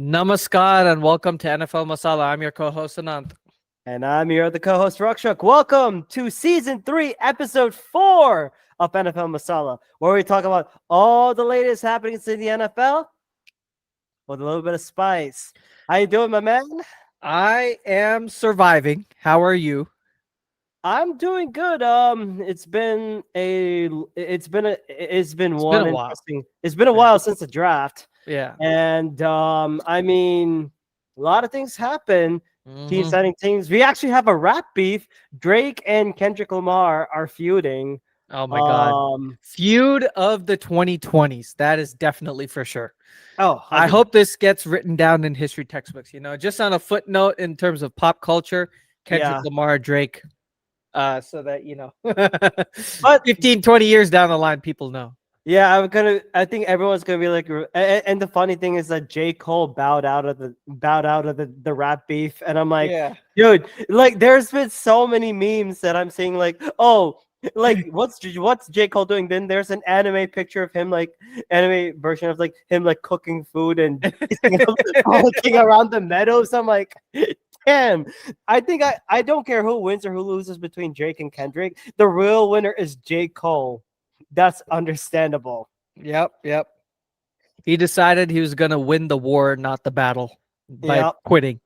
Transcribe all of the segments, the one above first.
Namaskar and welcome to NFL Masala. I'm your co-host Anant. And I'm your other co-host Rakshak. Welcome to Season 3, Episode 4 of NFL Masala, where we talk about all the latest happenings in the NFL with a little bit of spice. How you doing, my man? I am surviving. How are you? I'm doing good. It's been one It's been a while. interesting. It's been a Yeah. while since the draft, Yeah. and I mean, a lot of things happen. Team Mhm. signing teams. We actually have a rap beef. Drake and Kendrick Lamar are feuding. Oh my God. Um. Feud of the 2020s. That is definitely for sure. Oh, I 100. hope this gets written down in history textbooks. Just on a footnote in terms of pop culture, Kendrick Yeah. Lamar, Drake, so that, But 15, 20 years down the line, people know. yeah, I think everyone's gonna be like, and the funny thing is that J. Cole bowed out of the rap beef, and I'm like, Yeah. dude, like, there's been so many memes that I'm seeing, like, oh, like, what's J. Cole doing? Then there's an anime picture of him, like, anime version of like him like cooking food and frolicking around the meadows. I'm like, damn. I don't care who wins or who loses between Drake and Kendrick. The real winner is J. Cole. That's understandable. Yep. He decided he was going to win the war, not the battle, by Yeah. quitting.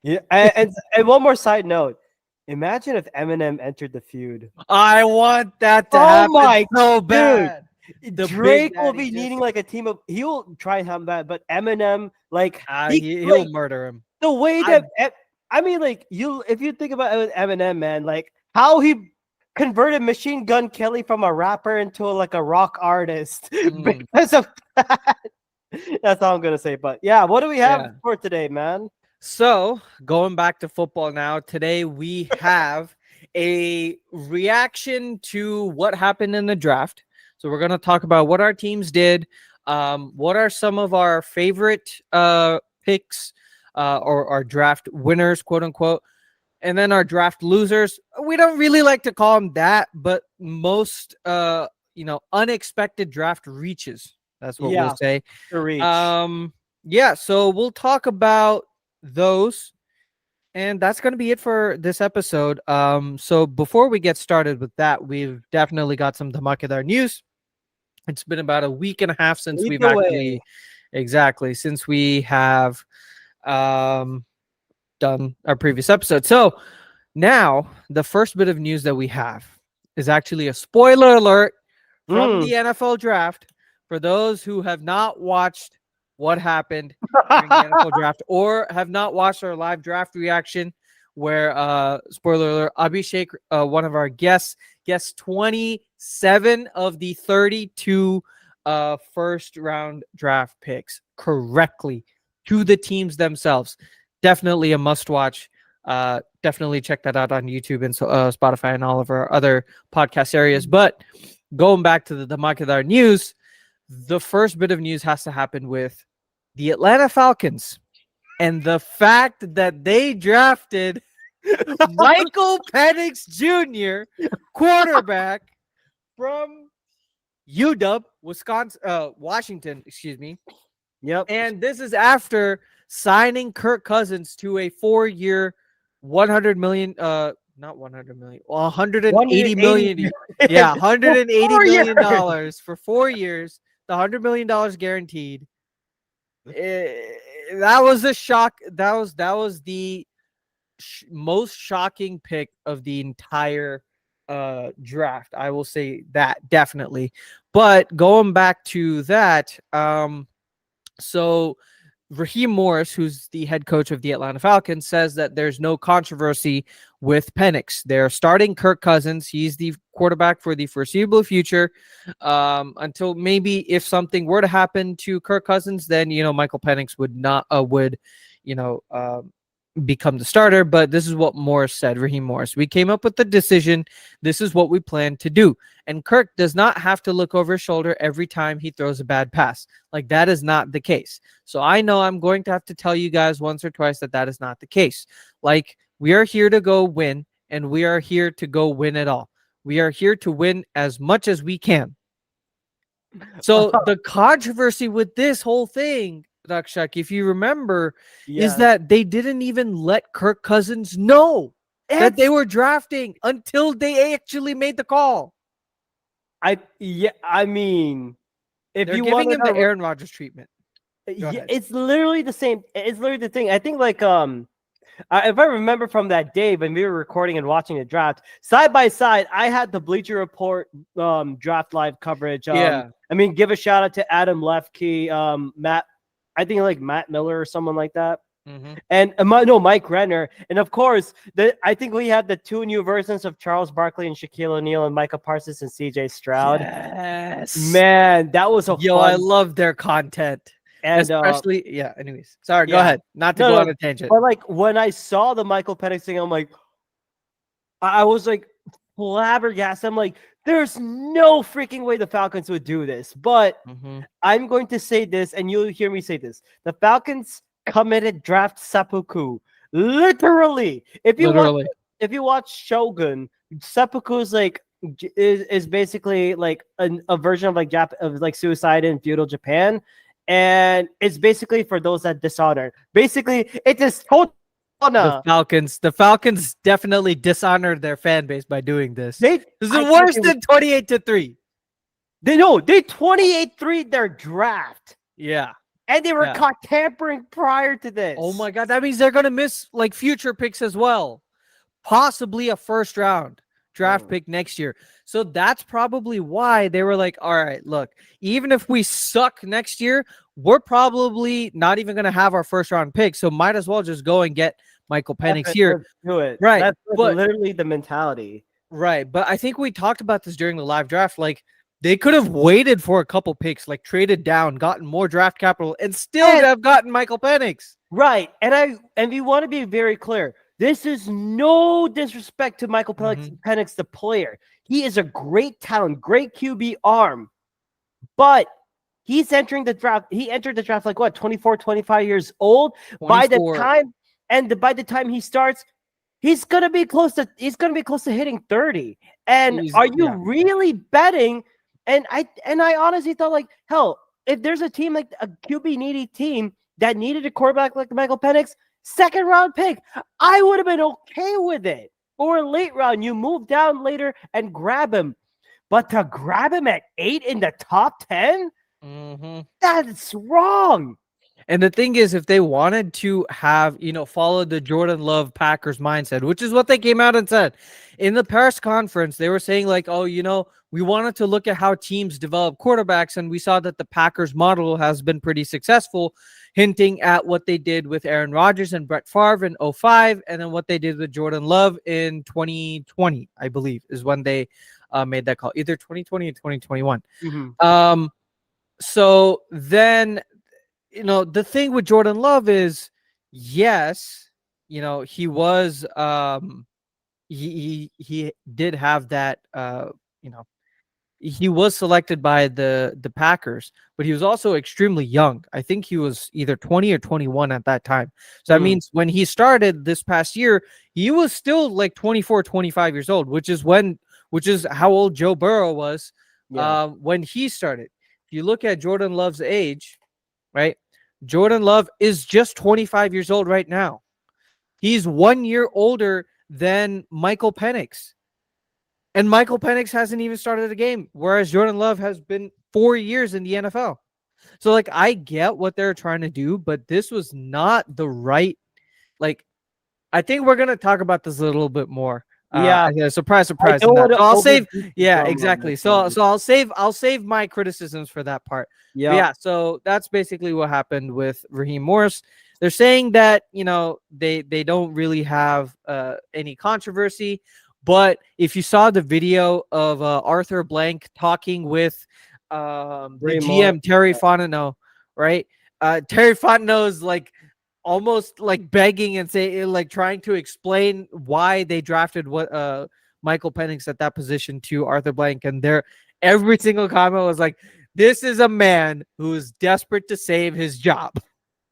Yeah. And one more side note. Imagine if Eminem entered the feud. I want that to Oh happen my so dude. bad. The Drake Big will Daddy be needing like a team of, he'll try and have that, but Eminem, like, he'll murder him. the way I- that I mean, like, if you think about it with Eminem, man, like how he converted Machine Gun Kelly from a rapper into like a rock artist Mm, because of that. That's all I'm gonna say. But yeah, what do we have yeah. for today, man? So going back to football now, today we have a reaction to what happened in the draft. So we're going to talk about what our teams did, what are some of our favorite picks or our draft winners, quote unquote, and then our draft losers. We don't really like to call them that, but most unexpected draft reaches. That's what we'll Yeah, say. the reach. Yeah, so we'll talk about those, and that's going to be it for this episode. So before we get started with that, we've definitely got some Dhamakadar news. It's been about a week and a half since Lead we've the way. actually since we have um done our previous episode. So now the first bit of news that we have is actually a spoiler alert from Mm. the NFL draft for those who have not watched what happened during the NFL draft or have not watched our live draft reaction where spoiler alert, Abhishek, one of our guests, guessed 27 of the 32 first round draft picks correctly to the teams themselves. Definitely a must watch. Definitely check that out on YouTube and Spotify and all of our other podcast areas. But going back to the Makadar news, the first bit of news has to happen with the Atlanta Falcons and the fact that they drafted Michael Penix Jr., quarterback from Washington, excuse me. Yep. And this is after signing Kirk Cousins to a 4-year, 100 million, not 100 million, 180 million. Yeah, 180 4 million years. dollars for 4 years. The $100 million guaranteed. That was a shock. That was the most shocking pick of the entire draft. I will say that definitely. But going back to that, so Raheem Morris, who's the head coach of the Atlanta Falcons, says that there's no controversy with Penix. They're starting Kirk Cousins. He's the quarterback for the foreseeable future. Until maybe if something were to happen to Kirk Cousins, then Michael Penix would not become the starter. But this is what Morris said, Raheem Morris. We came up with the decision. This is what we plan to do. And Kirk does not have to look over his shoulder every time he throws a bad pass. Like, that is not the case. So I know I'm going to have to tell you guys once or twice that that is not the case. Like, we are here to go win, and we are here to go win it all. We are here to win as much as we can. So the controversy with this whole thing Rakshak, if you remember, is Yeah. that they didn't even let Kirk Cousins know that they It's were drafting until they actually made the call. I mean, if They're you giving wanted him the to, Aaron Rodgers treatment. Go yeah, ahead. it's literally the same. It's literally the thing. I think like if I remember from that day when we were recording and watching the draft side by side, I had the Bleacher Report draft live coverage. Yeah. I mean, give a shout out to Adam Lefke, Matt, I think like Matt Miller or someone like that. Mm-hmm. And Mike Renner, and of course, I think we had the two new versions of Charles Barkley and Shaquille O'Neal and Micah Parsons and CJ Stroud. Yes. Man, that was a Yo, I fun love their content. and Especially, yeah. Anyways, sorry, go yeah, ahead. Not to no, go no, on a tangent. but like when I saw the Michael Penix thing, I'm like, I was like flabbergasted. I'm like, there's no freaking way the Falcons would do this. But Mm-hmm. I'm going to say this, and you'll hear me say this: the Falcons committed draft seppuku. Literally, Literally. if you watch Shogun, seppuku is like is basically like a version of like of like suicide in feudal Japan, and it's basically for those that dishonor. Basically, it is The Falcons definitely dishonored their fan base by doing this. They This is I can't worse believe- than 28-3. they 28-3 their draft, Yeah. and they were Yeah. caught tampering prior to this. Oh my god, that means they're gonna miss like future picks as well. Possibly a first round draft pick next year. So that's probably why they were like, all right, look, even if we suck next year, we're probably not even gonna have our first round pick. So might as well just go and get Michael Penix here. Let's do it. Right, That's but- literally the mentality. Right. But I think we talked about this during the live draft. Like they could have waited for a couple picks, like traded down, gotten more draft capital, and still have gotten Michael Penix. Right. And we want to be very clear. This is no disrespect to Michael Penix, the player. He is a great talent, great QB arm. But he's entering the draft. He entered the draft like what, 24, 25 years old. 24. By the time he starts, he's gonna be close to hitting 30. And are you really betting? And I honestly thought, like, hell, if there's a team like a QB needy team that needed a quarterback like Michael Penix, second round pick, I would have been okay with it. Or a late round, you move down later and grab him. But to grab him at 8 in the top 10, that's wrong. And the thing is, if they wanted to have, follow the Jordan Love Packers mindset, which is what they came out and said in the Paris conference, they were saying like, oh, we wanted to look at how teams develop quarterbacks. And we saw that the Packers model has been pretty successful, hinting at what they did with Aaron Rodgers and Brett Favre in 2005. And then what they did with Jordan Love in 2020, I believe, is when they made that call, either 2020 or 2021. So then, the thing with Jordan Love is, yes, he was, he did have that, he was selected by the Packers, but he was also extremely young. I think he was either 20 or 21 at that time. So that means when he started this past year, he was still like 24, 25 years old, which is how old Joe Burrow was when he started. If you look at Jordan Love's age, right? Jordan Love is just 25 years old right now. He's 1 year older than Michael Penix. And Michael Penix hasn't even started a game, whereas Jordan Love has been 4 years in the NFL. So, like, I get what they're trying to do, but this was not the right, like, I think we're going to talk about this a little bit more. Surprise. So I'll save. Yeah, exactly. So I'll save my criticisms for that part. Yeah. So that's basically what happened with Raheem Morris. They're saying that they don't really have any controversy, but if you saw the video of Arthur Blank talking with the GM Terry Fontenot, right? Terry Fontenot is like almost like begging and trying to explain why they drafted Michael Penix at that position to Arthur Blank, and every single comment was like, "This is a man who is desperate to save his job,"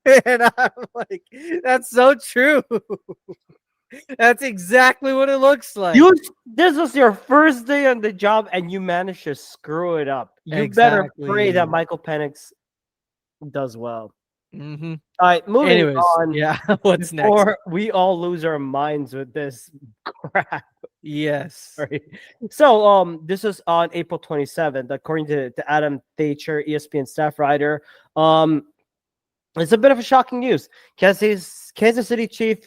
and I'm like, "That's so true." That's exactly what it looks like. This was your first day on the job, and you managed to screw it up. You better pray that Michael Penix does well. Mm-hmm. All right, moving Anyways, on. yeah. What's next? Before we all lose our minds with this crap. Yes. Right. So this is on April 27th, according to Adam Thatcher, ESPN staff writer. It's a bit of a shocking news. Kansas City Chief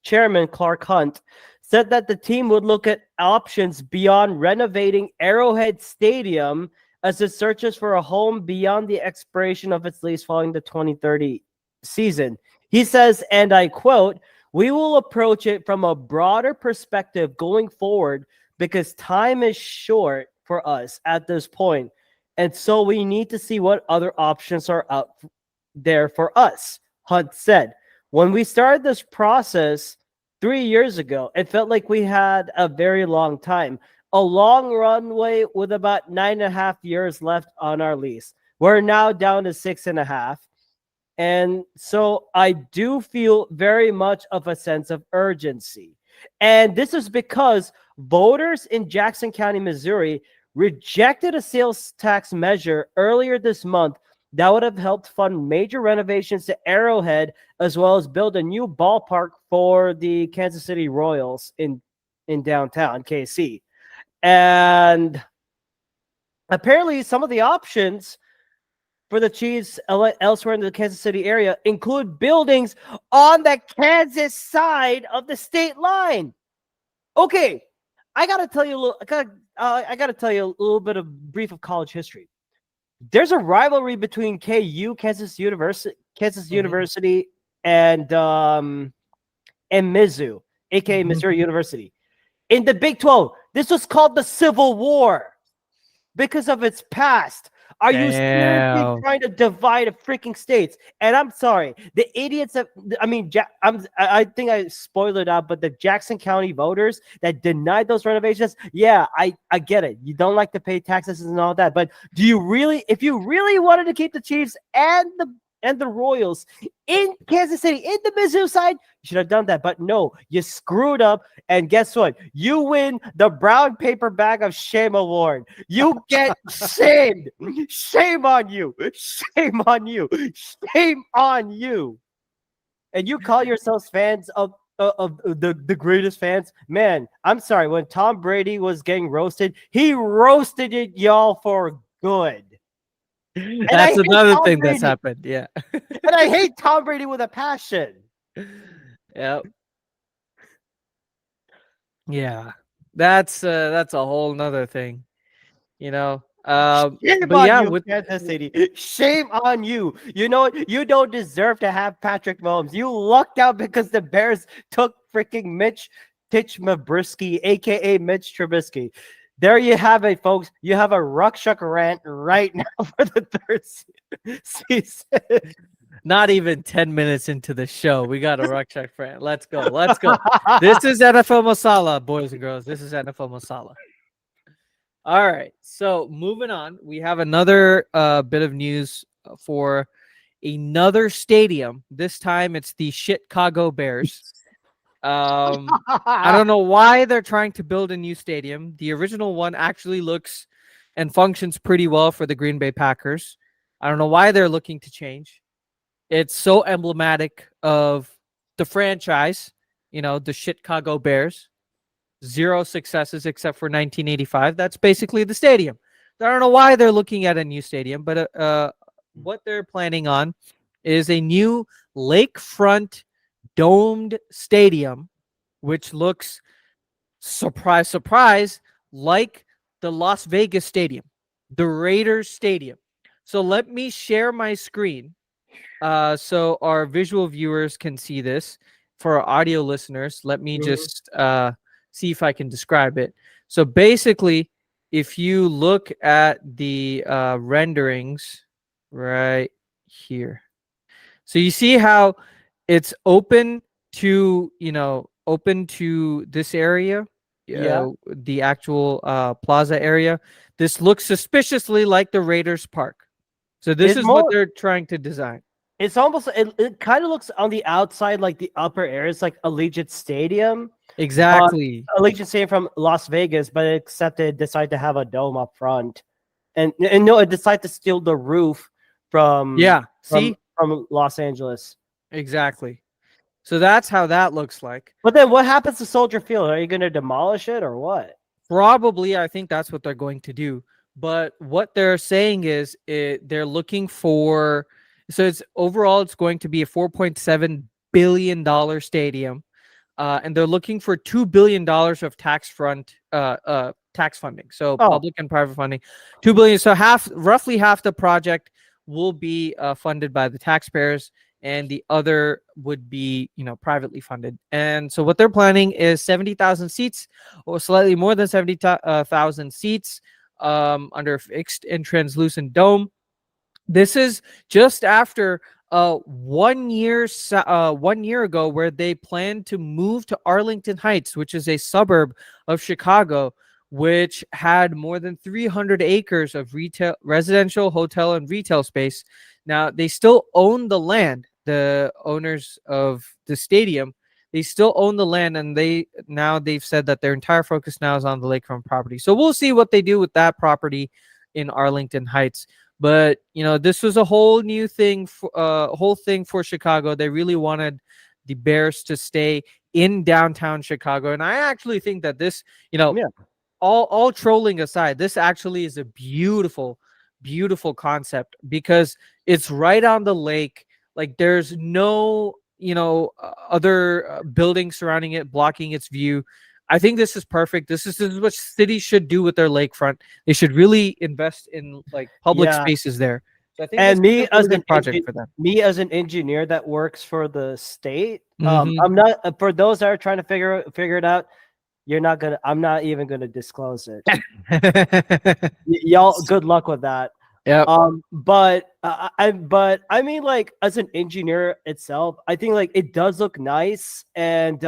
Chairman Clark Hunt said that the team would look at options beyond renovating Arrowhead Stadium as it searches for a home beyond the expiration of its lease following the 2030 season. He says, and I quote, "We will approach it from a broader perspective going forward because time is short for us at this point, and so we need to see what other options are out there for us," Hunt said. When we started this process 3 years ago, it felt like we had a very long time, a long runway with about 9.5 years left on our lease. We're now down to 6.5. And so I do feel very much of a sense of urgency. And this is because voters in Jackson County, Missouri, rejected a sales tax measure earlier this month that would have helped fund major renovations to Arrowhead, as well as build a new ballpark for the Kansas City Royals in downtown KC. And apparently some of the options for the Chiefs elsewhere in the Kansas City area include buildings on the Kansas side of the state line. Okay, I gotta tell you a little. I gotta tell you a little bit of brief of college history. There's a rivalry between Kansas University, and Mizzou, aka Missouri University. In the Big 12, this was called the Civil War because of its past. Are you seriously trying to divide a freaking states? And I'm sorry, the idiots of, I think I spoiled it out, but the Jackson County voters that denied those renovations, yeah, I get it. You don't like to pay taxes and all that, but do you really, if you really wanted to keep the Chiefs and the Royals in Kansas City, in the Mizzou side, you should have done that. But no, you screwed up. And guess what? You win the Brown Paper Bag of Shame Award. You get shamed. Shame on you. Shame on you. Shame on you. And you call yourselves fans of the greatest fans? Man, I'm sorry. When Tom Brady was getting roasted, he roasted it, y'all, for good. That's another thing that's happened. Yeah. And I hate Tom Brady with a passion. Yep. Yeah. That's a whole nother thing. You know. Shame but on yeah, you, Kansas City. Shame on you. You know what? You don't deserve to have Patrick Mahomes. You lucked out because the Bears took freaking Mitch Trubisky, aka Mitch Trubisky. There you have it, folks. You have a Ruckchuck rant right now for the third season. Not even 10 minutes into the show, we got a Ruckchuck rant. Let's go. Let's go. This is NFL Masala, boys and girls. This is NFL Masala. All right. So moving on, we have another bit of news for another stadium. This time it's the Chicago Bears. I don't know why they're trying to build a new stadium. The original one actually looks and functions pretty well for the Green Bay Packers. I don't know why they're looking to change. It's so emblematic of the franchise, you know, the Chicago Bears. 0 successes except for 1985. That's basically the stadium. I don't know why they're looking at a new stadium, but what they're planning on is a new lakefront domed stadium, which looks, surprise, surprise, like the Las Vegas Stadium, the Raiders Stadium. So let me share my screen so our visual viewers can see this. For our audio listeners, let me just see if I can describe it. So basically, if you look at the renderings right here, so you see how it's open to, open to this area, the actual plaza area. This looks suspiciously like the Raiders Park. So this is what they're trying to design. It's almost, it kind of looks on the outside like the upper areas, like Allegiant Stadium. Exactly. Allegiant Stadium from Las Vegas, but except they decided to have a dome up front. And no, it decided to steal the roof from from Los Angeles. Exactly. So that's how that looks like. But then what happens to Soldier Field? Are you going to demolish it or what? Probably, I think that's what they're going to do. But what they're saying is they're looking for, so it's overall, it's going to be a $4.7 billion stadium. And they're looking for $2 billion of tax funding. So Oh, public and private funding, 2 billion. So roughly half the project will be funded by the taxpayers, and the other would be, privately funded. And so what they're planning is 70,000 seats, or slightly more than 70,000 seats, under a fixed and translucent dome. This is just after 1 year ago, where they planned to move to Arlington Heights, which is a suburb of Chicago, which had more than 300 acres of residential, hotel, and retail space. Now, they still own the land. The owners of the stadium, they still own the land, and they've said that their entire focus now is on the lakefront property. So we'll see what they do with that property in Arlington Heights. But this was a whole new thing, whole thing for Chicago. They really wanted the Bears to stay in downtown Chicago, and I actually think that this, yeah. all trolling aside, this actually is a beautiful, beautiful concept, because it's right on the lake. Like, there's no other buildings surrounding it blocking its view. I think this is perfect. This is what cities should do with their lakefront. They should really invest in like public Yeah. spaces there. So I think And this is a really good project for them. me as an engineer that works for the state, Mhm. I'm not for those that are trying to figure it out. I'm not even gonna disclose it. Y'all, good luck with that. Yep. But I mean, like, as an engineer itself, I think like it does look nice, and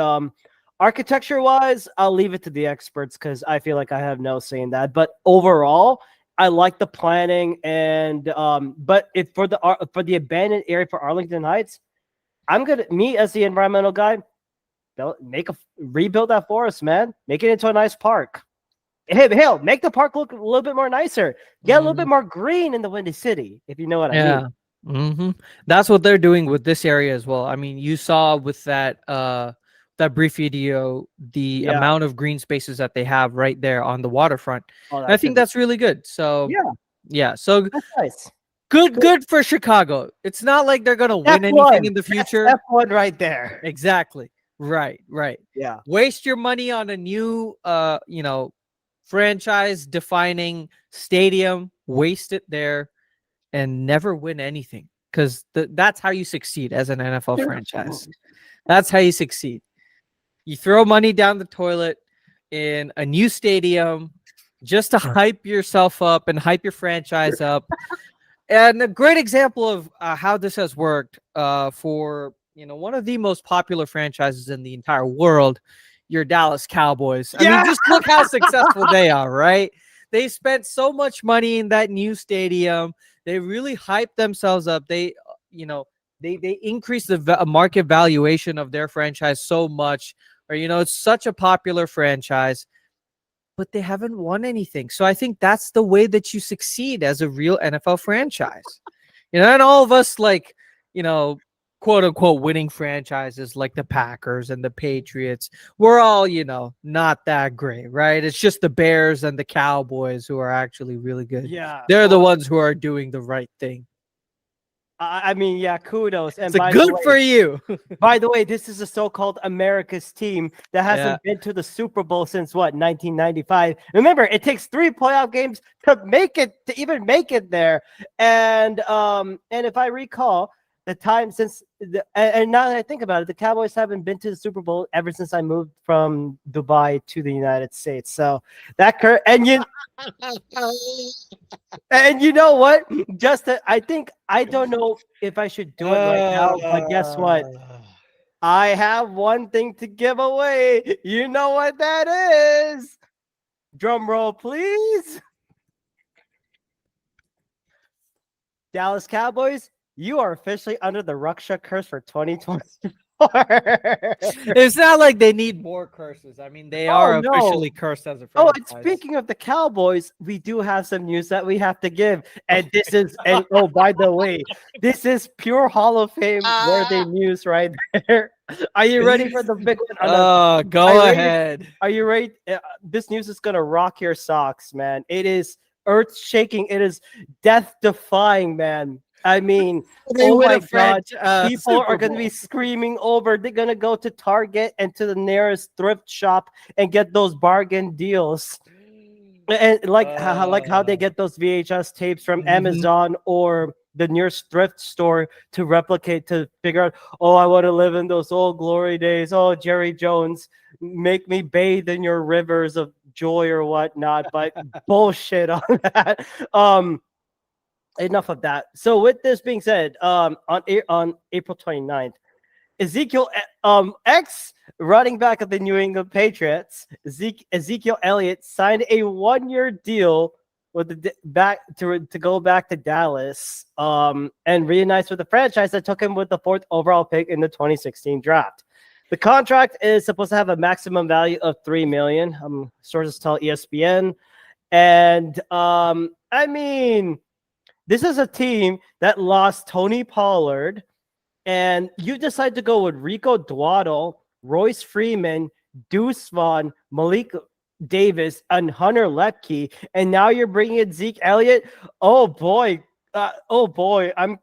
architecture wise, I'll leave it to the experts because I feel like I have no say in that. But overall, I like the planning, and but if for the abandoned area for Arlington Heights, me as the environmental guy, rebuild that forest, man. Make it into a nice park. Hell, make the park look a little bit more nicer. Get a little bit more green in the Windy City, if you know what I mean. Mm-hmm. That's what they're doing with this area as well. I mean, you saw with that brief video the amount of green spaces that they have right there on the waterfront. Oh, I think that's really good. So yeah. So that's nice. Good for Chicago. It's not like they're gonna win anything in the future. That's F1 right there. Exactly. Right. Yeah. Waste your money on a new franchise defining stadium, waste it there, and never win anything, because that's how you succeed as an NFL franchise. That's how you succeed. You throw money down the toilet in a new stadium just to hype yourself up and hype your franchise up. And a great example of how this has worked for one of the most popular franchises in the entire world, your Dallas Cowboys. I mean, just look how successful they are, right? They spent so much money in that new stadium. They really hyped themselves up. They increased the market valuation of their franchise so much. Or, it's such a popular franchise, but they haven't won anything. So I think that's the way that you succeed as a real NFL franchise. And all of us, like, quote unquote winning franchises like the Packers and the Patriots, we're all, not that great, right? It's just the Bears and the Cowboys who are actually really good. Yeah. They're the ones who are doing the right thing. I mean, yeah, kudos. And it's good for you. By the way, this is a so-called America's team that hasn't been to the Super Bowl since 1995. Remember, it takes 3 playoff games to even make it there. And if I recall, the time since and now that I think about it, the Cowboys haven't been to the Super Bowl ever since I moved from Dubai to the United States. So that and you know what? I don't know if I should do it right now, but guess what? I have one thing to give away. You know what that is? Drum roll, please. Dallas Cowboys, you are officially under the Ruksha curse for 2020. It's not like they need more curses. I mean, they Oh are no. officially cursed as a Oh, and franchise. speaking of the Cowboys, we do have some news that we have to give. And this is, and oh, by the way, this is pure Hall of Fame worthy news right there. Are you ready for the big one? Are Go you ready? ahead. Are you ready? This news is gonna rock your socks, man. It is earth shaking. It is death defying, man. I mean, They oh win my a God. People Super are going to be Bowl. screaming over. They're going to go to Target and to the nearest thrift shop and get those bargain deals. And like how they get those VHS tapes from Mhm. Amazon or the nearest thrift store to replicate to figure out, oh, I want to live in those old glory days. Oh, Jerry Jones, make me bathe in your rivers of joy or whatnot. But bullshit on that. Enough of that. So with this being said, on April 29th, Ezekiel ex running back of the New England Patriots, Ezekiel Elliott signed a 1-year deal with to go back to Dallas and reunites with the franchise that took him with the 4th overall pick in the 2016 draft. The contract is supposed to have a maximum value of $3 million. Sources tell ESPN, and I mean, this is a team that lost Tony Pollard, and you decide to go with Rico Dwaddle, Royce Freeman, Deuce Vaughn, Malik Davis, and Hunter Lepke, and now you're bringing in Zeke Elliott. Oh boy. I'm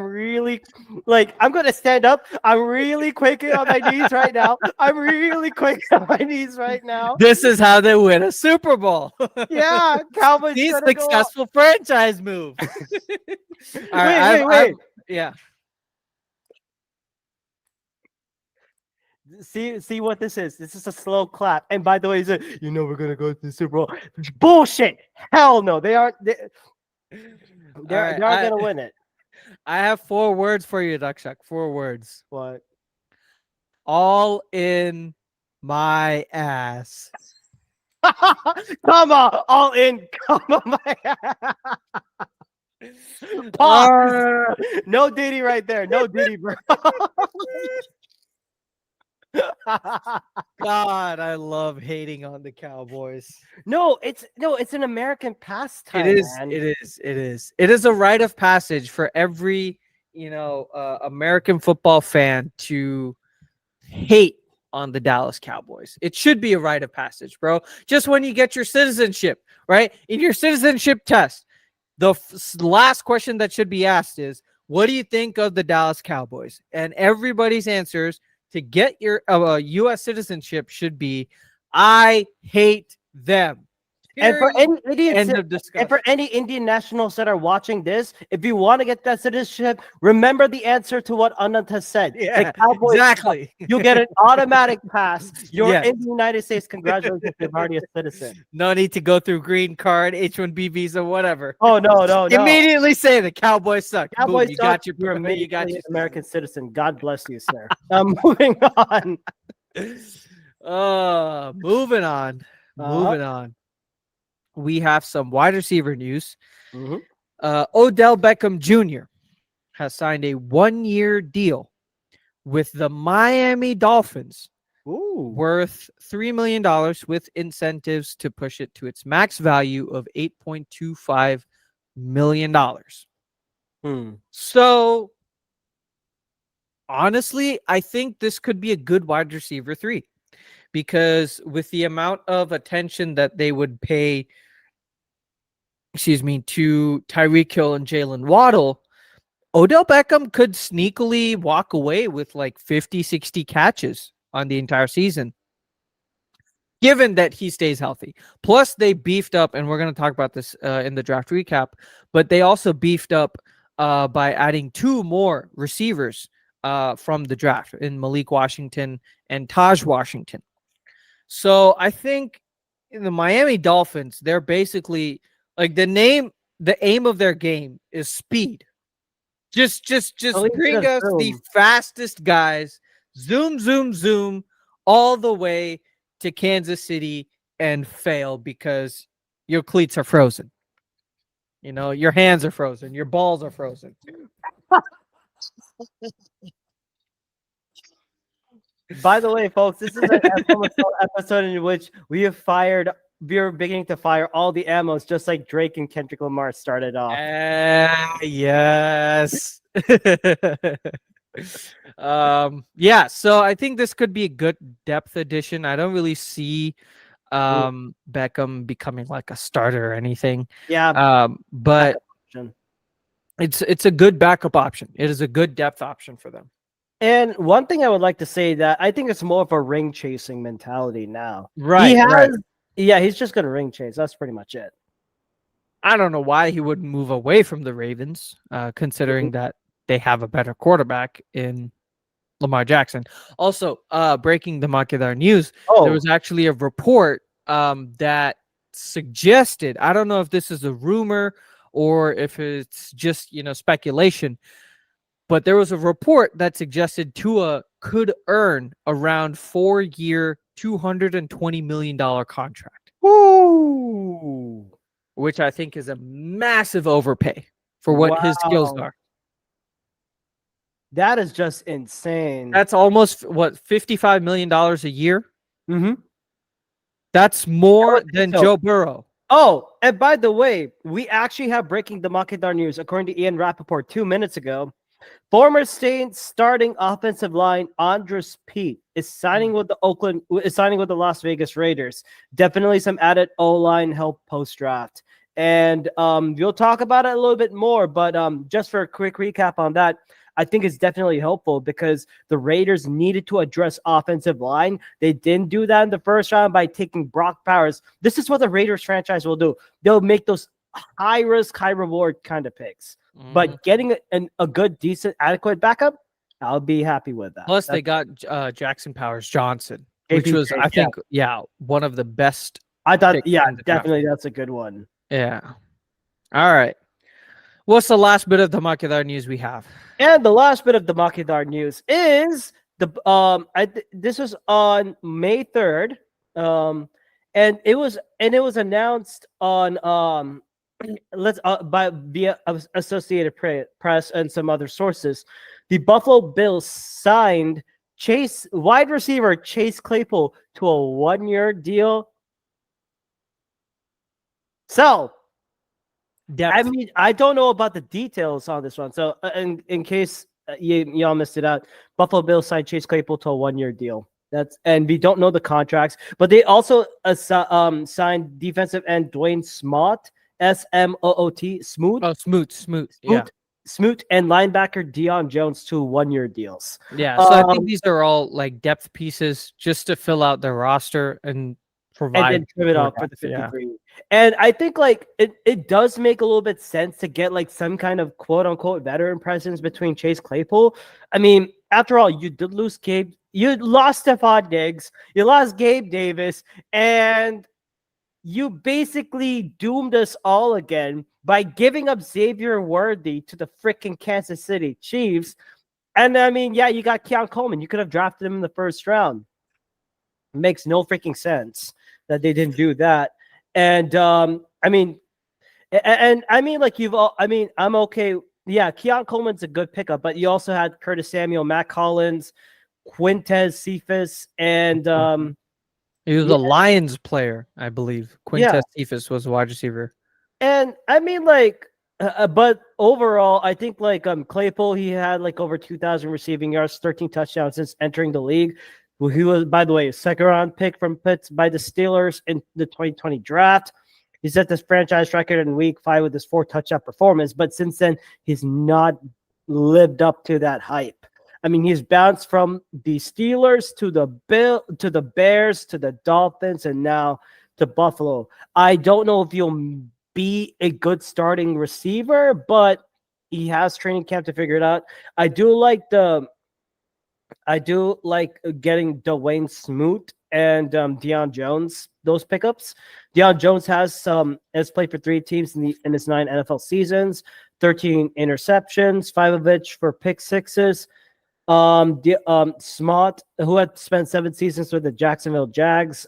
really I'm gonna stand up. I'm really quaking on my knees right now. I'm really quaking on my knees right now. This is how they win a Super Bowl. Yeah, Cowboys These gonna go up. successful franchise move. All right, Wait. Yeah. See what this is. This is a slow clap. And by the way, he said, we're gonna go to the Super Bowl. Bullshit. Hell no. They aren't. They're not gonna win it. I have 4 words for you, Dakshak. 4 words. What? All in my ass. Come on, all in. Come on, my pause. No Diddy right there. No Diddy, bro. God, I love hating on the Cowboys. No, it's an American pastime. It is. Man. It is a rite of passage for every American football fan to hate on the Dallas Cowboys. It should be a rite of passage, bro. Just when you get your citizenship, right? In your citizenship test, the last question that should be asked is, what do you think of the Dallas Cowboys? And everybody's answers to get your U.S. citizenship should be, I hate them. And for any idiots, End of discussion. and for any Indian nationals that are watching this, if you want to get that citizenship, remember the answer to what Anand has said. Yeah, the Cowboys, exactly. You get an automatic pass. You're Yes. in the United States. Congratulations, you're already a citizen. No need to go through green card, H-1B visa, whatever. Oh no! Immediately say the Cowboys suck. Cowboys Boom, you suck. got your You're you got immediately your an American citizen. God bless you, sir. Moving on. Moving on. Moving on. We have some wide receiver news. Mhm. Odell Beckham Jr. has signed a 1-year deal with the Miami Dolphins, worth $3 million, with incentives to push it to its max value of $8.25 million. So, honestly, I think this could be a good wide receiver 3, because with the amount of attention that they would pay, to Tyreek Hill and Jalen Waddle, Odell Beckham could sneakily walk away with like 50, 60 catches on the entire season, given that he stays healthy. Plus, they beefed up, and we're going to talk about this in the draft recap, but they also beefed up by adding 2 more receivers from the draft in Malik Washington and Taj Washington. So I think in the Miami Dolphins, they're basically like the aim of their game is speed. Just bring us the fastest guys, zoom, zoom, zoom, all the way to Kansas City and fail because your cleats are frozen. Your hands are frozen. Your balls are frozen. By the way, folks, this is an NFL Masala episode in which we are beginning to fire all the ammos, just like Drake and Kendrick Lamar started off. Yes. Yeah, so I think this could be a good depth addition. I don't really see Beckham becoming like a starter or anything. Yeah, But backup option. it's a good backup option. It is a good depth option for them. And one thing I would like to say that I think it's more of a ring chasing mentality now. Right, He has, right. yeah, he's just gonna ring chase. That's pretty much it. I don't know why he wouldn't move away from the Ravens, considering that they have a better quarterback in Lamar Jackson. Also, breaking the Makidar news, there was actually a report that suggested, I don't know if this is a rumor or if it's just, speculation, but there was a report that suggested Tua could earn around 4-year, $220 million contract. Woo! Which I think is a massive overpay for what his skills are. That is just insane. That's almost $55 million a year. Mm-hmm. That's more than Joe Burrow. Oh, and by the way, we actually have breaking the Makidar news. According to Ian Rappaport 2 minutes ago, former Saints starting offensive line Andres Pete is signing with the Las Vegas Raiders. Definitely some added O-line help post-draft. And we'll talk about it a little bit more, but just for a quick recap on that, I think it's definitely helpful because the Raiders needed to address offensive line. They didn't do that in the first round by taking Brock Powers. This is what the Raiders franchise will do. They'll make those high risk, high reward kind of picks. But getting a good, decent, adequate backup, I'll be happy with that. Plus, they got Jackson Powers Johnson, which was, I think, one of the best. I thought, definitely that's a good one. Yeah. All right. What's the last bit of the Makidar news we have? And the last bit of the Makidar news is this was on May 3rd. And it was announced on via Associated Press and some other sources. The Buffalo Bills signed wide receiver Chase Claypool to a 1-year deal. So, I mean, I don't know about the details on this one. So, in case y'all missed it out, Buffalo Bills signed Chase Claypool to a 1-year deal. And we don't know the contracts, but they also signed defensive end Dwayne Smoot, Smoot, Smoot. Oh, Smoot. Yeah. Smoot and linebacker Deion Jones to 1-year deals. Yeah, so I think these are all like depth pieces just to fill out their roster and provide. And then trim it up for the 53. Yeah. And I think like it does make a little bit sense to get like some kind of quote unquote veteran presence between Chase Claypool. I mean, after all, you did lose Gabe. You lost Stephon Diggs. You lost Gabe Davis. And you basically doomed us all again by giving up Xavier Worthy to the freaking Kansas City Chiefs. And I mean, yeah, you got Keon Coleman. You could have drafted him in the first round. It makes no freaking sense that they didn't do that. And I mean, like I'm okay. Yeah, Keon Coleman's a good pickup, but you also had Curtis Samuel, Matt Collins, Quintez Cephas, and he was a Lions player, I believe. Quintez Cephas was a wide receiver. And I mean, like, but overall, I think like Claypool, he had like over 2,000 receiving yards, 13 touchdowns since entering the league. He was, by the way, a second-round pick from Pitts by the Steelers in the 2020 draft. He set this franchise record in Week 5 with his 4-touchdown performance, but since then, he's not lived up to that hype. I mean, he's bounced from the Steelers to the Bears to the Dolphins and now to Buffalo. I don't know if he'll be a good starting receiver, but he has training camp to figure it out. I do like getting Dwayne Smoot and Deion Jones, those pickups. Deion Jones has played for 3 teams in his 9 NFL seasons, 13 interceptions, 5 of which for pick sixes. Smoot, who had spent 7 seasons with the Jacksonville Jags,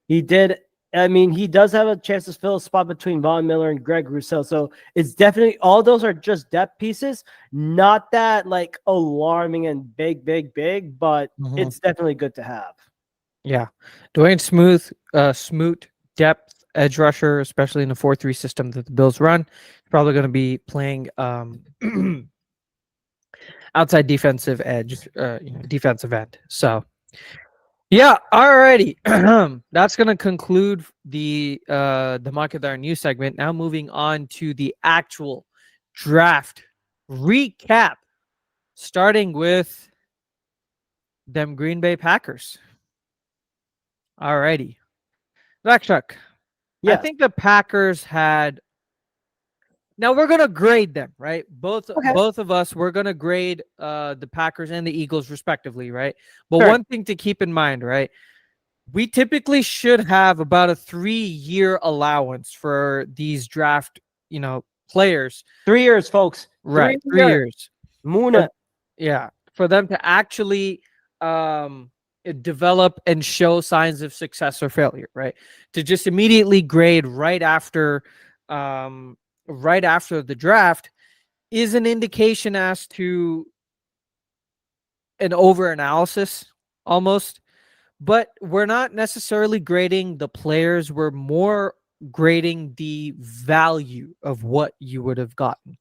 he did I mean, he does have a chance to fill a spot between Von Miller and Greg Rousseau. So it's definitely all those are just depth pieces, not that like alarming and big, but Mhm. it's definitely good to have. Yeah. Dwayne Smoot, depth edge rusher, especially in the 4-3 system that the Bills run. Probably going to be playing outside defensive edge, defensive end. So, yeah, alrighty. That's going to conclude the Mock of the Hour news segment. Now moving on to the actual draft recap, starting with them Green Bay Packers. Alrighty. Chuck. I Yeah. think the Packers had. Now we're gonna grade them, right? Okay. Both of us, we're gonna grade the Packers and the Eagles respectively, right? But Sure. one thing to keep in mind, right? We typically should have about a 3-year allowance for these draft, players. 3 years, folks. Right, 3 3 years. years. Muna. Yeah, for them to actually develop and show signs of success or failure, right? To just immediately grade right after the draft is an indication as to an over analysis almost. But we're not necessarily grading the players, we're more grading the value of what you would have gotten.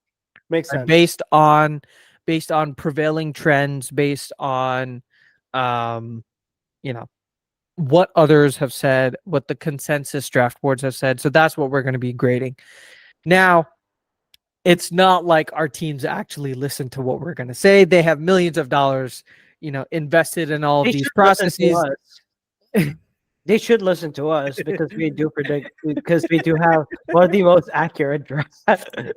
Makes Right? sense. Based on prevailing trends, based on you know what others have said, what the consensus draft boards have said. So that's what we're going to be grading. Now, it's not like our teams actually listen to what we're going to say. They have millions of dollars, invested in all of They these should listen to processes. us. They should listen to us because we do predict because we do have one of the most accurate drafts.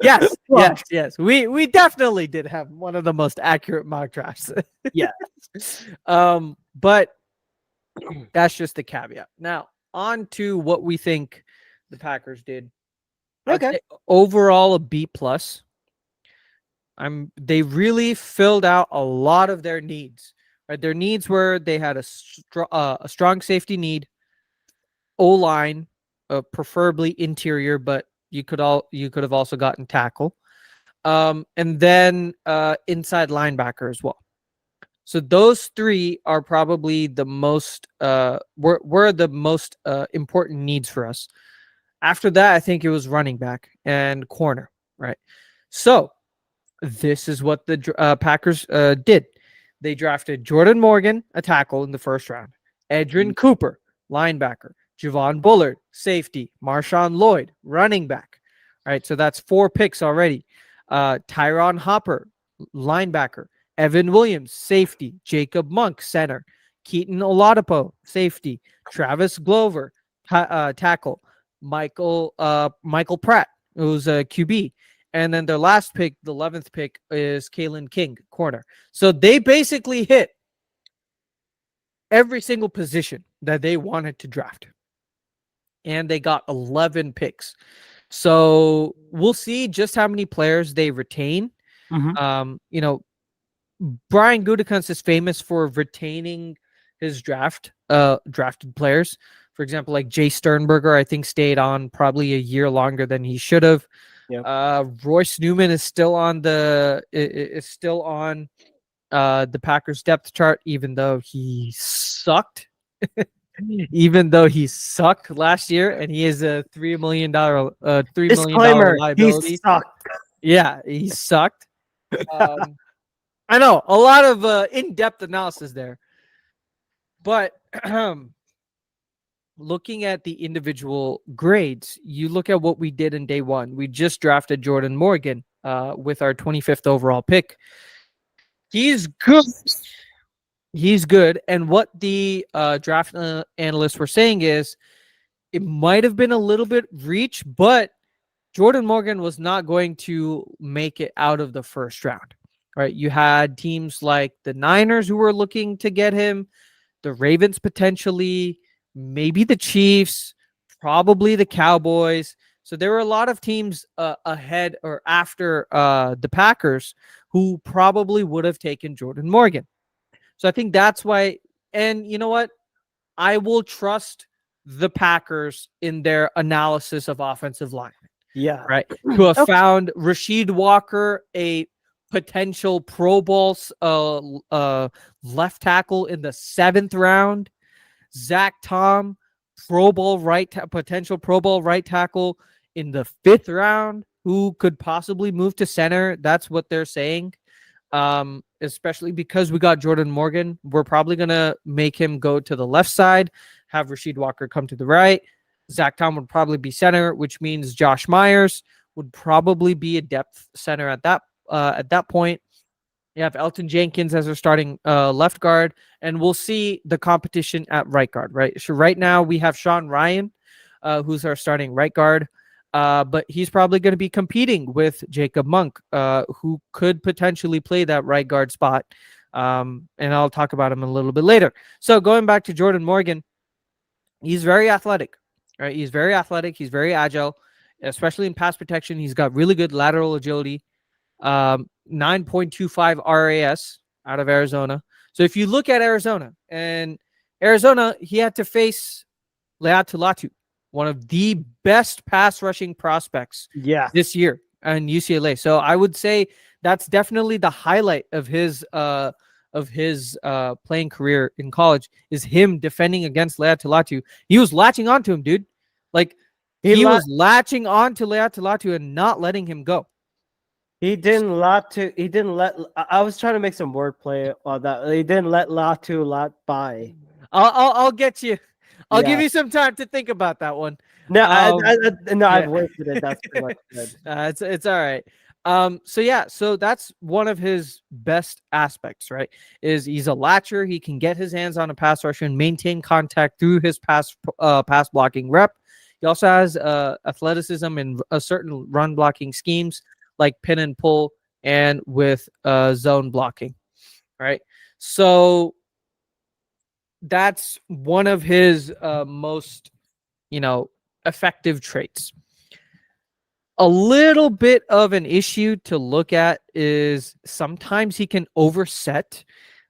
Yes, Well, yes. We definitely did have one of the most accurate mock drafts. yeah. But that's just the caveat. Now, on to what we think the Packers did. I'd Okay. say overall a B plus. They really filled out a lot of their needs. Right, their needs were they had a strong safety need, O line, preferably interior, but you could have also gotten tackle, and then inside linebacker as well. So those three are probably the most were the most important needs for us. After that, I think it was running back and corner, right? So this is what the Packers did. They drafted Jordan Morgan, a tackle in the first round, Edrin Cooper, linebacker, Javon Bullard, safety, Marshawn Lloyd, running back. All right, so that's 4 picks already. Tyron Hopper, linebacker, Evan Williams, safety, Jacob Monk, center, Keaton Oladipo, safety, Travis Glover, tackle, Michael Pratt, who's a QB. And then their last pick, the 11th pick, is Kalen King, corner. So they basically hit every single position that they wanted to draft. And they got 11 picks. So we'll see just how many players they retain. Mhm. Brian Gutekunst is famous for retaining his drafted players. For example, like Jay Sternberger, I think stayed on probably a year longer than he should have. Yep. Royce Newman is still on the Packers depth chart, even though he sucked. Even though he sucked last year, and he is a $3 million Disclaimer: he liability. sucked. Yeah, he sucked. I know a lot of in-depth analysis there, but looking at the individual grades, you look at what we did in day one. We just drafted Jordan Morgan with our 25th overall pick. He's good. He's good. And what the draft analysts were saying is it might have been a little bit reach, but Jordan Morgan was not going to make it out of the first round. Right? You had teams like the Niners who were looking to get him, the Ravens potentially, maybe the Chiefs, probably the Cowboys. So there were a lot of teams ahead or after the Packers who probably would have taken Jordan Morgan. So I think that's why. And you know what? I will trust the Packers in their analysis of offensive line, Yeah. right? To have Okay. found Rasheed Walker a potential Pro Bowl left tackle in the 7th round, Zach Tom, potential Pro Bowl right tackle in the 5th round, who could possibly move to center. That's what they're saying. Especially because we got Jordan Morgan. We're probably going to make him go to the left side, have Rasheed Walker come to the right. Zach Tom would probably be center, which means Josh Myers would probably be a depth center at that point. You have Elton Jenkins as our starting left guard, and we'll see the competition at right guard, right? So right now we have Sean Ryan, who's our starting right guard, but he's probably going to be competing with Jacob Monk, who could potentially play that right guard spot, and I'll talk about him a little bit later. So going back to Jordan Morgan, he's very athletic, right? He's very athletic. He's very agile, especially in pass protection. He's got really good lateral agility. 9.25 RAS out of Arizona. So if you look at Arizona, he had to face Leatu Latu, one of the best pass rushing prospects this year in UCLA. So I would say that's definitely the highlight of his playing career in college, is him defending against Leatu Latu. He was latching onto him, dude. Like he was latching onto Leatu Latu and not letting him go. He didn't let. I was trying to make some wordplay on that. He didn't let Latu by. I'll get you. I'll give you some time to think about that one. No, I've wasted it. That's pretty much good. It's all right. So that's one of his best aspects, right? Is he's a latcher. He can get his hands on a pass rusher and maintain contact through his pass blocking rep. He also has athleticism in a certain run blocking schemes, like pin and pull and with zone blocking, right? So that's one of his most, effective traits. A little bit of an issue to look at is sometimes he can overset,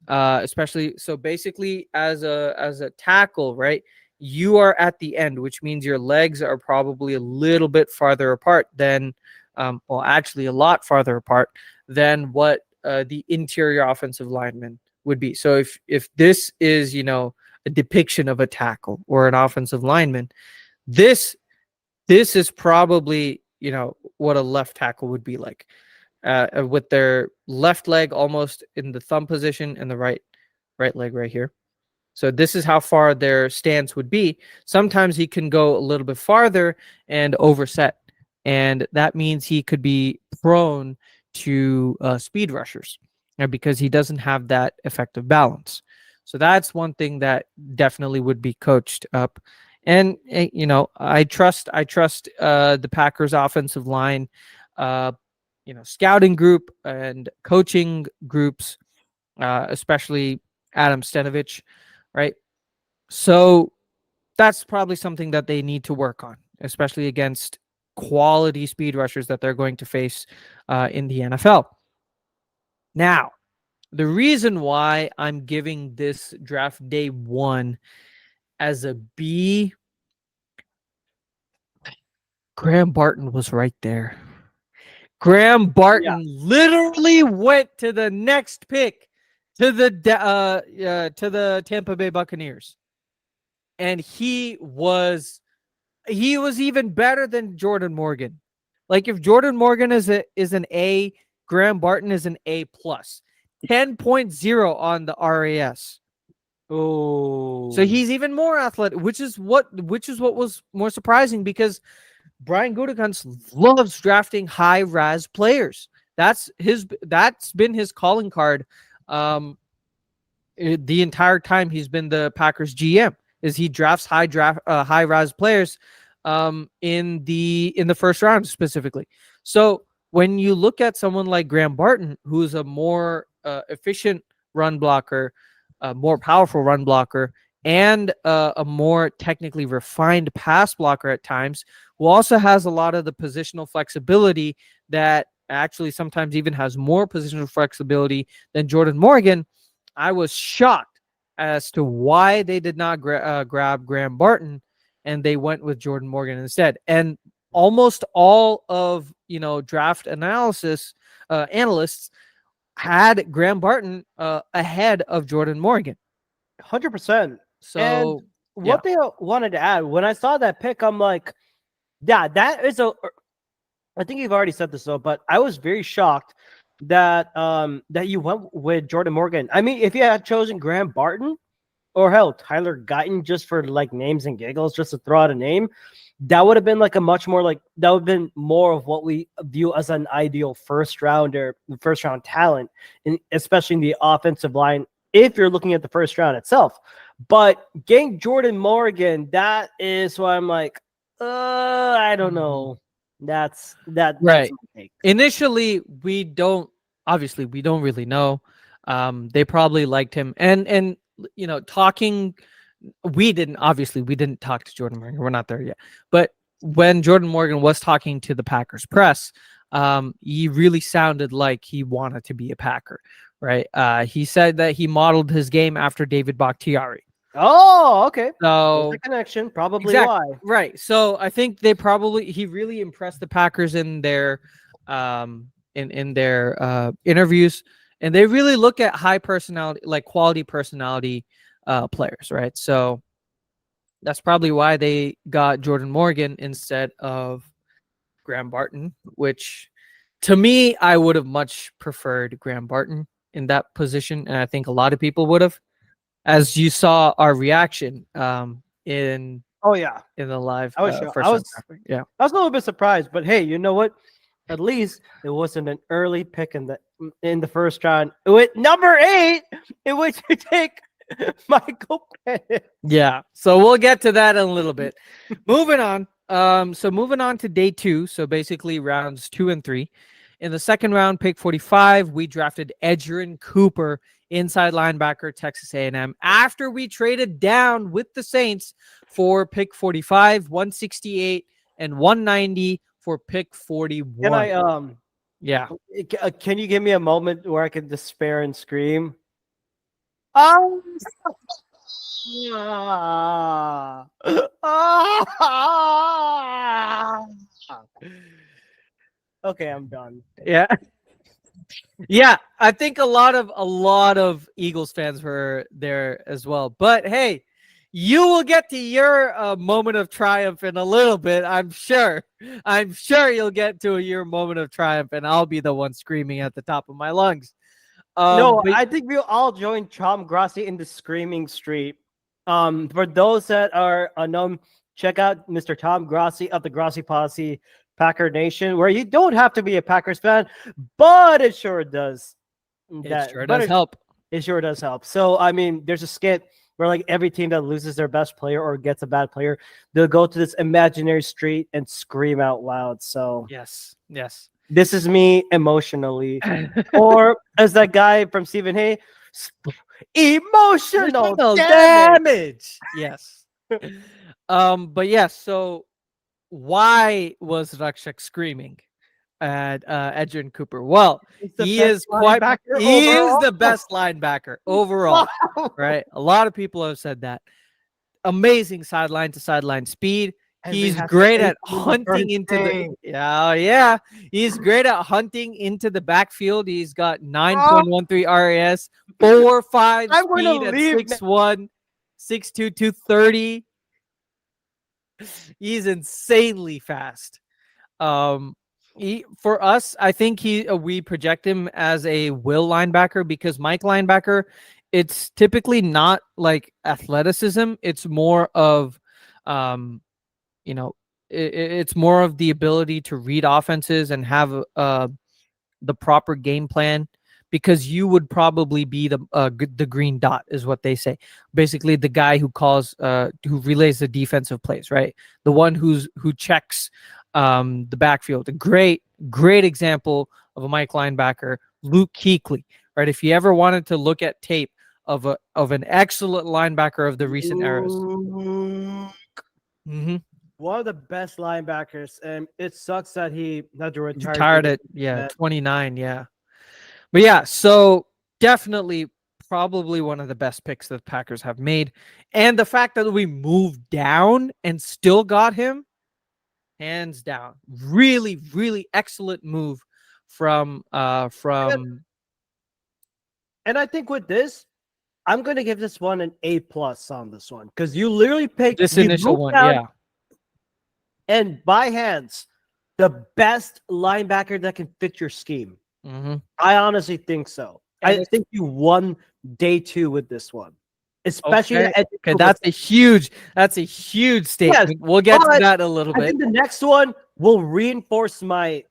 especially. So basically, as a tackle, right? You are at the end, which means your legs are probably a little bit farther apart than. Actually a lot farther apart than what the interior offensive lineman would be. So if this is, a depiction of a tackle or an offensive lineman, this is probably, what a left tackle would be like, with their left leg almost in the thumb position and the right leg right here. So this is how far their stance would be. Sometimes he can go a little bit farther and overset. And that means he could be prone to speed rushers, because he doesn't have that effective balance. So that's one thing that definitely would be coached up. And I trust the Packers offensive line, scouting group and coaching groups, especially Adam Stenovich, right? So that's probably something that they need to work on, especially against quality speed rushers that they're going to face in the NFL. Now, the reason why I'm giving this draft day 1 as a B, Graham Barton was right there. Graham Barton literally went to the next pick to the Tampa Bay Buccaneers, and he was even better than Jordan Morgan. Like if Jordan Morgan is an A, Graham Barton is an A+. 10.0 on the RAS. Oh. So he's even more athletic, which is what was more surprising, because Brian Gutekunst loves drafting high RAS players. That's been his calling card the entire time he's been the Packers GM. Is he drafts high RAS players in the first round specifically. So when you look at someone like Graham Barton, who's a more efficient run blocker, a more powerful run blocker, and a more technically refined pass blocker at times, who also has a lot of the positional flexibility, that actually sometimes even has more positional flexibility than Jordan Morgan, I was shocked as to why they did not grab Graham Barton, and they went with Jordan Morgan instead. And almost all of draft analysts had Graham Barton ahead of Jordan Morgan. 100%. And So yeah, what they wanted to add, when I saw that pick, I'm like, yeah, that is a. I think you've already said this though, but I was very shocked that that you went with Jordan Morgan. I mean, if you had chosen Graham Barton or hell Tyler Guyton just for like names and giggles, just to throw out a name, that would have been like a much more like that would have been more of what we view as an ideal first round talent, and especially in the offensive line. If you're looking at the first round itself, but getting Jordan Morgan, that is why I'm like, I don't know. That's right. my take. Initially, we don't really know. They probably liked him, and talking. We didn't talk to Jordan Morgan. We're not there yet. But when Jordan Morgan was talking to the Packers press, he really sounded like he wanted to be a Packer, right? He said that he modeled his game after David Bakhtiari. Oh, okay. So the connection, probably exactly, why. right. So I think he really impressed the Packers in their in their interviews, and they really look at high personality, like quality personality players, right? So that's probably why they got Jordan Morgan instead of Graham Barton, which to me, I would have much preferred Graham Barton in that position, and I think a lot of people would have, as you saw our reaction in Oh yeah, the live I was sure. first round graphic. Yeah. I was a little bit surprised, but hey, you know what? At least it wasn't an early pick in the first round. With number 8, in which you take Michael Penix. Yeah. So we'll get to that in a little bit. Moving on. So moving on to day 2. So basically rounds 2 and 3. In the second round, pick 45, we drafted Edgerrin Cooper, inside linebacker, Texas A&M. After we traded down with the Saints for pick 45, 168, and 190 for pick 41. Can I Yeah. Can you give me a moment where I can despair and scream? Oh. Okay, I'm done. Yeah. Yeah, I think a lot of Eagles fans were there as well. But hey, you will get to your moment of triumph in a little bit. I'm sure you'll get to your moment of triumph, and I'll be the one screaming at the top of my lungs. No, But I think we'll all join Tom Grossi in the screaming street. For those that are unknown, check out Mr. Tom Grossi of the Grossi Posse Packer Nation, where you don't have to be a Packers fan, but it sure does. it sure does help. It sure does help. So, I mean, there's a skit where like every team that loses their best player or gets a bad player, they'll go to this imaginary street and scream out loud. So Yes. this is me emotionally. Or as that guy from Stephen Hay, emotional damage. Yes. But yes, so why was Rakshak screaming at Edgerrin Cooper? Well, he is the best linebacker overall. Right? A lot of people have said that. Amazing sideline to sideline speed. He's great at hunting into the He's great at hunting into the backfield. He's got 9.13 RAS, 4.5 speed at 6'1", 6'2", 230. He's insanely fast. For us, I think we project him as a will linebacker, because Mike linebacker, it's typically not like athleticism. It's more of it's more of the ability to read offenses and have the proper game plan, because you would probably be the green dot, is what they say. Basically, the guy who relays the defensive plays, right? The one who checks the backfield. A great example of a Mike linebacker, Luke Kuechly, right? If you ever wanted to look at tape of an excellent linebacker of the recent eras. Mm-hmm. One of the best linebackers, and it sucks that he had to retire. Retired at 29, yeah. But yeah, so definitely probably one of the best picks that the Packers have made. And the fact that we moved down and still got him, hands down, really, really excellent move from And I think with this, I'm going to give this one an A+ on this one because you literally picked this you initial moved one. down Yeah. and by hands the best linebacker that can fit your scheme. Mm-hmm. I honestly think so. And I think you won day 2 with this one, especially okay. the Okay, that's a huge statement. Yes, We'll get to but that a little I bit. think the next one will reinforce my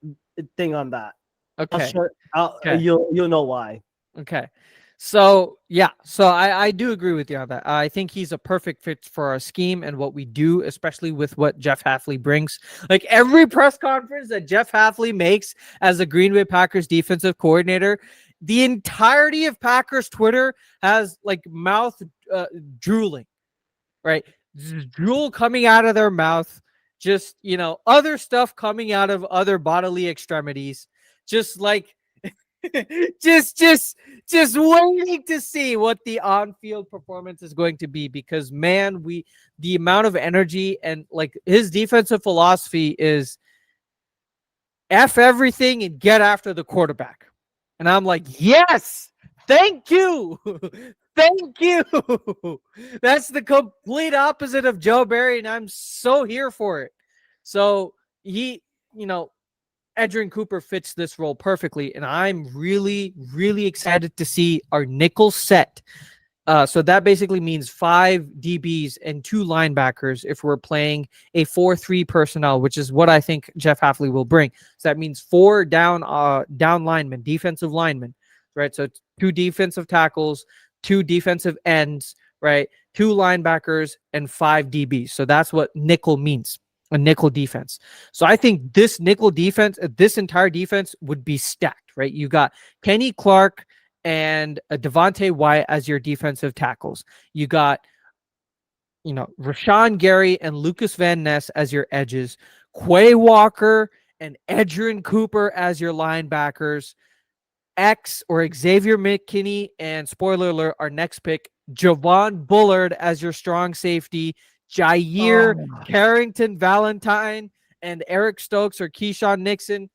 thing on that. Okay. Okay. You'll know why. Okay. So yeah, so I do agree with you on that. I think he's a perfect fit for our scheme and what we do, especially with what Jeff Hafley brings. Like every press conference that Jeff Hafley makes as a Green Bay Packers defensive coordinator, the entirety of Packers Twitter has like mouth drooling, right? Drool coming out of their mouth, just, other stuff coming out of other bodily extremities, just like just waiting to see what the on-field performance is going to be, because man, the amount of energy and like his defensive philosophy is F everything and get after the quarterback. And I'm like, yes, thank you. Thank you. That's the complete opposite of Joe Barry, and I'm so here for it. So he, Edgerrin Cooper fits this role perfectly, and I'm really, really excited to see our nickel set. So that basically means 5 DBs and 2 linebackers if we're playing a 4-3 personnel, which is what I think Jeff Hafley will bring. So that means 4 down linemen, defensive linemen, right? So 2 defensive tackles, 2 defensive ends, right? 2 linebackers and 5 DBs. So that's what nickel means. A nickel defense. So I think this nickel defense, this entire defense would be stacked, right? You got Kenny Clark and Devontae Wyatt as your defensive tackles. You got, Rashawn Gary and Lucas Van Ness as your edges. Quay Walker and Edgerrin Cooper as your linebackers. X or Xavier McKinney and, spoiler alert, our next pick, Javon Bullard as your strong safety. Jair Carrington Valentine and Eric Stokes or Keyshawn Nixon.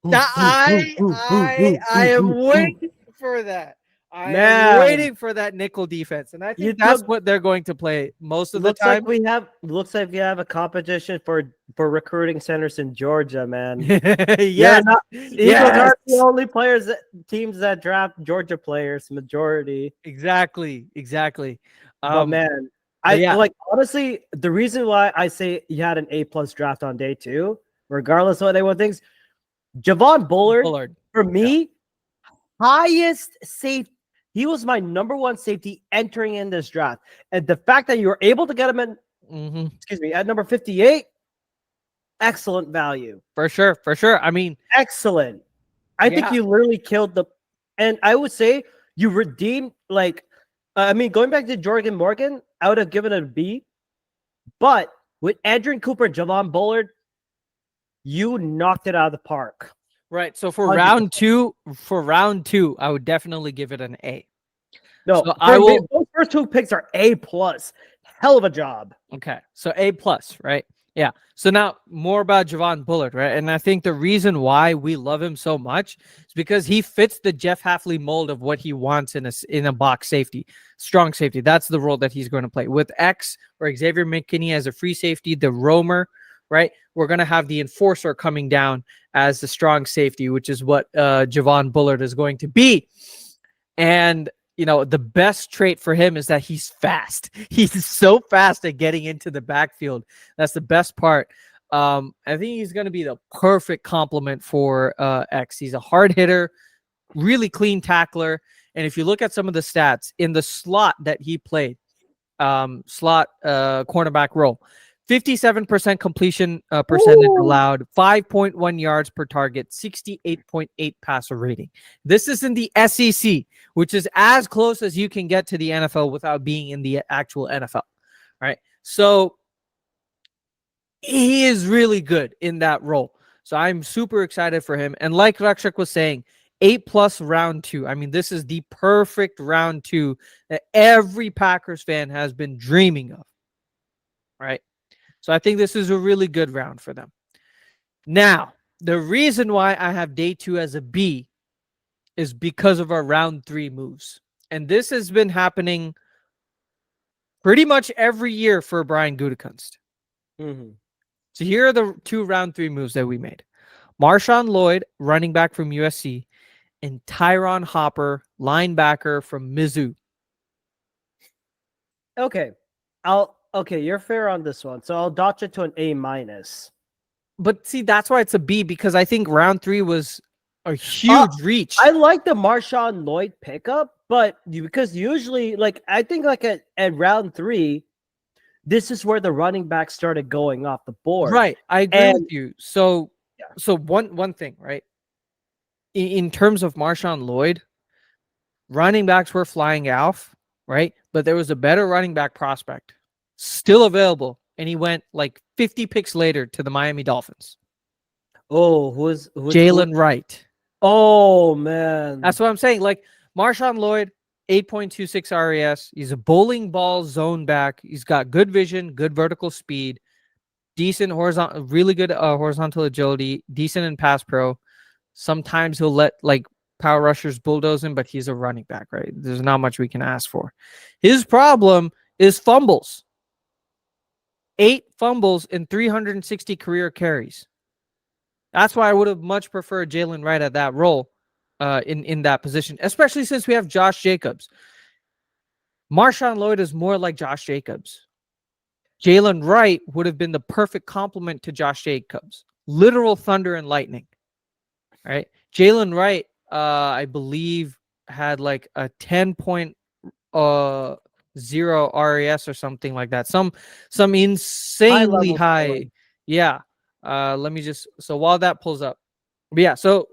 I am waiting for that. I am waiting for that nickel defense, and I think that's what they're going to play most of the time. Looks like we have a competition for recruiting centers in Georgia, man. Yes, Eagles aren't the only teams that draft Georgia players. Majority, exactly. But man, honestly, the reason why I say you had an A+ draft on day 2, regardless of what anyone thinks, Javon Bullard for me, highest safe. He was my number 1 safety entering in this draft, and the fact that you were able to get him in, at number 58, excellent value for sure. I mean, excellent. I think you literally killed and I would say you redeemed going back to Jordan Morgan, I would have given it a B, but with Edgerrin Cooper and Javon Bullard, you knocked it out of the park. Right. So for round two, I would definitely give it an A. No, so those first 2 picks are A+. Hell of a job. Okay. So A+, right? Yeah. So now more about Javon Bullard, right? And I think the reason why we love him so much is because he fits the Jeff Hafley mold of what he wants in a box safety, strong safety. That's the role that he's going to play. With X or Xavier McKinney as a free safety, the roamer, right? We're going to have the enforcer coming down as the strong safety, which is what Javon Bullard is going to be. And, the best trait for him is that he's fast. He's so fast at getting into the backfield. That's the best part. I think he's going to be the perfect complement for X. He's a hard hitter, really clean tackler. And if you look at some of the stats in the slot that he played, cornerback role, 57% completion percentage allowed, 5.1 yards per target, 68.8 passer rating. This is in the SEC, which is as close as you can get to the NFL without being in the actual NFL, right? So he is really good in that role. So I'm super excited for him. And like Rakshak was saying, 8+ round 2. I mean, this is the perfect round 2 that every Packers fan has been dreaming of, right? So I think this is a really good round for them. Now, the reason why I have day 2 as a B is because of our round 3 moves. And this has been happening pretty much every year for Brian Gutekunst. Mm-hmm. So here are the 2 round 3 moves that we made. Marshawn Lloyd, running back from USC, and Tyron Hopper, linebacker from Mizzou. Okay. Okay, you're fair on this one. So I'll dodge it to an A minus. But see, that's why it's a B, because I think round 3 was a huge reach. I like the Marshawn Lloyd pickup, but because usually, like, I think like at round 3, this is where the running back started going off the board. Right. I agree with you. So Yeah. so one thing, right? In terms of Marshawn Lloyd, running backs were flying off, right? But there was a better running back prospect still available, and he went like 50 picks later to the Miami Dolphins. Oh, who's Jalen Wright. Oh man, That's what I'm saying. Like Marshawn Lloyd, 8.26 RAS. He's a bowling ball zone back. He's got good vision, good vertical speed, decent horizontal, really good horizontal agility, decent in pass pro. Sometimes he'll let like power rushers bulldoze him, but he's a running back, right? There's not much we can ask for. His problem is fumbles. 8 fumbles in 360 career carries. That's why I would have much preferred Jalen Wright at that role, in that position, especially since we have Josh Jacobs. Marshawn Lloyd is more like Josh Jacobs. Jalen Wright would have been the perfect complement to Josh Jacobs. Literal thunder and lightning, right? Jalen Wright, I believe, had like a 10.0 RAS or something like that. Some insanely high. Yeah. Let me just, so while that pulls up. But yeah, so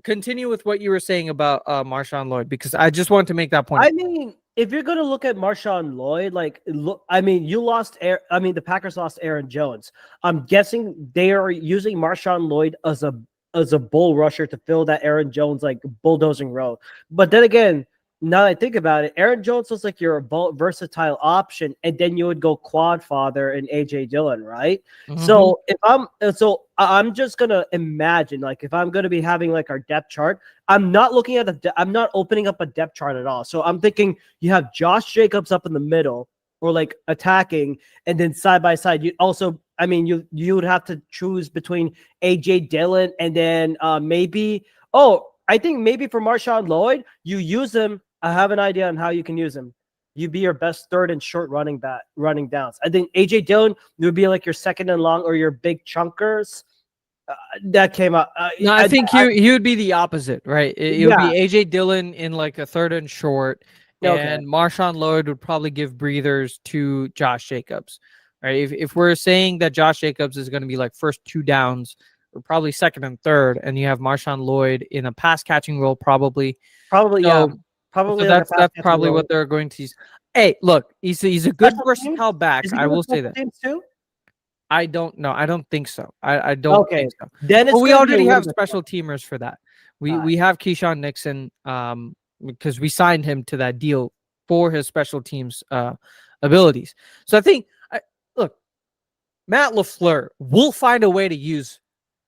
continue with what you were saying about Marshawn Lloyd, because I just want to make that point. I mean, if you're gonna look at Marshawn Lloyd, like, look, I mean, the Packers lost Aaron Jones. I'm guessing they are using Marshawn Lloyd as a bull rusher to fill that Aaron Jones like bulldozing role. But then again, now that I think about it, Aaron Jones was like your versatile option, and then you would go quad father and AJ Dillon, right? Mhm. So I'm just gonna imagine, like, if I'm gonna be having like our depth chart, I'm not looking at I'm not opening up a depth chart at all. So I'm thinking you have Josh Jacobs up in the middle or like attacking, and then side by side, you also, I mean, you would have to choose between AJ Dillon and then maybe, I think maybe for Marshawn Lloyd, you use him. I have an idea on how you can use him. You be your best third and short running downs. I think AJ Dillon would be like your second and long or your big chunkers. That came out. No, I think he would be the opposite, right? It would Yeah. be AJ Dillon in like a third and short, Okay. and Marshawn Lloyd would probably give breathers to Josh Jacobs, right? If we're saying that Josh Jacobs is going to be like first 2 downs, or probably second and third, and you have Marshawn Lloyd in a pass catching role, probably. Probably, So, yeah. Probably so like that's probably what they're going to use. Hey, look, he's a good Special teams? versatile back. Is he I good will with say special that. teams too? I don't know. I don't think so. I don't Okay. think so. Then it's Well, we gonna be a already little have bit special teamers for that. We Alright. we have Keyshawn Nixon, because we signed him to that deal for his special teams abilities. So I think, look, Matt LaFleur will find a way to use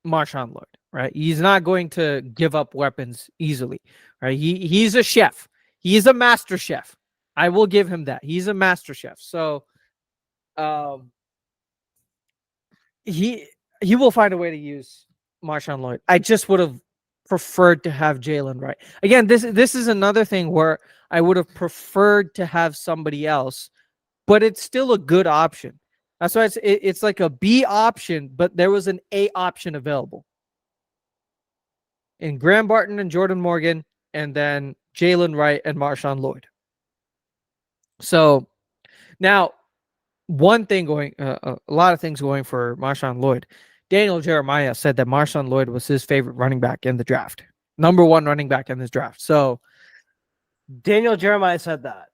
Marshawn Lloyd, right? He's not going to give up weapons easily, right? He's a chef. He's a master chef. I will give him that. He's a master chef. So, he will find a way to use Marshawn Lloyd. I just would have preferred to have Jalen Wright. Again, this is another thing where I would have preferred to have somebody else, but it's still a good option. That's why it's like a B option, but there was an A option available in Graham Barton and Jordan Morgan, and then Jalen Wright and Marshawn Lloyd. So now, one thing going, a lot of things going for Marshawn Lloyd. Daniel Jeremiah said that Marshawn Lloyd was his favorite running back in the draft, number 1 running back in this draft. So Daniel Jeremiah said that.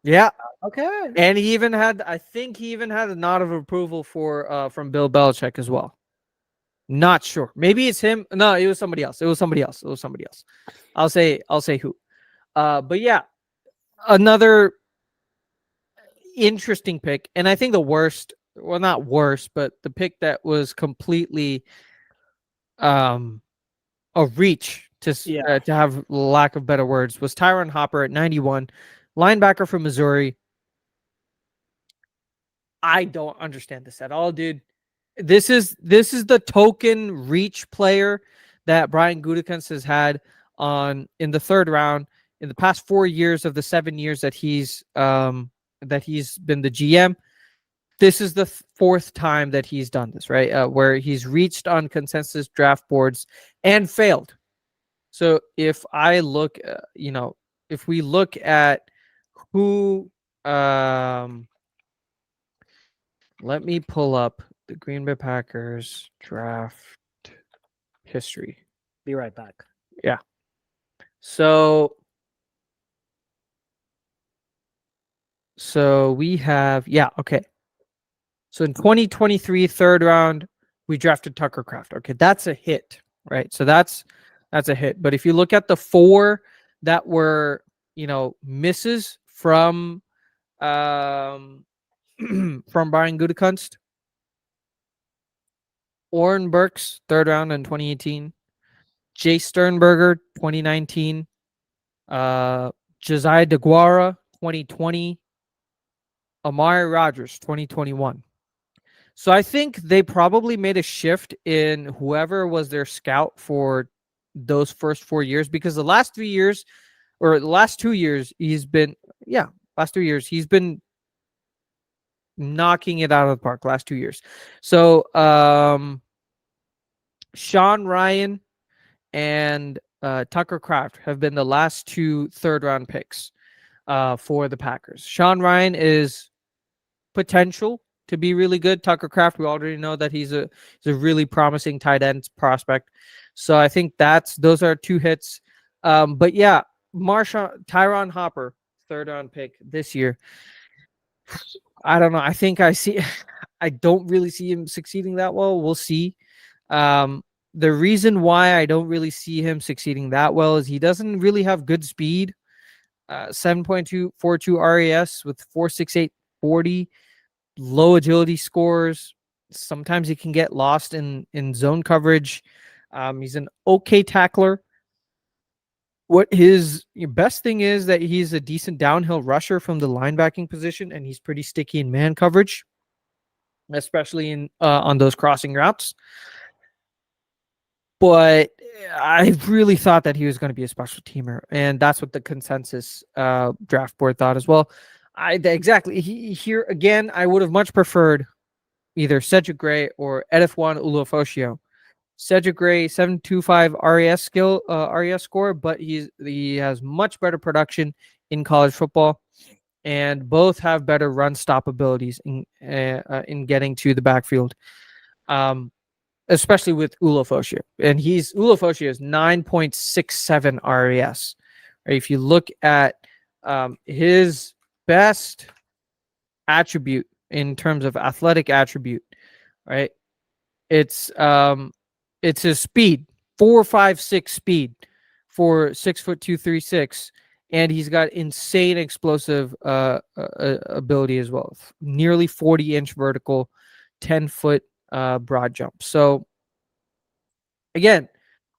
yeah, Okay. and he even had, I think he even had a nod of approval for from Bill Belichick as well. Not sure. Maybe it's him. No, it was somebody else. It was somebody else. It was somebody else. I'll say who. But yeah, another interesting pick, and I think the worst, well, not worst, but the pick that was completely a reach to have lack of better words was Tyron Hopper at 91, linebacker from Missouri. I don't understand this at all, dude. This is the token reach player that Brian Gutekunst has had in the third round in the past 4 years of the 7 years that he's been the GM. This is the fourth time that he's done this, right? Where he's reached on consensus draft boards and failed. So if I look, if we look at who, let me pull up the Green Bay Packers draft history. Be right back. Yeah. So we have, okay. So in 2023, third round, we drafted Tucker Kraft. Okay, that's a hit, right? So that's a hit. But if you look at the 4 that were, misses from from Brian Gutekunst, Oren Burks, third round in 2018, Jay Sternberger, 2019, Josiah DeGuara, 2020, Amari Rogers, 2021. So I think they probably made a shift in whoever was their scout for those first 4 years, because the last 3 years, or the last 2 years, he's been knocking it out of the park last 2 years. So Sean Ryan and Tucker Kraft have been the last 2 third round picks for the Packers. Sean Ryan is potential to be really good. Tucker Kraft, we already know that he's a really promising tight end prospect. So I think those are 2 hits. But yeah, Tyron Hopper, third round pick this year. I don't know. I think I don't really see him succeeding that well. We'll see. The reason why I don't really see him succeeding that well is he doesn't really have good speed. 7.242 RAS with 4.68 40, low agility scores. Sometimes he can get lost in zone coverage. He's an okay tackler. What his best thing is that he's a decent downhill rusher from the linebacking position, and he's pretty sticky in man coverage, especially in on those crossing routes. But I really thought that he was going to be a special teamer, and that's what the consensus draft board thought as well. Here again, I would have much preferred either Cedric Gray or Edifwan Ulofoshio. Cedric Gray, 7.25 RAS score, but he has much better production in college football, and both have better run stop abilities in getting to the backfield. Especially with Ulofoshio. And Ulofoshio is 9.67 RAS. Right? If you look at his best attribute in terms of athletic attribute, right? It's his speed, 4.56 speed for 6'2", 3'6", and he's got insane explosive ability as well. Nearly 40-inch vertical, 10-foot broad jump. So again,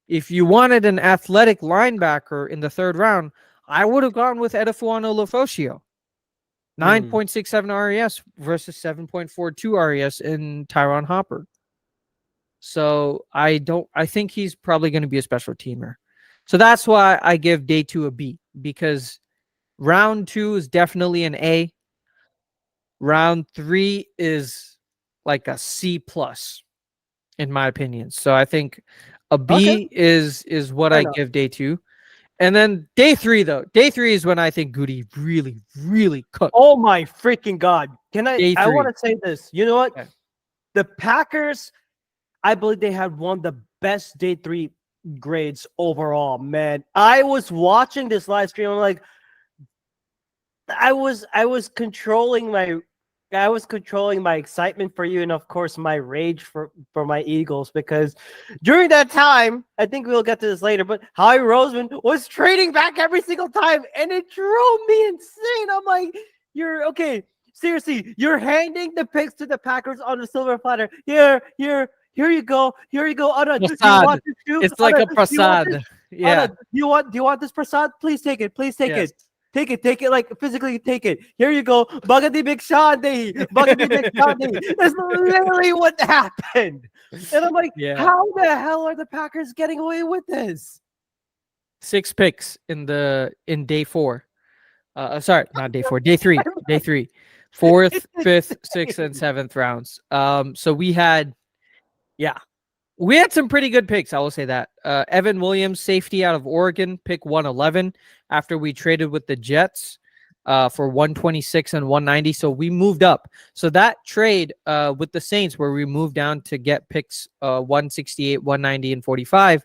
if you wanted an athletic linebacker in the third round, I would have gone with Edifwan Ulofoshio. 9.67 RAS versus 7.42 RAS in Tyron Hopper. So I think he's probably going to be a special teamer. So that's why I give day 2 a B, because round 2 is definitely an A. Round 3 is like a C plus, in my opinion. So I think a B is what I give day 2. And then day 3, though. Day 3 is when I think Goody really, really cooked. Oh my freaking God. I want to say this. You know what? Okay. The Packers, I believe they had one of the best day 3 grades overall, man. I was watching this live stream. I'm like, I was controlling my I was controlling my excitement for you and of course my rage for my Eagles, because during that time, I think we'll get to this later, but Howie Roseman was trading back every single time and it drove me insane. I'm like, you're okay. Seriously, you're handing the picks to the Packers on a silver platter. Here you go. Here you go. Anna, do you Prasad. want this too? It's like Anna, a prasad. Yeah. Anna, do you want this prasad? Please take it. Please take Yes. it. Take it, like physically take it. Here you go. Bagadi Big Shandi. Bagadi Big Shandi. That's literally what happened. And I'm like, Yeah. how the hell are the Packers getting away with this? 6 picks in day 4. Sorry, not day 4. Day 3. Day 3. 4th, 5th, 6th, and 7th rounds. So we had some pretty good picks. I will say that. Evan Williams, safety out of Oregon, pick 111 after we traded with the Jets for 126 and 190. So we moved up. So that trade with the Saints, where we moved down to get picks 168, 190, and 45,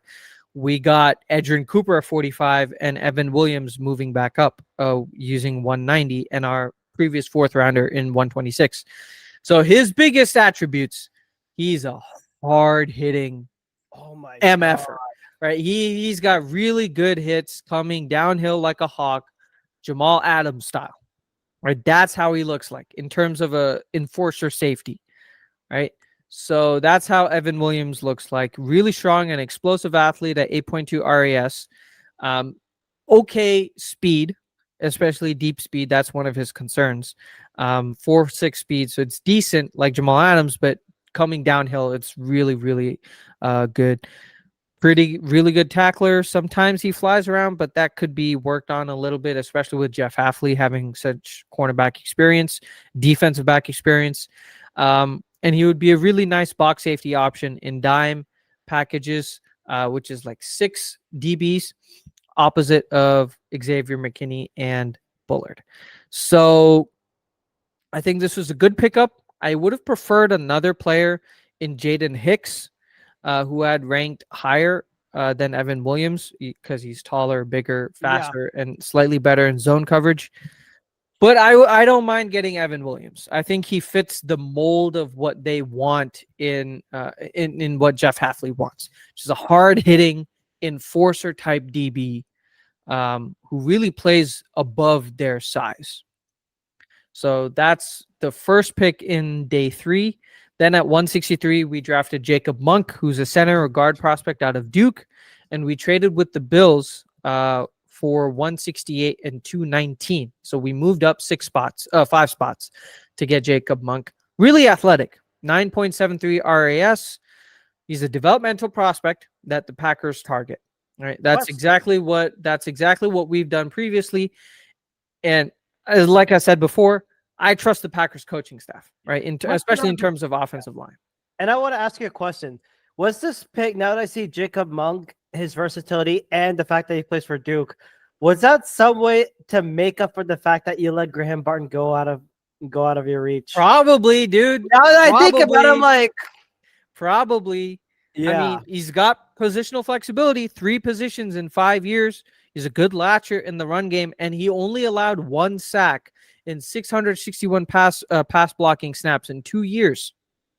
we got Edgerrin Cooper at 45 and Evan Williams moving back up using 190 and our previous 4th rounder in 126. So his biggest attributes, he's a hard-hitting MFer, right? He's got really good hits coming downhill like a hawk, Jamal Adams style, right? That's how he looks like in terms of a enforcer safety, right? So that's how Evan Williams looks like. Really strong and explosive athlete at 8.2 RAS. Okay speed, especially deep speed. That's one of his concerns. 4.6 speed, so it's decent like Jamal Adams, but coming downhill, it's really, really good. Really good tackler. Sometimes he flies around, but that could be worked on a little bit, especially with Jeff Hafley having such cornerback experience, defensive back experience. And he would be a really nice box safety option in dime packages, which is like 6 DBs, opposite of Xavier McKinney and Bullard. So I think this was a good pickup. I would have preferred another player in Jaden Hicks, who had ranked higher than Evan Williams because he's taller, bigger, faster, and slightly better in zone coverage. But I don't mind getting Evan Williams. I think he fits the mold of what they want in what Jeff Hafley wants, which is a hard-hitting enforcer type DB who really plays above their size. So that's the first pick in day 3. Then at 163, we drafted Jacob Monk, who's a center or guard prospect out of Duke, and we traded with the Bills for 168 and 219. So we moved up 5 spots to get Jacob Monk. Really athletic, 9.73 RAS. He's a developmental prospect that the Packers target. Right, that's exactly what we've done previously, and like I said before, I trust the Packers coaching staff, right? Especially in terms of offensive line. And I want to ask you a question. Was this pick, now that I see Jacob Monk, his versatility, and the fact that he plays for Duke, was that some way to make up for the fact that you let Graham Barton go out of your reach? Probably, dude. Now that I think about it, I'm like, probably. Yeah. I mean, he's got positional flexibility, 3 positions in 5 years. He's a good latcher in the run game, and he only allowed 1 sack in 661 pass blocking snaps in 2 years.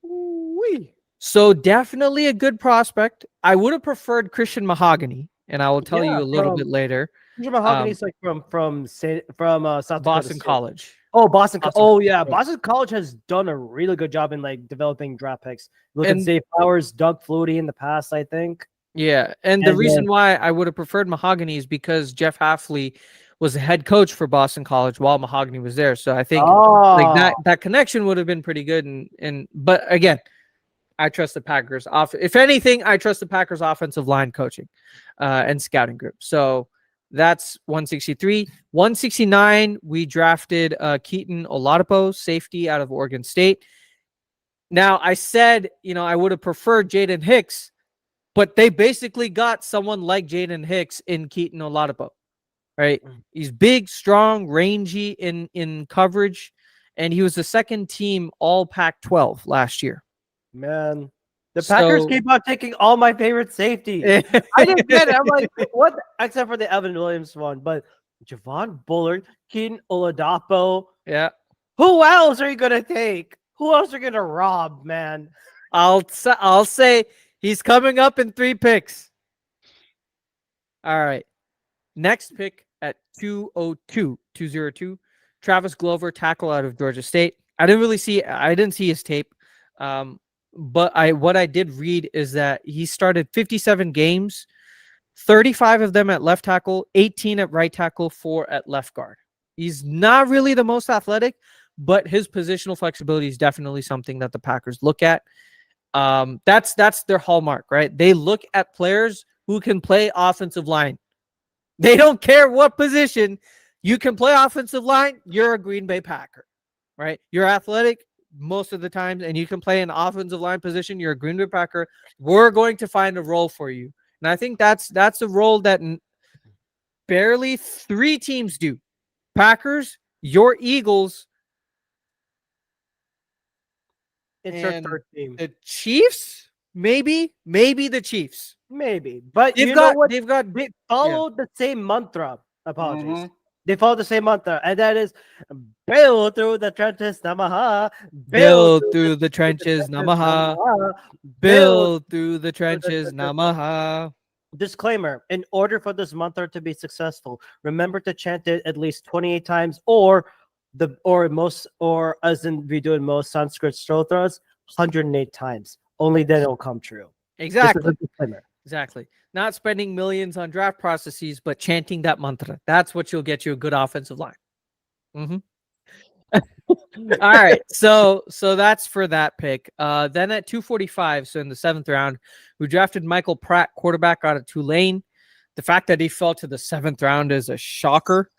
Ooh-wee. So definitely a good prospect. I would have preferred Christian Mahogany, and I will tell you a little bit later. Christian Mahogany's like from South Boston College. Oh, Boston. Oh, yeah. Boston College has done a really good job in like developing draft picks. Look at Zay Flowers, Doug Flutie in the past, I think. Yeah, and the reason why I would have preferred Mahogany is because Jeff Hafley was the head coach for Boston College while Mahogany was there. So I think like that connection would have been pretty good. But again, I trust the Packers. If anything, I trust the Packers offensive line coaching and scouting group. So that's 163. 169, we drafted Keaton Oladipo, safety out of Oregon State. Now, I said, I would have preferred Jaden Hicks, but they basically got someone like Jaden Hicks in Keaton Oladipo, right? He's big, strong, rangy in coverage, and he was the second team all Pac-12 last year. Man, the Packers keep on taking all my favorite safeties. I didn't get it. I'm like, what? Except for the Evan Williams one, but Javon Bullard, Keaton Oladipo. Yeah. Who else are you gonna take? Who else are you gonna rob, man? I'll say he's coming up in 3 picks. All right. Next pick at 202, Travis Glover, tackle out of Georgia State. I didn't see his tape. But what I did read is that he started 57 games, 35 of them at left tackle, 18 at right tackle, 4 at left guard. He's not really the most athletic, but his positional flexibility is definitely something that the Packers look at. That's their hallmark, right? They look at players who can play offensive line. They don't care what position. You can play offensive line, you're a Green Bay Packer, right? You're athletic most of the time, and you can play an offensive line position, you're a Green Bay Packer. We're going to find a role for you. And I think that's a role that barely 3 teams do. Packers, your Eagles, It's your and third team. the Chiefs, maybe the Chiefs. Maybe. But They've you got know what? they've got They followed the same mantra. Apologies. Mhm. They follow the same mantra, and that is build through the trenches, Namaha. build through the trenches, Namaha. Namaha. Build through the trenches, Namaha. Disclaimer: in order for this mantra to be successful, remember to chant it at least 28 times, or as in we do in most Sanskrit stotras, 108 times. Only then it'll come true. Exactly. This is a disclaimer. Exactly. Not spending millions on draft processes, but chanting that mantra. That's what you'll get you a good offensive line. All right. So that's for that pick. Then at 245, so in the 7th round, we drafted Michael Pratt, quarterback out of Tulane. The fact that he fell to the 7th round is a shocker.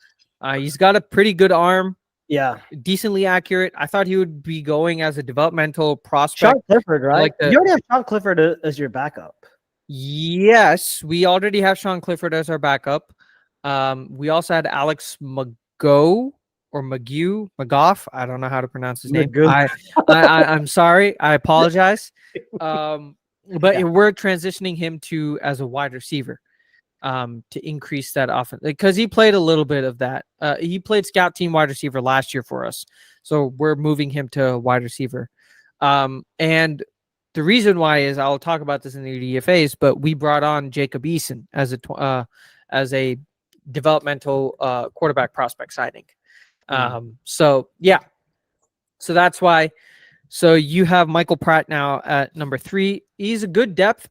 He's got a pretty good arm. Yeah. Decently accurate. I thought he would be going as a developmental prospect. Sean Clifford, right? Like You already have Sean Clifford as your backup. Yes, we already have Sean Clifford as our backup. We also had Alex McGough. I don't know how to pronounce his name. I'm sorry. I apologize. But we're transitioning him as a wide receiver to increase that offense, because he played a little bit of that. He played scout team wide receiver last year for us. So we're moving him to wide receiver. And the reason why is, I'll talk about this in the DFAs, but we brought on Jacob Eason as a developmental quarterback prospect signing. So that's why. So you have Michael Pratt now at number 3. He's a good depth,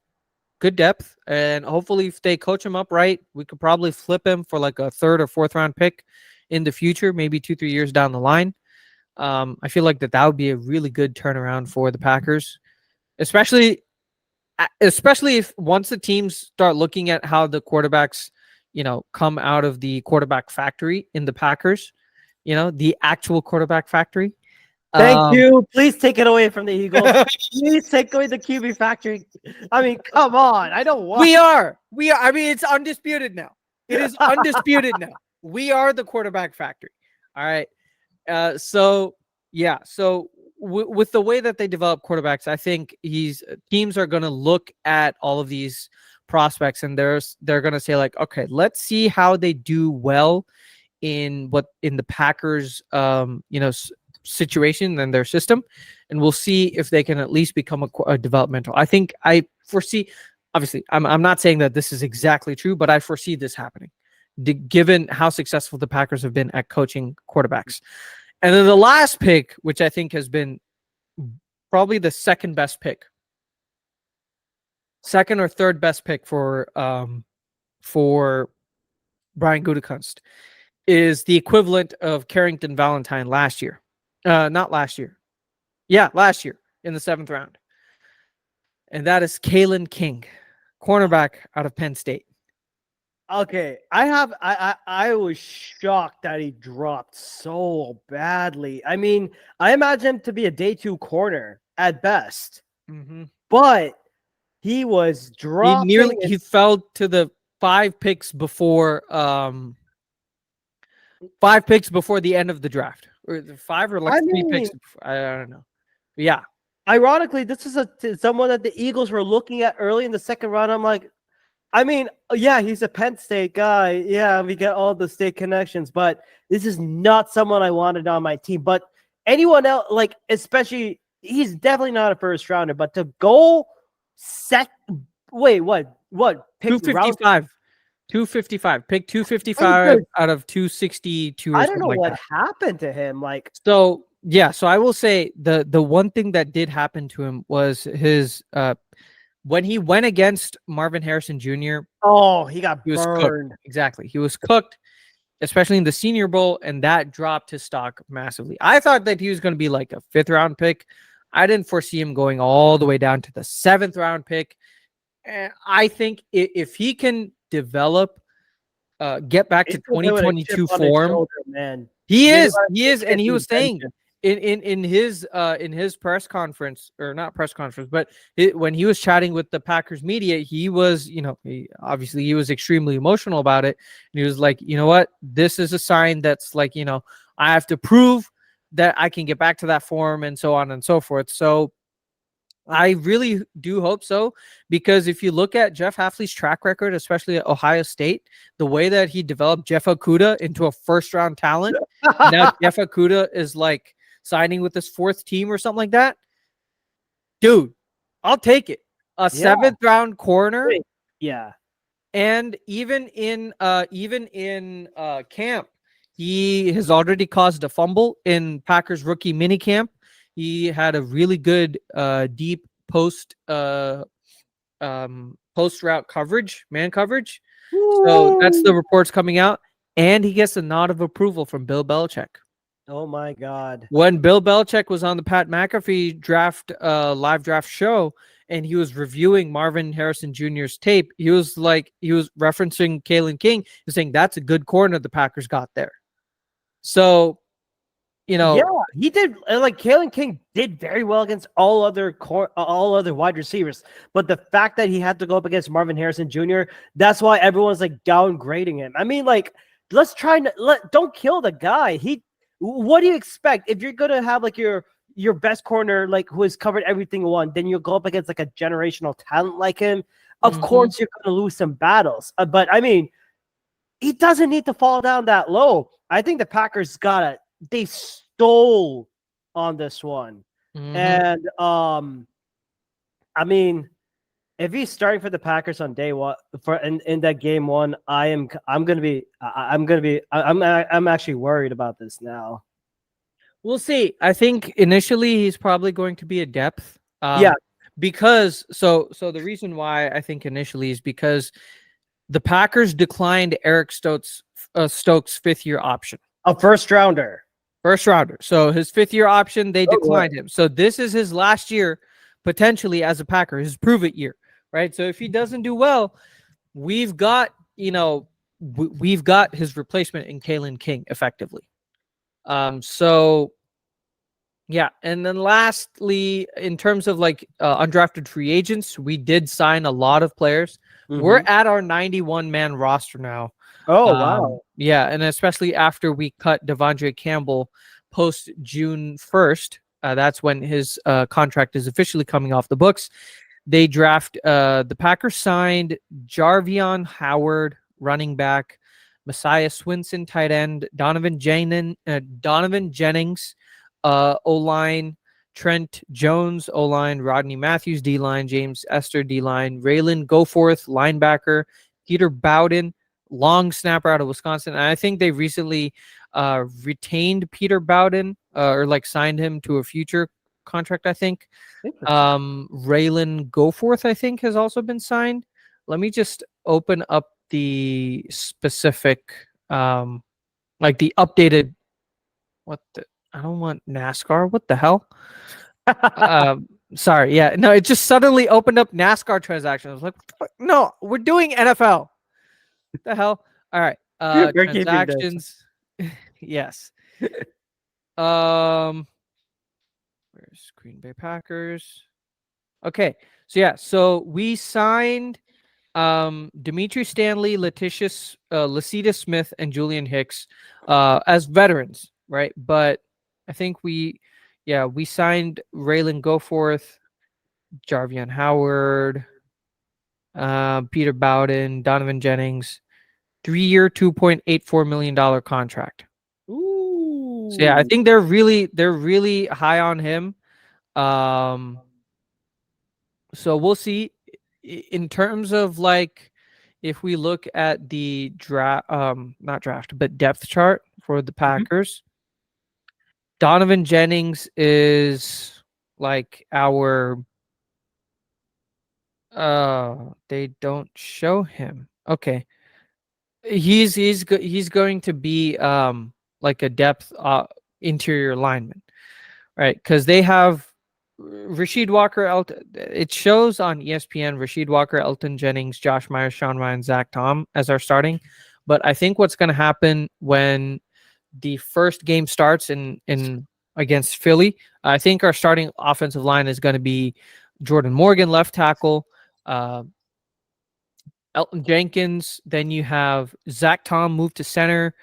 and hopefully if they coach him up right, we could probably flip him for like a 3rd or 4th round pick in the future, maybe 2-3 years down the line. I feel like that would be a really good turnaround for the Packers, especially if once the teams start looking at how the quarterbacks, come out of the quarterback factory in the Packers, the actual quarterback factory. Thank you. Please take it away from the Eagles. Please take away the QB factory. I mean, come on. I don't want. We are. I mean, it's undisputed now. It is undisputed now. We are the quarterback factory. All right. So with the way that they develop quarterbacks, I think teams are going to look at all of these prospects, and they're going to say like, okay, let's see how they do well in the Packers, situation and their system, and we'll see if they can at least become a developmental. I think I foresee, obviously, I'm not saying that this is exactly true, but I foresee this happening, given how successful the Packers have been at coaching quarterbacks. And then the last pick, which I think has been probably the second or third best pick for Brian Gutekunst, is the equivalent of Carrington Valentine last year. Not last year. Yeah, last year in the 7th round. And that is Kalen King, cornerback out of Penn State. Okay, I was shocked that he dropped so badly. I mean, I imagine him to be a day 2 corner at best, but he was dropping. He fell to the 5 picks before 5 picks before the end of the draft, or 5 or like 3 picks. I don't know. But yeah. Ironically, this is someone that the Eagles were looking at early in the 2nd round. I'm like, I mean, yeah, he's a Penn State guy. Yeah, we get all the state connections, but this is not someone I wanted on my team. But anyone else, like especially he's definitely not a first rounder, but to go wait, what pick round 255. 255. Pick I 255 out of 262 or don't something know like what that. happened to him. Like, So yeah, so I will say the one thing that did happen to him was his when he went against Marvin Harrison Jr., oh, he got he was cooked. burned. Exactly. He was cooked, especially in the Senior Bowl, and that dropped his stock massively. I thought that he was going to be like a 5th round pick. I didn't foresee him going all the way down to the 7th round pick. And I think if he can develop, get back to He's still with a chip 2022 on his form, shoulder, man. he You is, gotta he is, and get he the was saying attention. in his press conference, or not press conference, but when he was chatting with the Packers media, he was, obviously he was extremely emotional about it, and he was like, you know what, this is a sign that's like, I have to prove that I can get back to that form, and so on and so forth. So I really do hope so, because if you look at Jeff Hafley's track record, especially at Ohio State, the way that he developed Jeff Okudah into a first-round talent, and now Jeff Okudah is like signing with his 4th team or something like that, dude, I'll take it. A 7th-round corner, Yeah. and even in camp, he has already caused a fumble in Packers rookie minicamp. He had a really good deep post route coverage, man coverage. So that's the reports coming out, and he gets a nod of approval from Bill Belichick. Oh my God. When Bill Belichick was on the Pat McAfee live draft show, and he was reviewing Marvin Harrison Jr.'s tape, he was referencing Kalen King, and saying that's a good corner the Packers got there. So, Yeah, he did. Like Kalen King did very well against all other wide receivers, but the fact that he had to go up against Marvin Harrison Jr., that's why everyone's like downgrading him. I mean, like, don't kill the guy. What do you expect if you're gonna have like your best corner, like who has covered everything one, then you'll go up against like a generational talent like him? Of course, you're gonna lose some battles, but I mean, he doesn't need to fall down that low. I think the Packers they stole on this one. And I mean, if he's starting for the Packers on day one in that game one, I'm actually worried about this now. We'll see. I think initially he's probably going to be a depth. Yeah. Because the reason why I think initially is because the Packers declined Eric Stokes' 5th-year option. A first rounder. So his 5th-year option, they declined him. So this is his last year, potentially, as a Packer, his prove-it year, right? So if he doesn't do well, we've got we've got his replacement in Kalen King, effectively. So yeah, and then lastly, in terms of like undrafted free agents, we did sign a lot of players. We're at our 91-man roster now. Oh, wow. Yeah, and especially after we cut Devondre Campbell post June 1st, that's when his contract is officially coming off the books. They draft the Packers signed Jarvion Howard, running back, Messiah Swinson, tight end, Donovan Jennings, O-line, Trent Jones, O-line, Rodney Matthews, D-line, James Esther, D-line, Raylan Goforth, linebacker, Peter Bowden, long snapper out of Wisconsin. And I think they recently retained Peter Bowden or like signed him to a future contract, I think. Raylan Goforth, I think, has also been signed. Let me just open up the specific, like the updated, I don't want NASCAR. What the hell? Sorry. Yeah. No, it just suddenly opened up NASCAR transactions. I was like, what the fuck? No, we're doing NFL. What the hell? All right. Transactions. Yes. Where's Green Bay Packers? Okay. So yeah. So we signed Dimitri Stanley, Lacita Smith, and Julian Hicks as veterans, right? But I think we signed Raylan Goforth, Jarvion Howard, Peter Bowden, Donovan Jennings, 3-year, $2.84 million contract. Ooh. So yeah, I think they're really high on him. So we'll see. In terms of like, if we look at the draft, not draft, but depth chart for the Mhm. Packers, Donovan Jennings is like our. They don't show him. Okay, he's going to be like a depth interior lineman, right? Because they have Rashid Walker, it shows on ESPN Rashid Walker, Elton Jennings, Josh Myers, Sean Ryan, Zach Tom as our starting. But I think what's going to happen when the first game starts in against Philly, I think our starting offensive line is going to be Jordan Morgan, left tackle, uh, Elton Jenkins. Then you have Zach Tom move to center,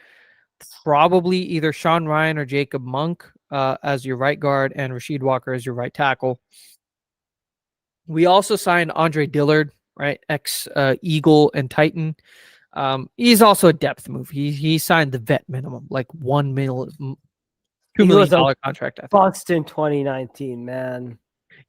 probably either Sean Ryan or Jacob Monk as your right guard, and Rashid Walker as your right tackle. We also signed Andre Dillard, right? Ex Eagle and Titan. He's also a depth move. He signed the vet minimum, like $2 He was million a contract, I think. bust in 2019, man.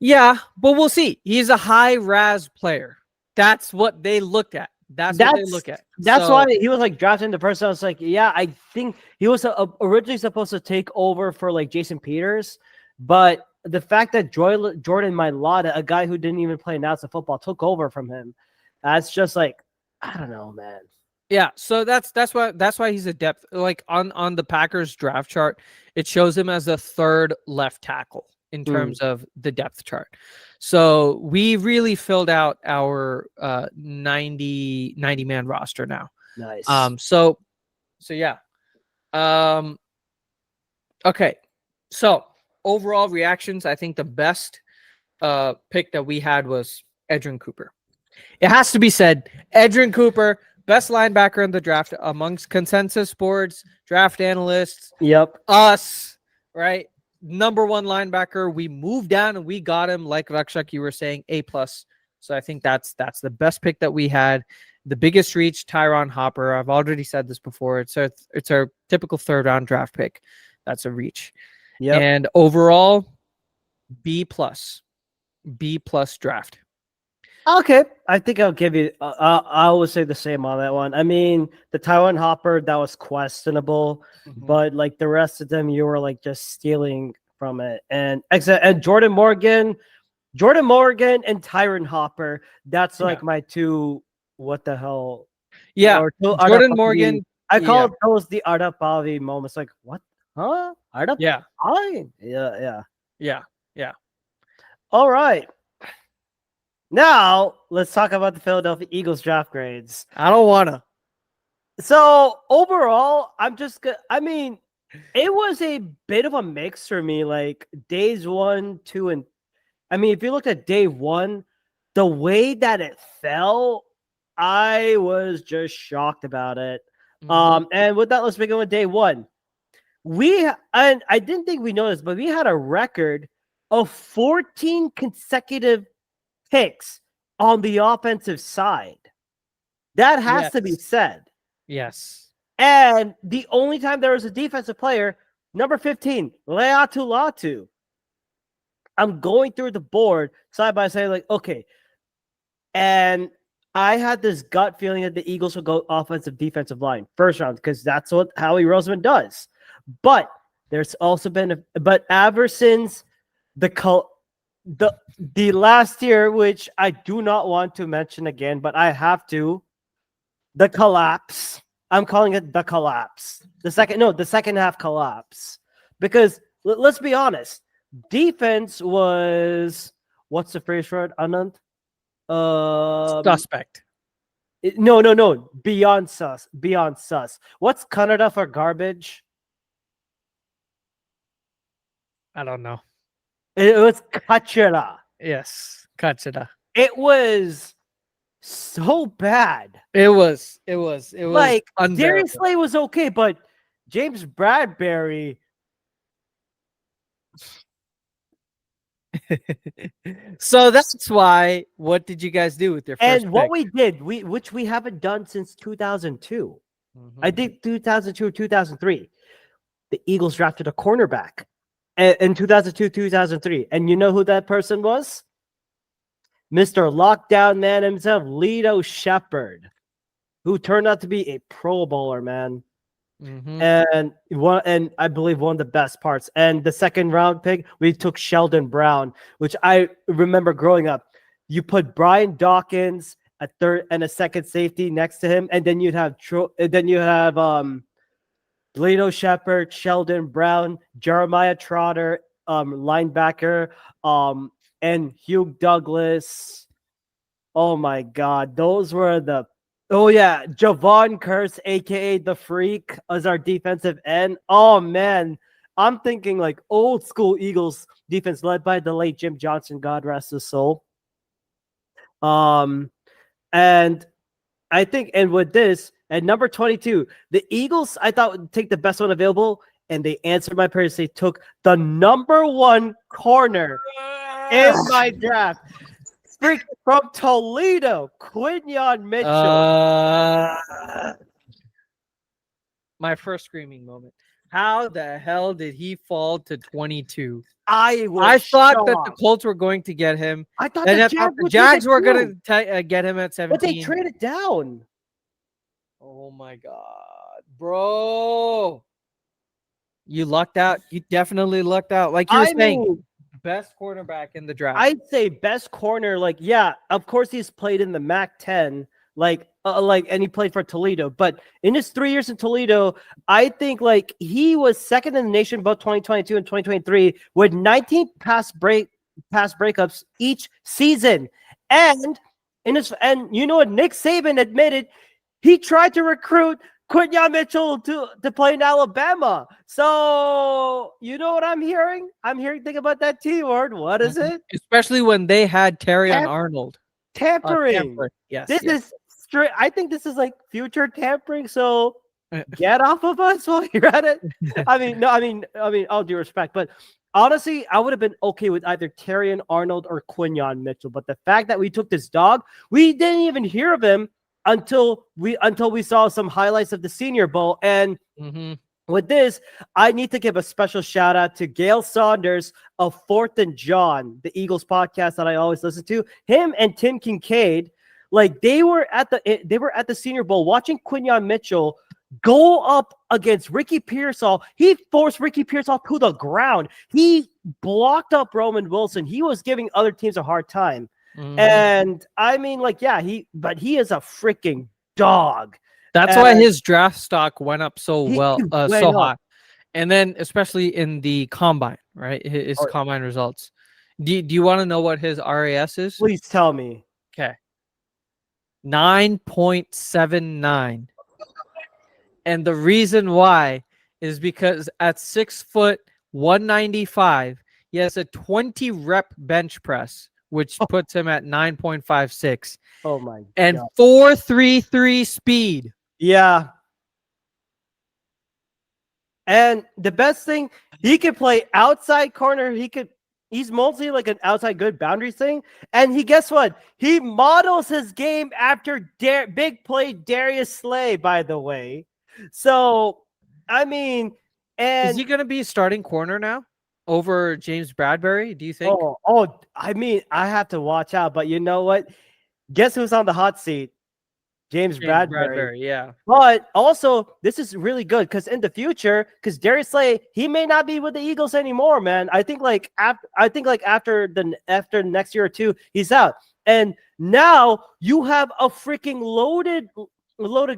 Yeah, but we'll see. He's a high RAS player. That's what they looked at. That's what they look at. That's So, why he was like drafted in the first. I was like, yeah, I think he was originally supposed to take over for like Jason Peters, but the fact that Jordan Mailata, a guy who didn't even play announced football, took over from him, that's just like, I don't know, man. yeah, so that's why he's a depth. Like on the Packers draft chart, it shows him as a third left tackle in terms of the depth chart. So we really filled out our 90 man roster now. Nice. So yeah. Okay. So overall reactions, I think the best pick that we had was Edrin Cooper. It has to be said, Edrin Cooper, best linebacker in the draft amongst consensus boards, draft analysts, Yep. us, right? Number one linebacker. We moved down and we got him, like Rakshak, you were saying, A+. So I think that's the best pick that we had. The biggest reach, Tyron Hopper. I've already said this before. It's our typical third round draft pick. That's a reach. Yep. And overall, B+ draft. Okay, I think I'll give you. I would say the same on that one. I mean, the Taiwan Hopper, that was questionable, but like the rest of them, you were like just stealing from it. And Jordan Morgan, and Tyron Hopper. That's like my two. What the hell? Yeah, Jordan Morgan. I call those the Ardapavi moments. Like what? Huh? Yeah. Yeah. Yeah. All right. Now, let's talk about the Philadelphia Eagles draft grades. I don't want to. So, overall, I mean, it was a bit of a mix for me. Like, days 1, 2, and I mean, if you looked at day 1, the way that it fell, I was just shocked about it. And with that, let's begin with day 1. And I didn't think we noticed, but we had a record of 14 consecutive picks on the offensive side. That has to be said. Yes. And the only time there was a defensive player, number 15, Leatu Latu. I'm going through the board side by side, like, okay. And I had this gut feeling that the Eagles would go offensive defensive line first round because that's what Howie Roseman does. But there's also been but ever since the last year, which I do not want to mention again, but I have to, the collapse. I'm calling it the collapse. The second half collapse. Because let's be honest, defense was, what's the phrase for it, Anand? Suspect. No. Beyond sus. What's Canada for garbage? I don't know. It was Kachira. Yes, Kachira. It was so bad. It was like Darius Slay was okay, but James Bradbury. So that's why. What did you guys do with your first? And what we did, which we haven't done since 2002. I think 2002 or 2003. the Eagles drafted a cornerback in 2002, 2003. And you know who that person was? Mr. Lockdown Man himself, Lito Shepherd, who turned out to be a Pro Bowler, man. Mm-hmm. And I believe one of the best parts. And the second round pick, we took Sheldon Brown, which I remember growing up. You put Brian Dawkins at third and a second safety next to him, and then you'd have Lito Shepherd, Sheldon Brown, Jeremiah Trotter, linebacker, and Hugh Douglas. Oh my God, those were the. Oh yeah, Javon Curse, aka the Freak, as our defensive end. Oh man, I'm thinking like old school Eagles defense led by the late Jim Johnson, God rest his soul. And I think, and with this at number 22, the Eagles I thought would take the best one available, and they answered my prayers. They took the number 1 corner in my draft. Freak from Toledo, Quinyon Mitchell. My first screaming moment. How the hell did he fall to 22? I thought that the Colts were going to get him. I thought the Jags were going to get him at 17. But they traded down. Oh my God, bro. You lucked out. You definitely lucked out. Like you were saying, best cornerback in the draft. I'd say best corner. Like, yeah, of course he's played in the MAC-10. And he played for Toledo. But in his 3 years in Toledo, I think like he was second in the nation both 2022 and 2023 with 19 pass breakups each season. And you know what? Nick Saban admitted he tried to recruit Quinyon Mitchell to play in Alabama. So you know what I'm hearing? I'm hearing think about that T word. What is it? Especially when they had Terrion Arnold. Tampering. Yes. This is straight. I think this is like future tampering. So get off of us while you're at it. I mean, all due respect, but honestly, I would have been okay with either Terrion Arnold or Quinyon Mitchell. But the fact that we took this dog, we didn't even hear of him until we saw some highlights of the Senior Bowl. And with this, I need to give a special shout out to Gail Saunders of 4th and John, the Eagles podcast that I always listen to. Him and Tim Kincaid, like they were at the Senior Bowl watching Quinyon Mitchell go up against Ricky Pearsall. He forced Ricky Pearsall to the ground. He blocked up Roman Wilson. He was giving other teams a hard time. And I mean, like, yeah, he is a freaking dog. That's why his draft stock went up so high. And then especially in the combine, right? His combine results. Do you want to know what his RAS is? Please tell me. Okay. 9.79. And the reason why is because at 6 foot 195, he has a 20 rep bench press, which puts him at 9.56. Oh my God. And 4.33 speed. Yeah. And the best thing, he could play outside corner. He's mostly like an outside good boundary thing. And guess what? He models his game after big play Darius Slay, by the way. So, I mean, and is he going to be starting corner now over James Bradbury? Do you think? I mean, I have to watch out. But you know what? Guess who's on the hot seat? James Bradbury. Yeah. But also, this is really good because in the future, because Darius Slay, he may not be with the Eagles anymore, man. I think after next year or two, he's out. And now you have a freaking loaded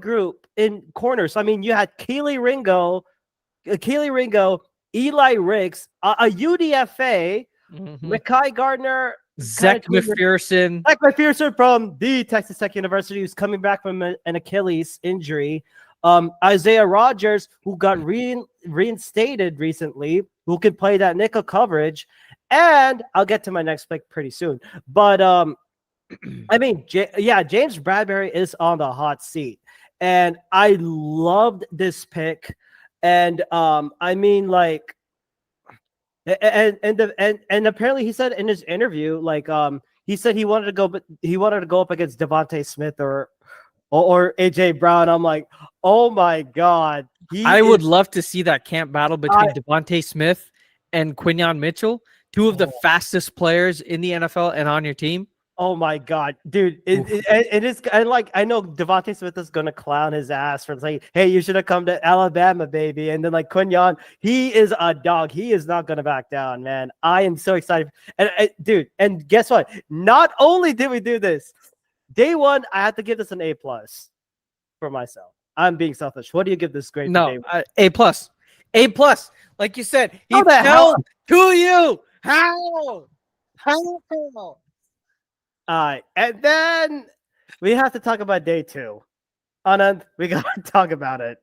group in corners. I mean, you had Keely Ringo, Eli Ricks, a UDFA, Mekhi Gardner, Zach McPherson from the Texas Tech University, who's coming back from an Achilles injury. Isaiah Rogers, who got reinstated recently, who could play that nickel coverage. And I'll get to my next pick pretty soon. But I mean, James Bradbury is on the hot seat, and I loved this pick. And I mean, like, and apparently he said in his interview, like, he said he wanted to go up against Devontae Smith or AJ Brown. I'm like, oh my God, I would love to see that camp battle between Devontae Smith and Quinyon Mitchell, two of the fastest players in the NFL and on your team. Oh my God, dude! It is. I know Devontae Smith is gonna clown his ass for saying, "Hey, you should have come to Alabama, baby." And then like Quinyon, he is a dog. He is not gonna back down, man. I am so excited, and dude. And guess what? Not only did we do this, day one, I had to give this an A+ for myself. I'm being selfish. What do you give this grade? No, A+. A+. Like you said, he How the fell hell? to you. How? And then we have to talk about day two. Anand, we gotta talk about it.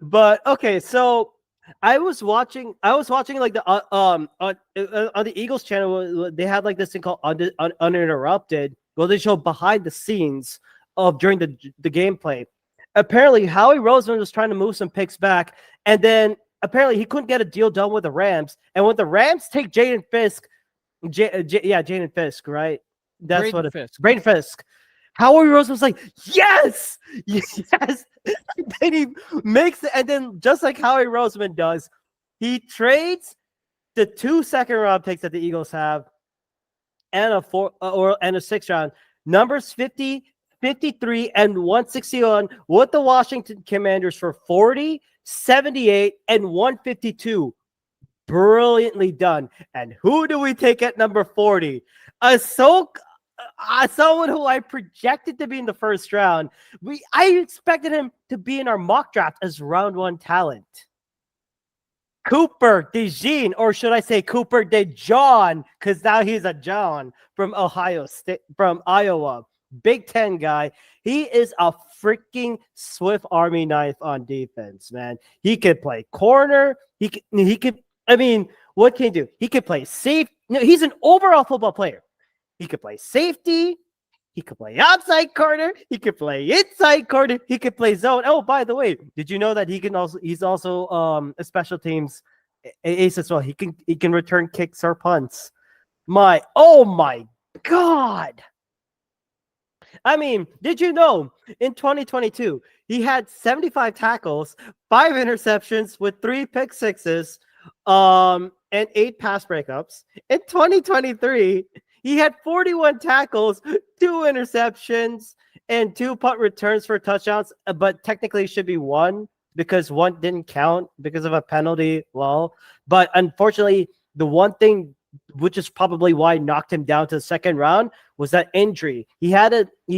But okay, so I was watching like the on the Eagles channel. They had like this thing called Uninterrupted. Well, they show behind the scenes of during the gameplay. Apparently, Howie Roseman was trying to move some picks back, and then apparently he couldn't get a deal done with the Rams. And when the Rams take Jaden Fisk, Jaden Fisk, right? That's Braden what it Fisk. Braden Fisk. Howie Roseman was like, yes. And then he makes it, and then just like Howie Roseman does, he trades the 2 second-round picks that the Eagles have and a 6th round, numbers 50, 53, and 161 with the Washington Commanders for 40, 78, and 152. Brilliantly done. And who do we take at number 40? Someone who I projected to be in the first round. I expected him to be in our mock draft as round 1 talent. Cooper DeJean, or should I say Cooper DeJohn, because now he's a John from Iowa. Big Ten guy. He is a freaking Swift Army knife on defense, man. He could play corner. He could. I mean, what can he do? He could play safe. No, he's an overall football player. He could play safety. He could play outside corner. He could play inside corner. He could play zone. Oh, by the way, did you know that he's also a special teams ace as well? He can return kicks or punts. Oh my God. I mean, did you know in 2022 he had 75 tackles, 5 interceptions with 3 pick sixes, and 8 pass breakups. In 2023, he had 41 tackles, 2 interceptions, and 2 punt returns for touchdowns, but technically it should be 1 because 1 didn't count because of a penalty law. But unfortunately, the one thing which is probably why knocked him down to the 2nd round was that injury. He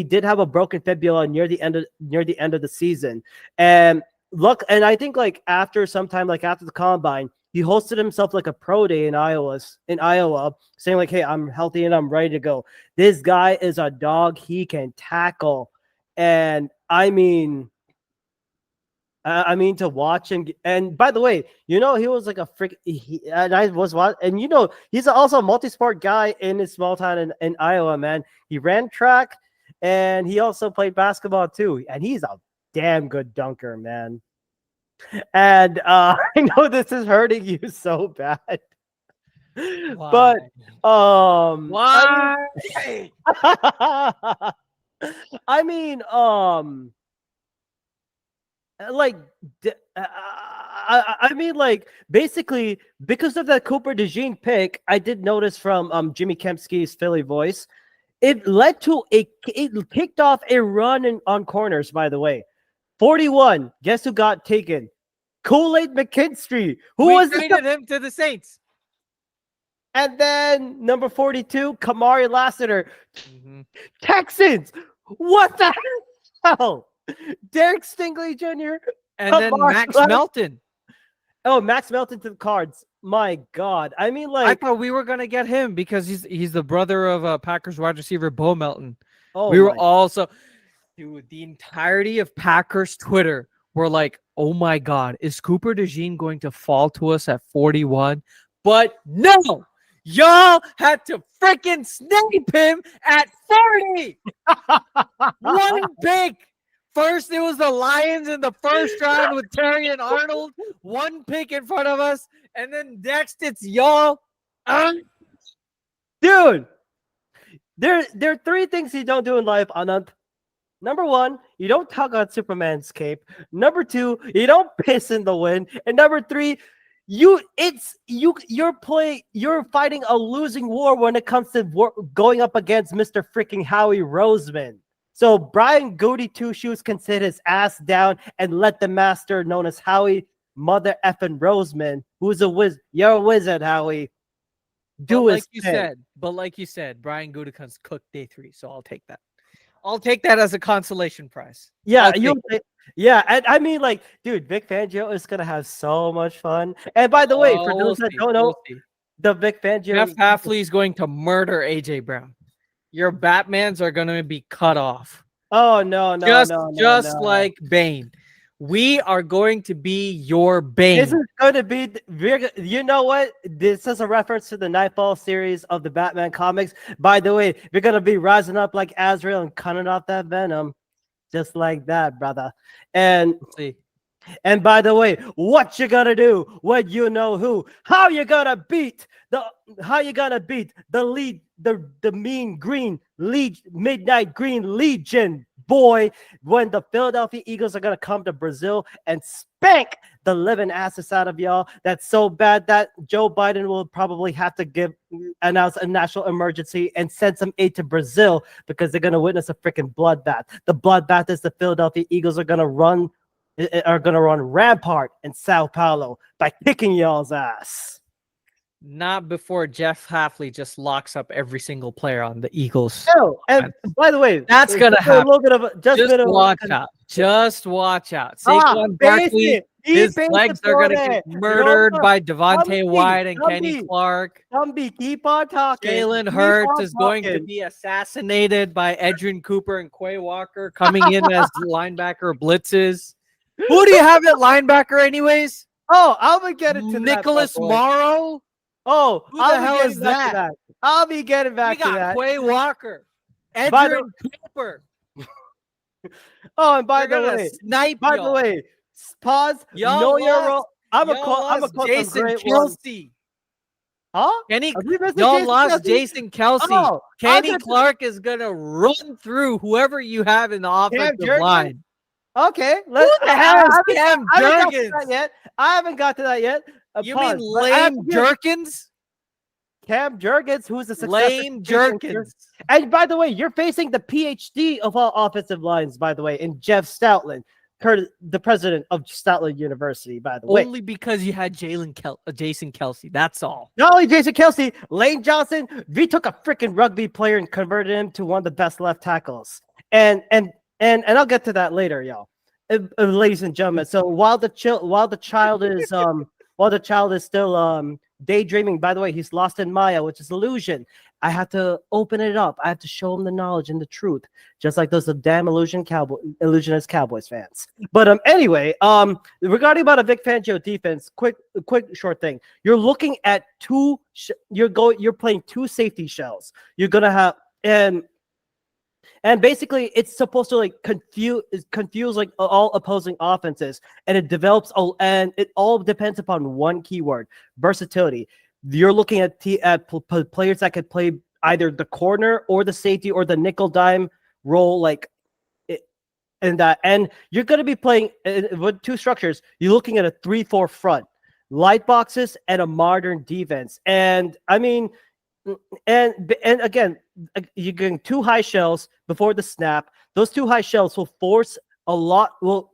did have a broken fibula near the end of the season. And I think like after the combine, he hosted himself like a pro day in Iowa, saying like, "Hey, I'm healthy and I'm ready to go." This guy is a dog. He can tackle, and I mean to watch him. And by the way, he was like a freak. And I was watching, and he's also a multi-sport guy in his small town in Iowa. Man, he ran track, and he also played basketball too. And he's a damn good dunker, man. And I know this is hurting you so bad. Why? But why? I mean, basically because of that Cooper DeJean pick, I did notice from Jimmy Kempski's Philly voice, it led to it kicked off a run on corners. By the way, 41. Guess who got taken? Kool-Aid McKinstry. We traded him to the Saints. And then number 42, Kamari Lassiter. Mm-hmm. Texans. What the hell? Derek Stingley Jr. And then Max Melton. Oh, Max Melton to the Cards. My God. I mean, like, I thought we were gonna get him because he's the brother of Packers wide receiver Bo Melton. Oh, we were also, dude, the entirety of Packers Twitter were like, "Oh my God, is Cooper DeJean going to fall to us at 41?" But no, y'all had to freaking snipe him at 40. One pick. First, it was the Lions in the first round with Terry and Arnold. 1 pick in front of us. And then next, it's y'all. Dude, there are 3 things you don't do in life, Anand. Number one, you don't tug on Superman's cape. Number two, you don't piss in the wind. And number three, you're fighting a losing war when it comes to going up against Mr. freaking Howie Roseman. So Brian Goody Two Shoes can sit his ass down and let the master known as Howie Mother effing Roseman, who's a wizard. You're a wizard, Howie. Do his thing. But like you said, Brian Gutekunst cooked day 3, so I'll take that. I'll take that as a consolation prize. Yeah, and I mean, like, dude, Vic Fangio is gonna have so much fun. And by the way, for those that don't know, the Vic Fangio, Jeff Hafley is going to murder AJ Brown. Your Batmans are going to be cut off. Oh no, just like Bane. We are going to be your Bane. This is going to be, you know what? This is a reference to the Nightfall series of the Batman comics. By the way, we're going to be rising up like Azrael and cutting off that venom. Just like that, brother. And by the way, what you gonna do when you know who? How you gonna beat the lead, the mean green lead, midnight green legion, boy, when the Philadelphia Eagles are gonna come to Brazil and spank the living asses out of y'all. That's so bad that Joe Biden will probably have to announce a national emergency and send some aid to Brazil because they're gonna witness a freaking bloodbath. The bloodbath is the Philadelphia Eagles are gonna run rampart in Sao Paulo by kicking y'all's ass. Not before Jeff Hafley just locks up every single player on the Eagles. Oh, and by the way, that's gonna happen. A little bit of just watch out. Just watch out. Saquon Barkley, his legs are gonna get murdered by Devontae White and Kenny Clark. Keep on talking. Jalen Hurts is going to be assassinated by Edrin Cooper and Quay Walker coming in as linebacker blitzes. Who do you have at linebacker anyways? Oh, I'm gonna get it to Nicholas Morrow. Oh, who the hell is that? I'll be getting back to that. Quay Walker, Edrin Cooper. Oh, and by the way, pause. Know your role. I'm a call Jason Kelce. Huh? Y'all lost Jason Kelce. Oh, Kenny Clark is gonna run through whoever you have in the offensive line. Okay, who the hell is Cam Jurgens? I haven't got to that yet. You mean Lame Jerkins? Cam Jurgens, who's a Lame Jerkins. And by the way, you're facing the PhD of all offensive lines, by the way, in Jeff Stoutland, the president of Stoutland University, by the way. Only because you had Jason Kelce. That's all. Not only Jason Kelce, Lane Johnson, we took a freaking rugby player and converted him to one of the best left tackles. And I'll get to that later, y'all, ladies and gentlemen. So while the child is still daydreaming, by the way, he's lost in Maya, which is illusion. I have to open it up. I have to show him the knowledge and the truth, just like those damn illusionist Cowboys fans. But anyway, regarding about a Vic Fangio defense, quick short thing. You're looking at you're playing 2 safety shells. You're gonna have and basically, it's supposed to like confuse like all opposing offenses, and it all depends upon one keyword: versatility. You're looking at players that could play either the corner or the safety or the nickel dime role, and you're going to be playing with 2 structures. You're looking at a 3-4 front, light boxes, and a modern defense. And I mean. And again, you're getting 2 high shells before the snap. Those 2 high shells will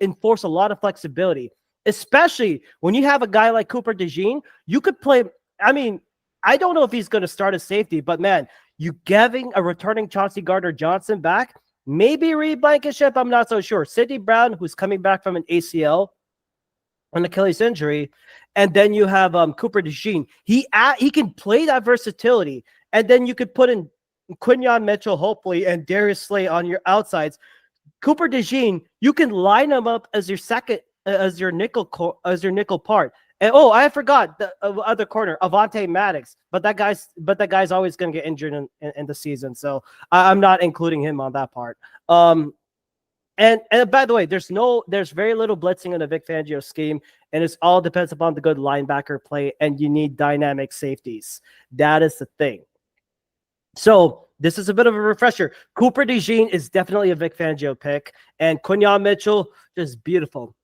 enforce a lot of flexibility, especially when you have a guy like Cooper DeJean. You could play. I mean, I don't know if he's going to start as safety, but man, you giving a returning Chauncey Gardner-Johnson back, maybe Reed Blankenship. I'm not so sure. Sidney Brown, who's coming back from an ACL, an Achilles injury. And then you have Cooper DeJean. He can play that versatility. And then you could put in Quinyon Mitchell, hopefully, and Darius Slay on your outsides. Cooper DeJean, you can line him up as your nickel part. And I forgot the other corner, Avonte Maddox. But that guy's always going to get injured in the season. So I'm not including him on that part. And by the way, there's very little blitzing in the Vic Fangio scheme, and it all depends upon the good linebacker play, and you need dynamic safeties. That is the thing. So this is a bit of a refresher. Cooper DeJean is definitely a Vic Fangio pick, and Quinyon Mitchell, just beautiful.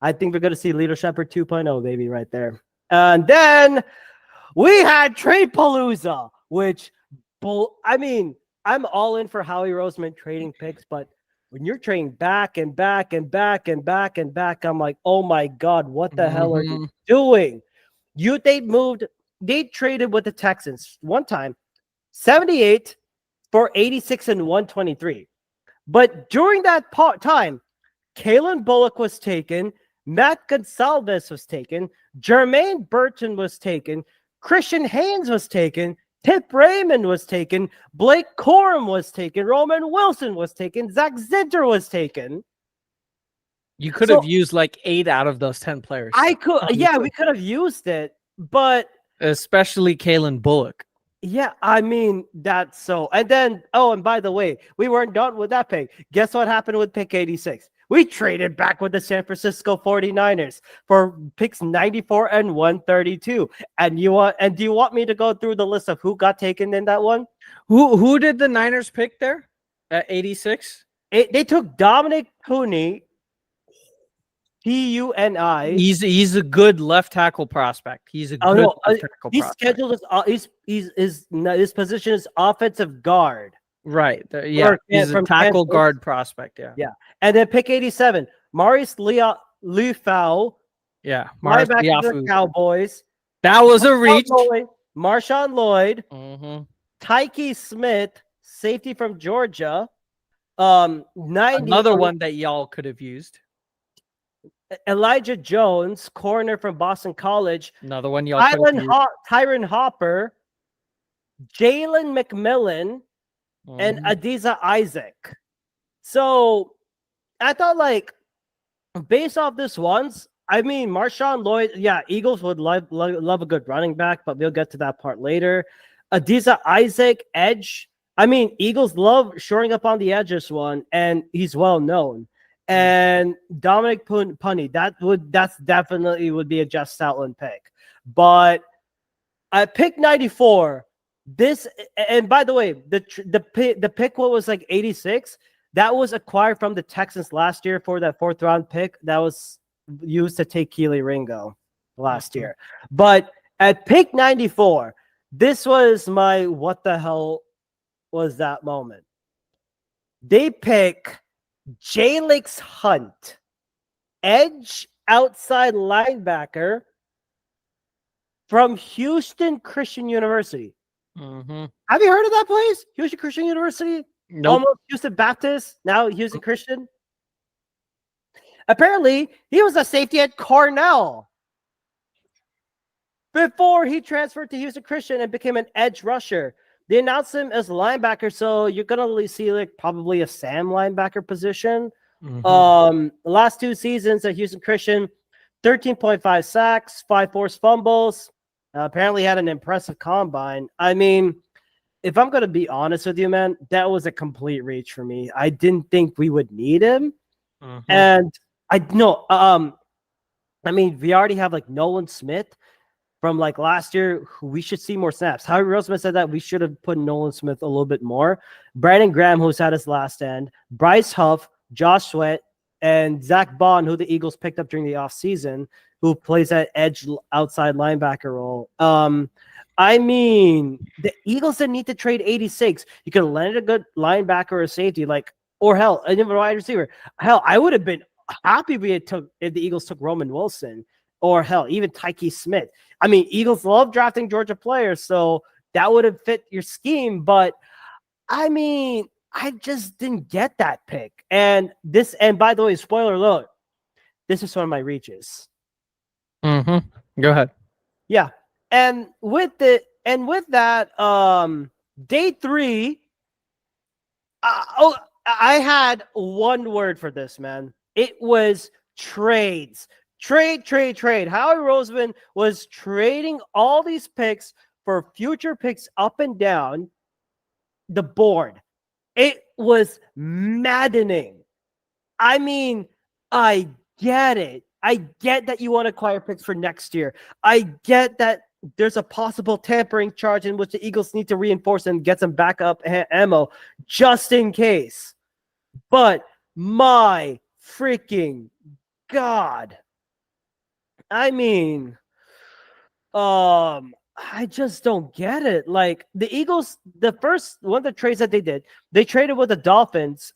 I think we're going to see Lito Shepherd 2.0, baby, right there. And then we had Trade Palooza, which, I mean, I'm all in for Howie Roseman trading picks, but when you're trading back and back and back and back and back, I'm like, oh my God, what the hell are you doing? They traded with the Texans one time, 78 for 86 and 123. But during that time, Kalen Bullock was taken, Matt Gonsalves was taken, Jermaine Burton was taken, Christian Haynes was taken, Tip Raymond was taken, Blake Corum was taken, Roman Wilson was taken, Zach Zinter was taken. You could have used like 8 out of those 10 players. We could have used it, but especially Kalen Bullock. Yeah, I mean, that's so. And then, and by the way, we weren't done with that pick. Guess what happened with pick 86? We traded back with the San Francisco 49ers for picks 94 and 132. And do you want me to go through the list of who got taken in that one? Who did the Niners pick there at 86? They took Dominic Puni. Puni. He's a good left tackle prospect. He's a good left tackle he's prospect. scheduled as his position is offensive guard. Right. He's a tackle guard prospect. Yeah. Yeah. And then pick 87, Maurice Liufau. Yeah. Linebacker Cowboys. That was a reach. Marshawn Lloyd. Mm-hmm. Tyke Smith, safety from Georgia. Another one that y'all could have used. Elijah Jones, corner from Boston College. Another one y'all could have used. Tyron Hopper. Jalen McMillan. And Adiza Isaac. So I thought, like, based off this ones, I mean, Marshawn Lloyd, Eagles would love a good running back, but we'll get to that part later. Adiza Isaac, edge. I mean, Eagles love shoring up on the edge this one, and he's well known. And Dominic Punny, that's definitely would be a Jeff Stoutland pick. But at pick 94, and by the way, the pick what was like 86, that was acquired from the Texans last year for that 4th round pick that was used to take Keely Ringo last year. But at pick 94, this was my what the hell was that moment. They pick Jalix Hunt, edge outside linebacker from Houston Christian University. Mm-hmm. Have you heard of that place? Houston Christian University? Nope. Almost Houston Baptist, now Houston Christian. Apparently, he was a safety at Cornell before he transferred to Houston Christian and became an edge rusher. They announced him as a linebacker, so you're gonna see like probably a Sam linebacker position. Mm-hmm. Last 2 seasons at Houston Christian, 13.5 sacks, 5 forced fumbles. Apparently had an impressive combine. I mean, if I'm going to be honest with you, man, that was a complete reach for me. I didn't think we would need him. Mm-hmm. And I mean, we already have like Nolan Smith from like last year, who we should see more snaps. Howie Roseman said that we should have put Nolan Smith a little bit more. Brandon Graham, who's had his last stand, Bryce Huff, Josh Sweat, and Zach Bond, who the Eagles picked up during the offseason, who plays that edge outside linebacker role. I mean, the Eagles didn't need to trade 86. You could land a good linebacker or safety, or hell, an even wide receiver. Hell, I would have been happy if the Eagles took Roman Wilson, or hell, even Tyke Smith. I mean, Eagles love drafting Georgia players, so that would have fit your scheme. But I mean, I just didn't get that pick. And by the way, spoiler alert, this is one of my reaches. Mm-hmm. Go ahead. Yeah. And with that, day 3, I had one word for this, man. It was trades. Trade. Howie Roseman was trading all these picks for future picks up and down the board. It was maddening. I mean, I get it. I get that you want to acquire picks for next year. I get that there's a possible tampering charge in which the Eagles need to reinforce and get some backup ammo just in case. But my freaking God. I mean, I just don't get it. Like the Eagles, the first one of the trades that they did, they traded with the Dolphins.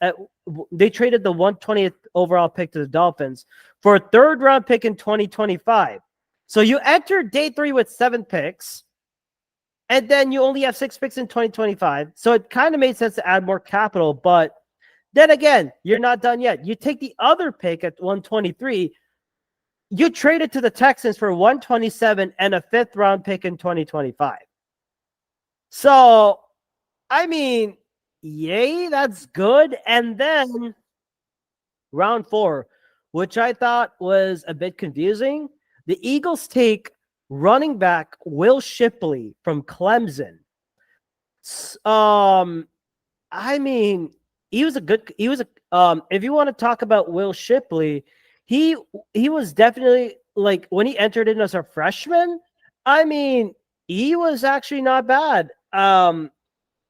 They traded the 120th overall pick to the Dolphins for a third round pick in 2025. So you enter day 3 with 7 picks, and then you only have 6 picks in 2025. So it kind of made sense to add more capital. But then again, you're not done yet. You take the other pick at 123. You traded to the Texans for 127 and a 5th round pick in 2025. So, I mean, yay, that's good. And then round 4, which I thought was a bit confusing. The Eagles take running back Will Shipley from Clemson. I mean, if you want to talk about Will Shipley, he was definitely, like, when he entered in as a freshman, I mean, he was actually not bad. And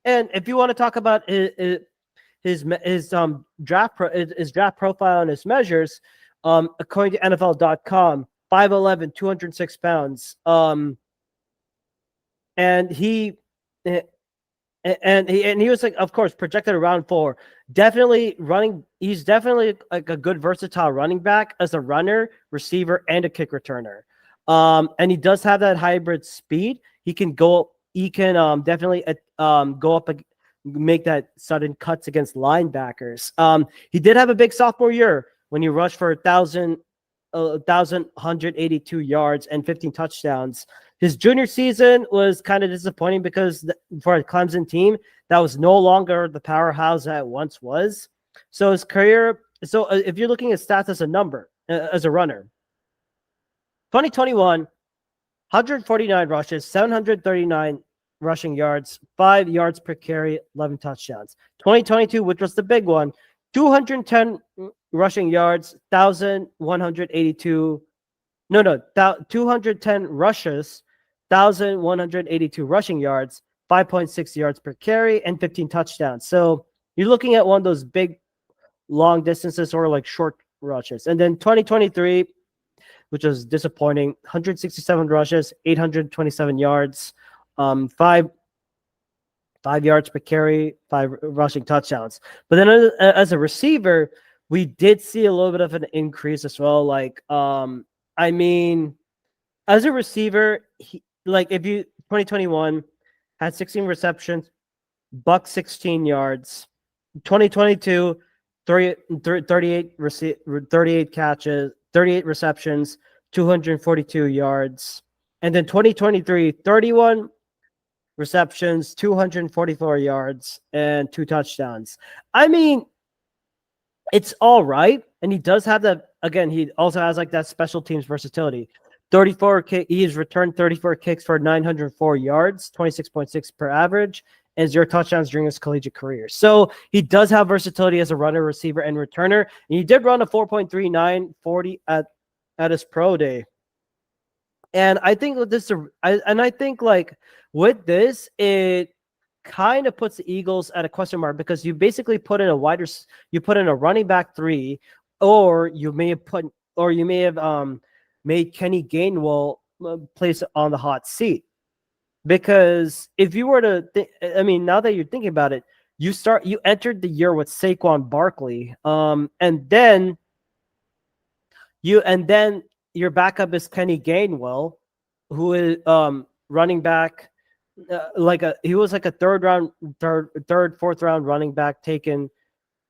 if you want to talk about his draft profile and his measures, according to NFL.com, 5'11", 206 pounds. And he was, like, of course, projected around 4. Definitely running. He's definitely like a good versatile running back as a runner, receiver, and a kick returner. And he does have that hybrid speed. He can go. He can definitely go up and make that sudden cuts against linebackers. He did have a big sophomore year when he rushed for 1,182 yards and 15 touchdowns. His junior season was kind of disappointing because for a Clemson team, that was no longer the powerhouse that it once was. So his career, if you're looking at stats as a number, as a runner, 2021, 149 rushes, 739 rushing yards, 5 yards per carry, 11 touchdowns. 2022, which was the big one, 210 rushing yards, 210 rushes, 1,182 rushing yards, 5.6 yards per carry, and 15 touchdowns. So you're looking at one of those big, long distances or like short rushes. And then 2023, which was disappointing, 167 rushes, 827 yards, 5 yards per carry, 5 rushing touchdowns. But then as a receiver, we did see a little bit of an increase as well. Like, I mean, as a receiver, if you 2021 had 16 receptions, buck 16 yards. 2022, 38 catches, 38 receptions, 242 yards. And then 2023, 31 receptions, 244 yards, and 2 touchdowns. I mean, it's all right. And he does have that. Again, he also has like that special teams versatility. 34 he has returned 34 kicks for 904 yards, 26.6 per average, and 0 touchdowns during his collegiate career. So he does have versatility as a runner, receiver, and returner. And he did run a 4.39 40 at his pro day. And I think with this, I think like with this, it kind of puts the Eagles at a question mark because you basically put in a running back 3, or you may have made Kenny Gainwell place on the hot seat. Because if you were to now that you're thinking about it, you entered the year with Saquon Barkley, and then your backup is Kenny Gainwell, who is running back, he was like a fourth round running back taken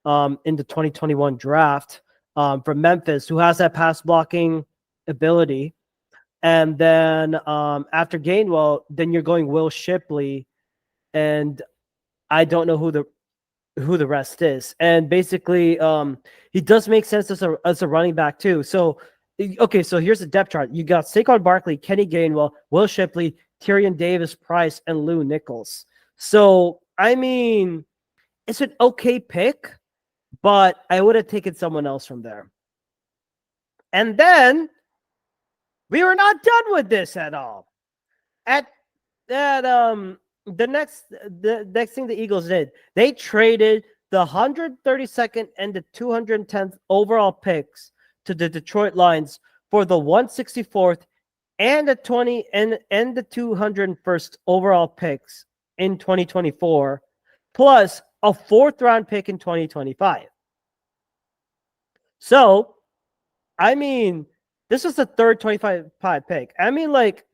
in the 2021 draft from Memphis, who has that pass blocking ability. And then after Gainwell, then you're going Will Shipley, and I don't know who the rest is. And basically, he does make sense as a running back too. So, okay, so here's the depth chart. You got Saquon Barkley, Kenny Gainwell, Will Shipley, Tyrion Davis-Price, and Lou Nichols. So, I mean, it's an okay pick, but I would have taken someone else from there. And then we were not done with this at all. at that the next thing the Eagles did, they traded the 132nd and the 210th overall picks to the Detroit Lions for the 164th and the 20 and the 201st overall picks in 2024, plus a fourth round pick in 2025. So, I mean, this was the third 25 pick. I mean, like,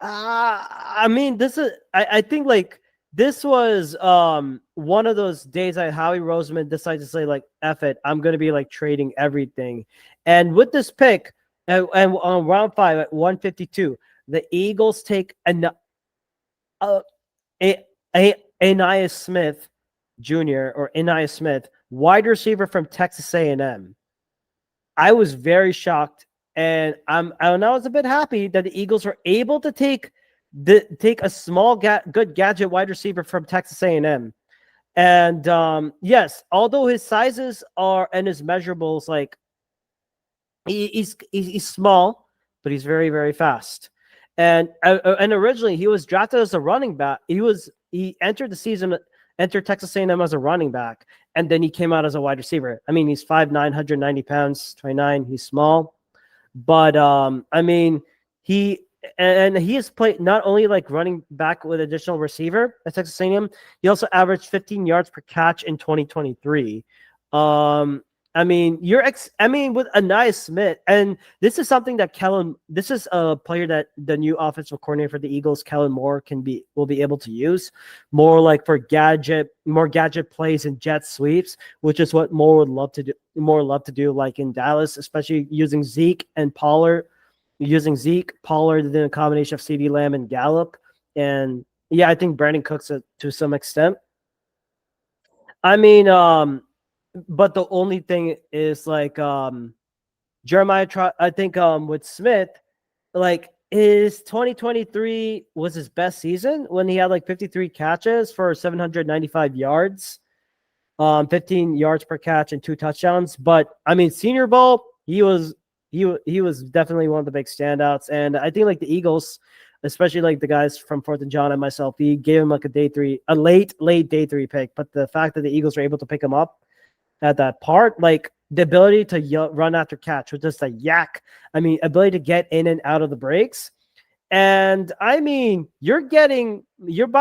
this is. I think like this was one of those days that Howie Roseman decided to say like, "F it, I'm gonna be like trading everything," and with this pick, and on round 5 at 152, the Eagles take uh, Anias Smith Jr. or Anias Smith, wide receiver from Texas A&M. I was very shocked, and I was a bit happy that the Eagles were able to take a small good gadget wide receiver from Texas A&M. And yes, although his sizes are and his measurables, like he's small, but he's very, very fast. And originally he was drafted as a running back. He entered the season, entered Texas A&M as a running back, and then he came out as a wide receiver. I mean, he's 5'9", 190 pounds, 29. He's small, but I mean, he has played not only like running back with additional receiver at Texas A&M, he also averaged 15 yards per catch in 2023. I mean, with Anias Smith, and this is something that this is a player that the new offensive coordinator for the Eagles, Kellen Moore, will be able to use more like for more gadget plays and jet sweeps, which is what Moore would love to do, like in Dallas, especially using Zeke, Pollard, then a combination of CeeDee Lamb and Gallup. And yeah, I think Brandon Cooks to some extent. I mean, but the only thing is like Jeremiah I think with Smith, like his 2023 was his best season when he had like 53 catches for 795 yards, 15 yards per catch and 2 touchdowns. But I mean, Senior Bowl, he was definitely one of the big standouts. And I think like the Eagles, especially like the guys from 4th and John and myself, he gave him like a late day 3 pick. But the fact that the Eagles were able to pick him up at that part, like the ability to run after catch with just a yak. I mean, ability to get in and out of the breaks. And I mean, by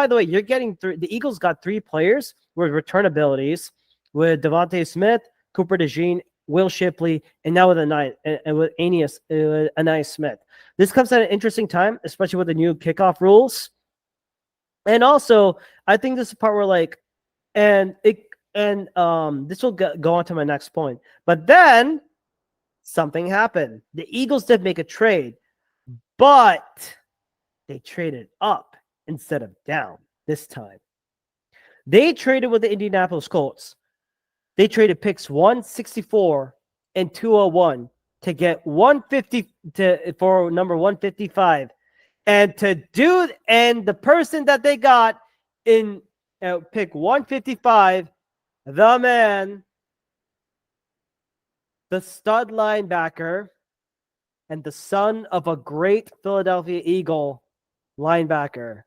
the way, you're getting the Eagles got 3 players with return abilities with Devontae Smith, Cooper DeJean, Will Shipley, and now with Anias Smith. This comes at an interesting time, especially with the new kickoff rules. And also, I think this is the part where like, this will go on to my next point. But then something happened. The Eagles did make a trade, but they traded up instead of down this time. They traded with the Indianapolis Colts. They traded picks 164 and 201 to get 150 for number 155. And the person that they got in pick 155, the man, the stud linebacker, and the son of a great Philadelphia Eagle linebacker,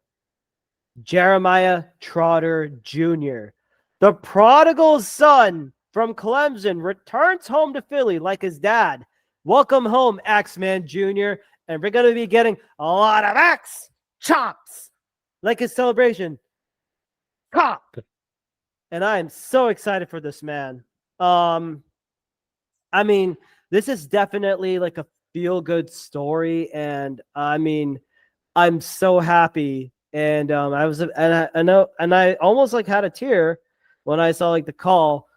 Jeremiah Trotter Jr., the prodigal son from Clemson, returns home to Philly like his dad. Welcome home, Axeman Jr., and we're going to be getting a lot of axe chops like his celebration. Cop! And I am so excited for this man. I mean, this is definitely like a feel-good story, and I mean, I'm so happy. And I almost like had a tear when I saw like the call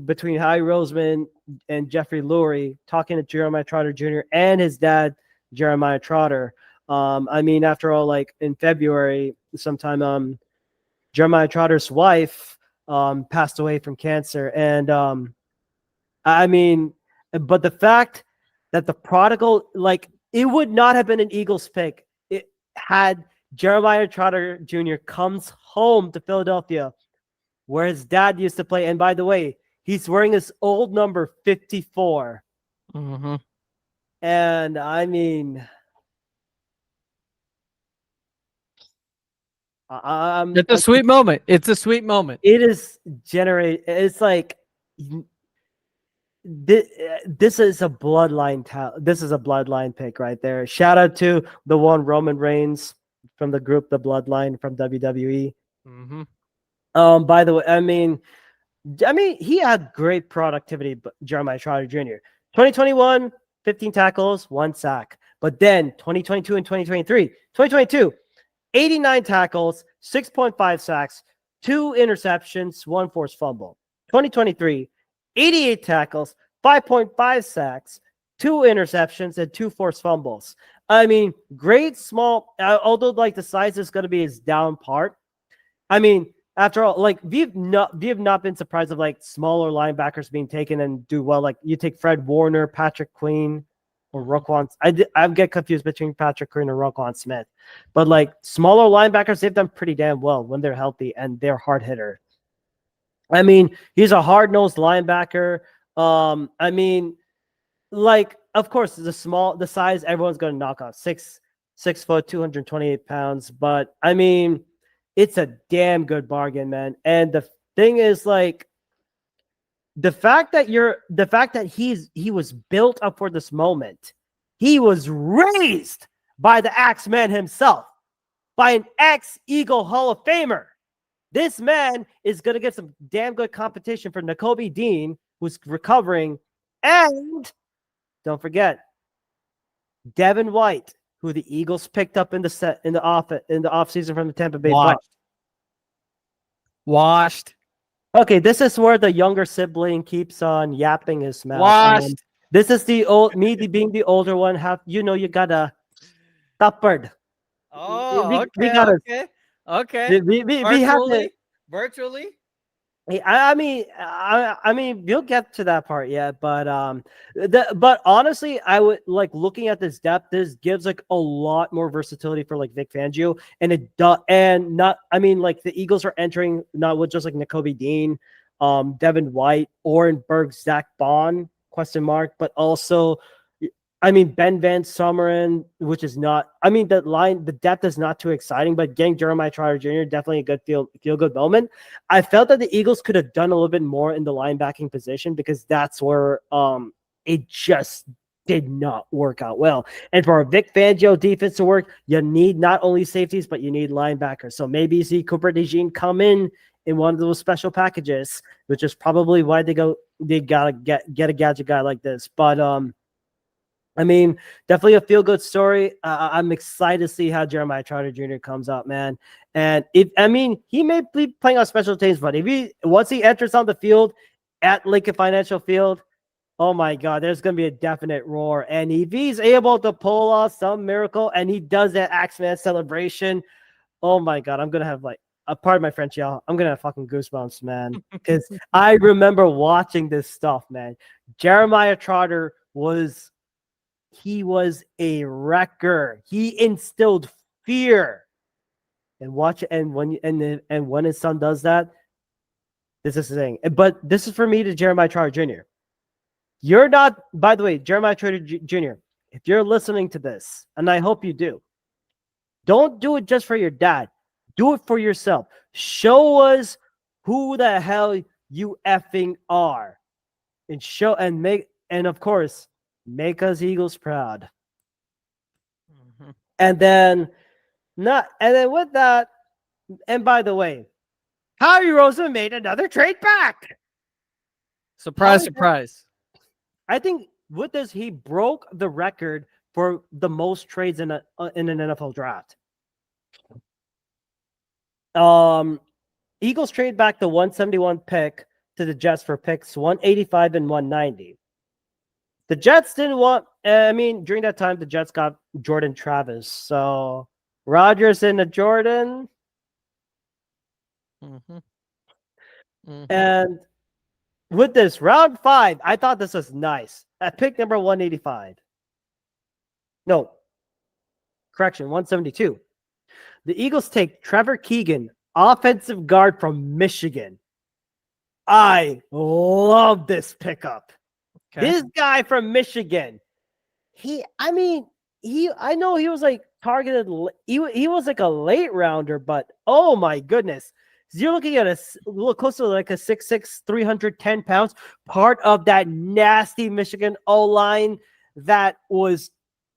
between Howie Roseman and Jeffrey Lurie talking to Jeremiah Trotter Jr. and his dad, Jeremiah Trotter. I mean, after all, like in February sometime, Jeremiah Trotter's wife passed away from cancer. And I mean, but the fact that the prodigal, like, it would not have been an Eagles pick. It had Jeremiah Trotter Jr. comes home to Philadelphia, where his dad used to play. And by the way, he's wearing his old number 54. Mm-hmm. And I mean, It's a sweet moment. It's a sweet moment. It is generate. It's like this is a bloodline. This is a bloodline pick right there. Shout out to the one Roman Reigns from the group, the Bloodline from WWE. By the way, I mean, he had great productivity, but Jeremiah Trotter Jr. 2021, 15 tackles, 1 sack. But then 2022 and 2023, 2022, 89 tackles, 6.5 sacks, 2 interceptions, 1 forced fumble. 2023, 88 tackles, 5.5 sacks, 2 interceptions, and 2 forced fumbles. I mean, great small, although like the size is going to be his down part. I mean, after all, like we have not been surprised of like smaller linebackers being taken and do well. Like you take Fred Warner, Patrick Queen, or Roquan. I get confused between Patrick Queen and Roquan Smith, but like smaller linebackers, they've done pretty damn well when they're healthy and they're hard hitter. I mean, he's a hard nosed linebacker. I mean, like of course the size everyone's going to knock off 6 foot, 228 pounds, but I mean. It's a damn good bargain, man. And the thing is, like, the fact that he was built up for this moment. He was raised by the Axeman himself, by an ex-Eagle Hall of Famer. This man is gonna get some damn good competition for Nakobe Dean, who's recovering, and don't forget Devin White, who the Eagles picked up in the offseason from the Tampa Bay Bucks. Washed. Okay, this is where the younger sibling keeps on yapping his mouth. Washed. This is being the older one. You gotta stoppered. Oh, we gotta, okay. we have to virtually. I mean, we'll get to that part yet, but but honestly, I would like looking at this depth. This gives like a lot more versatility for like Vic Fangio, and like the Eagles are entering not with just like Nakobe Dean, Devin White, Oren Berg, Zach Bond ? But also. I mean, Ben Van Sumeren, which is not. I mean, the depth is not too exciting, but getting Jeremiah Trotter Jr. definitely a good feel good moment. I felt that the Eagles could have done a little bit more in the linebacking position because that's where it just did not work out well. And for a Vic Fangio defense to work, you need not only safeties but you need linebackers. So maybe you see Cooper DeJean come in one of those special packages, which is probably why they gotta get a gadget guy like this. But I mean, definitely a feel-good story. I'm excited to see how Jeremiah Trotter Jr. comes out, man. And he may be playing on special teams, but once he enters on the field at Lincoln Financial Field, oh my God, there's going to be a definite roar. And if he's able to pull off some miracle and he does that Axeman celebration, oh my God, I'm going to have like, pardon my French, y'all. I'm going to have fucking goosebumps, man. Because I remember watching this stuff, man. Jeremiah Trotter was a wrecker. He instilled fear. And when his son does that, this is the thing. But this is for me to Jeremiah Trotter Jr. You're not, by the way, Jeremiah Trotter Jr., if you're listening to this, and I hope you do, don't do it just for your dad. Do it for yourself. Show us who the hell you effing are. And of course, make us Eagles proud. Mm-hmm. And then with that, and by the way, Howie Roseman made another trade back. Surprise. I think with this, he broke the record for the most trades in an NFL draft. Eagles trade back the 171 pick to the Jets for picks 185 and 190. The Jets didn't want. During that time, the Jets got Jordan Travis. So Rodgers and a Jordan. Mm-hmm. Mm-hmm. And with this round 5, I thought this was nice. At pick number 185. No. Correction, 172. The Eagles take Trevor Keegan, offensive guard from Michigan. I love this pickup. Okay. This guy from Michigan. I know he was like targeted. He was like a late rounder, but oh my goodness. So you're looking at a little close to like a 6'6", 310 pounds, part of that nasty Michigan O-line that was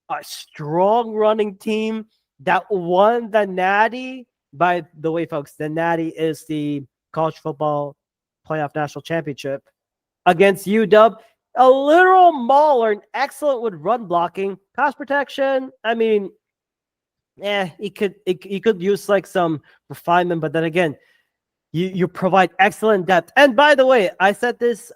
a strong running team that won the Natty. By the way, folks, the Natty is the college football playoff national championship against UW. A literal mauler and excellent with run blocking, pass protection. I mean, he could use like some refinement, but then again, you provide excellent depth. And by the way, I said this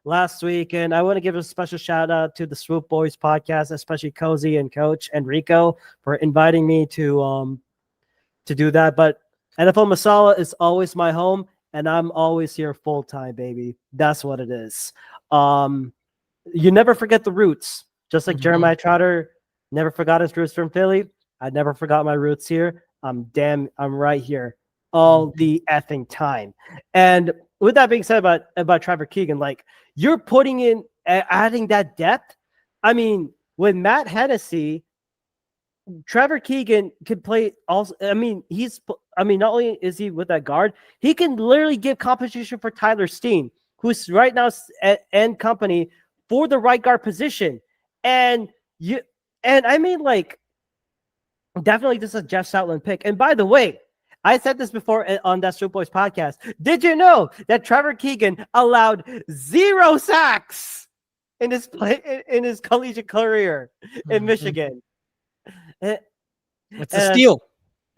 last week, and I want to give a special shout out to the Swoop Boys podcast, especially Cozy and Coach Enrico for inviting me to do that. But NFL Masala is always my home, and I'm always here full time, baby. That's what it is. You never forget the roots, just like Jeremiah Trotter never forgot his roots from Philly. I never forgot my roots here. I'm right here all the effing time. And with that being said about Trevor Keegan, like you're putting in, adding that depth. I mean, with Matt Hennessy, Trevor Keegan could play also. I mean, not only is he with that guard, he can literally give competition for Tyler Steen, who's right now and company for the right guard position. And I mean, like, definitely this is a Jeff Stoutland pick. And by the way, I said this before on that Swoop Boys podcast. Did you know that Trevor Keegan allowed 0 sacks in his collegiate career in Michigan? It's a steal.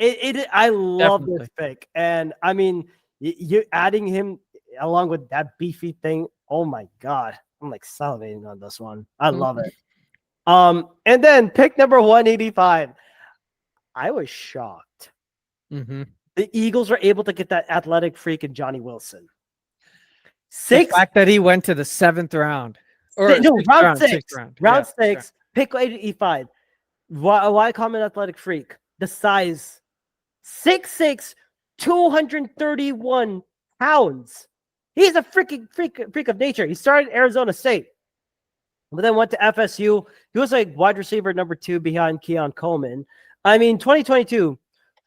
I love this pick. And I mean, you adding him along with that beefy thing. Oh my God. I'm like salivating on this one. I love it. And then pick number 185. I was shocked. The Eagles were able to get that athletic freak in Johnny Wilson. The fact that he went to the 7th round. Round six, pick 85. Why call him an athletic freak? The size. 6'6", 231 pounds. He's a freaking freak of nature. He started at Arizona State, but then went to FSU. He was like wide receiver number 2 behind Keon Coleman. I mean, 2022,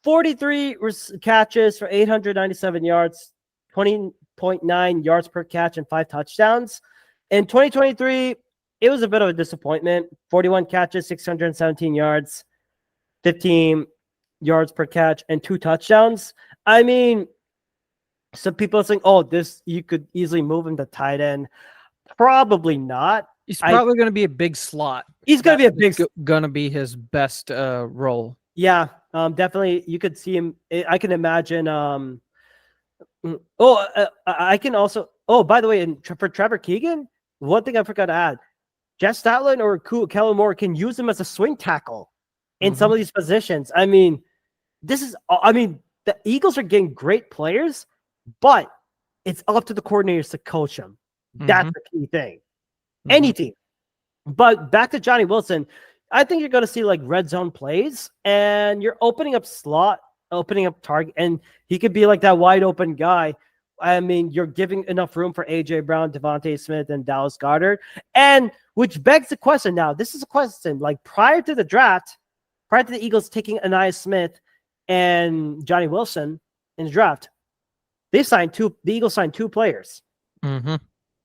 43 catches for 897 yards, 20.9 yards per catch, and 5 touchdowns. In 2023, it was a bit of a disappointment. 41 catches, 617 yards, 15 yards per catch, and 2 touchdowns. I mean, some people are saying, oh, you could easily move him to tight end. Probably not. He's probably going to be a big slot. He's going to be going to be his best role. Yeah, definitely. You could see him. I can imagine. I can also. Oh, by the way, for Trevor Keegan, one thing I forgot to add: Jeff Stoutland or Kellen Moore can use him as a swing tackle in some of these positions. I mean, the Eagles are getting great players, but it's up to the coordinators to coach them. That's the key thing. Any team. But back to Johnny Wilson, I think you're going to see like red zone plays, and you're opening up target, and he could be like that wide open guy. I mean, you're giving enough room for A.J. Brown, Devontae Smith, and Dallas Goedert, and which begs the question now. This is a question, like prior to the Eagles taking Anaya Smith and Johnny Wilson in the draft, the Eagles signed 2 players.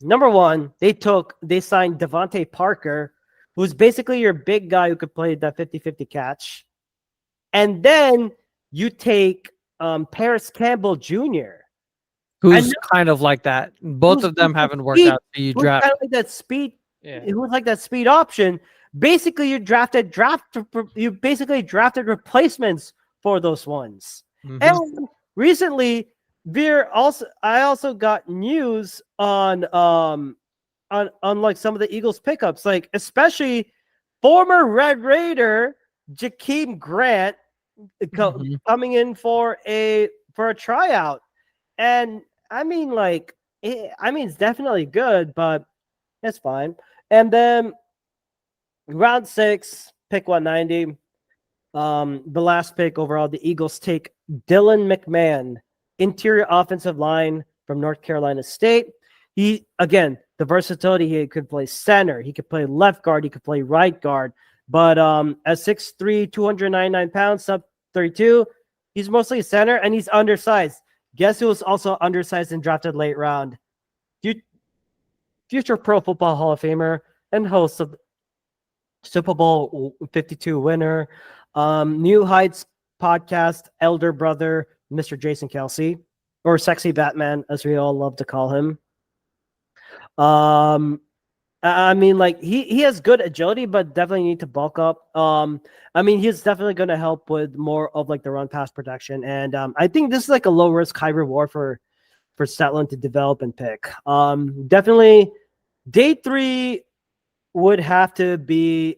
Number one, they signed Devontae Parker, who's basically your big guy who could play that 50-50 catch. And then you take Paris Campbell Jr., who's kind of like that. Both of them haven't worked out. So you draft kind of like that speed. Who's like that speed option. Basically, you basically drafted replacements for those ones. And recently, I also got news on like some of the Eagles pickups, like especially former Red Raider Jakeem Grant coming in for a tryout. And I mean, like, it's definitely good, but it's fine. And then round 6, pick 190. The last pick overall, the Eagles take Dylan McMahon, interior offensive line from North Carolina State. He, again, the versatility, he could play center, he could play left guard, he could play right guard. But at 6'3", 299 pounds, sub 32, he's mostly a center and he's undersized. Guess who was also undersized and drafted late round? Future Pro Football Hall of Famer and host of Super Bowl 52 winner, New Heights podcast elder brother, Mr. Jason Kelsey, or Sexy Batman, as we all love to call him. I mean, like he has good agility, but definitely need to bulk up. I mean, he's definitely going to help with more of like the run pass protection, and I think this is like a low risk, high reward for Statland to develop and pick. Definitely, day 3 would have to be,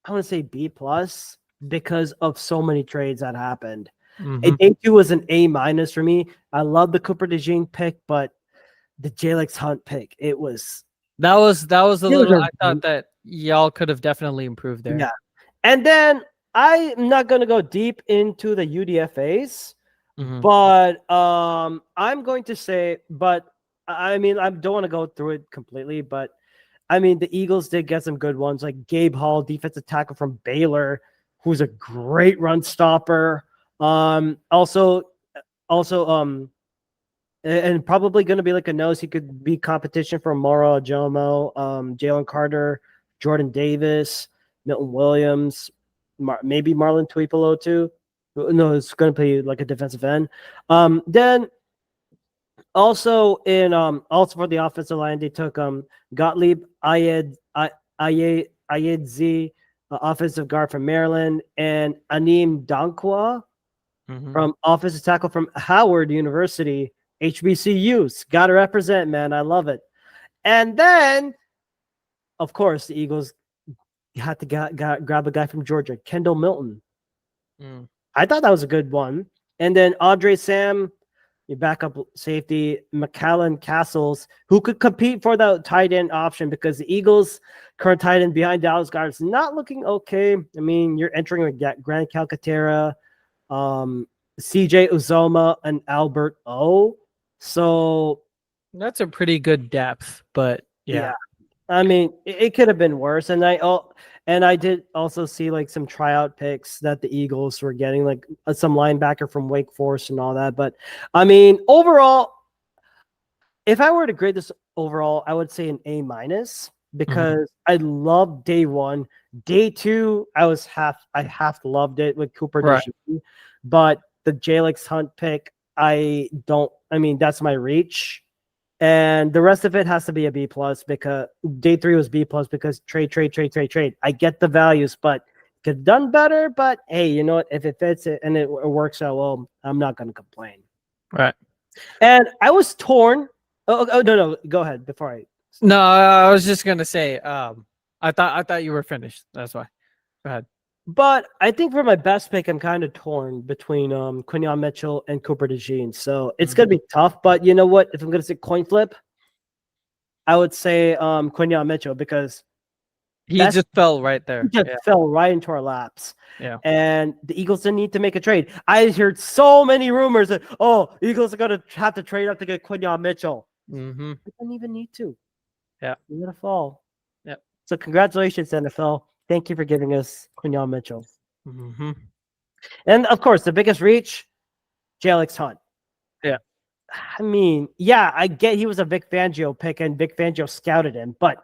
I want to say B plus because of so many trades that happened. Mhm. Day 2 was an A minus for me. I love the Cooper DeJean pick, but the Jalex Hunt pick, it was. That was a little. I a- thought that y'all could have definitely improved there. Yeah. And then I'm not going to go deep into the UDFAs, Mhm. but I'm going to say, but I mean, I don't want to go through it completely, but I mean, the Eagles did get some good ones, like Gabe Hall, defensive tackle from Baylor, who's a great run stopper. Also, and probably going to be like a nose. He could be competition for Moro Ajomo, Jalen Carter, Jordan Davis, Milton Williams, maybe Marlon Tuipolo too. No, it's going to be like a defensive end. Then also also for the offensive line, they took Gottlieb Ayedzi, offensive guard from Maryland, and Anim Dankwa Mhm. from offensive tackle from Howard University. HBCUs. Gotta represent, man. I love it. And then, of course, the Eagles had to grab a guy from Georgia, Kendall Milton. Mm. I thought that was a good one. And then Andre Sam, your backup safety, McAllen Castles, who could compete for the tight end option because the Eagles' current tight end behind Dallas Goedert is not looking okay. I mean, you're entering with Grant Calcaterra, CJ Uzoma, and Albert O. So That's a pretty good depth, but yeah. I mean, it could have been worse. And I did also see like some tryout picks that the Eagles were getting, like some linebacker from Wake Forest and all that. But I mean, overall, if I were to grade this overall, I would say an A minus because I loved day 1. Day 2, I half loved it with Cooper Right. DeJean, but the Jalex Hunt pick, that's my reach. And the rest of it has to be a B plus because day 3 was B plus because trade. I get the values, but could have done better. But hey, you know what? If it fits it and it works out well, I'm not going to complain. Right. And I was torn. Oh no, go ahead before I. No, I was just gonna say. I thought you were finished. That's why. Go ahead. But I think for my best pick, I'm kind of torn between Quinyon Mitchell and Cooper DeJean. So it's going to be tough. But you know what? If I'm going to say coin flip, I would say Quinyon Mitchell because he just fell right there. He just fell right into our laps. Yeah. And the Eagles didn't need to make a trade. I heard so many rumors that, Eagles are going to have to trade up to get Quinyon Mitchell. Mm-hmm. They didn't even need to. Yeah. You're going to fall. Yeah. So congratulations, NFL. Thank you for giving us Quinyon Mitchell. Mm-hmm. And of course, the biggest reach, Jalex Hunt. Yeah. I mean, yeah, I get he was a Vic Fangio pick and Vic Fangio scouted him, but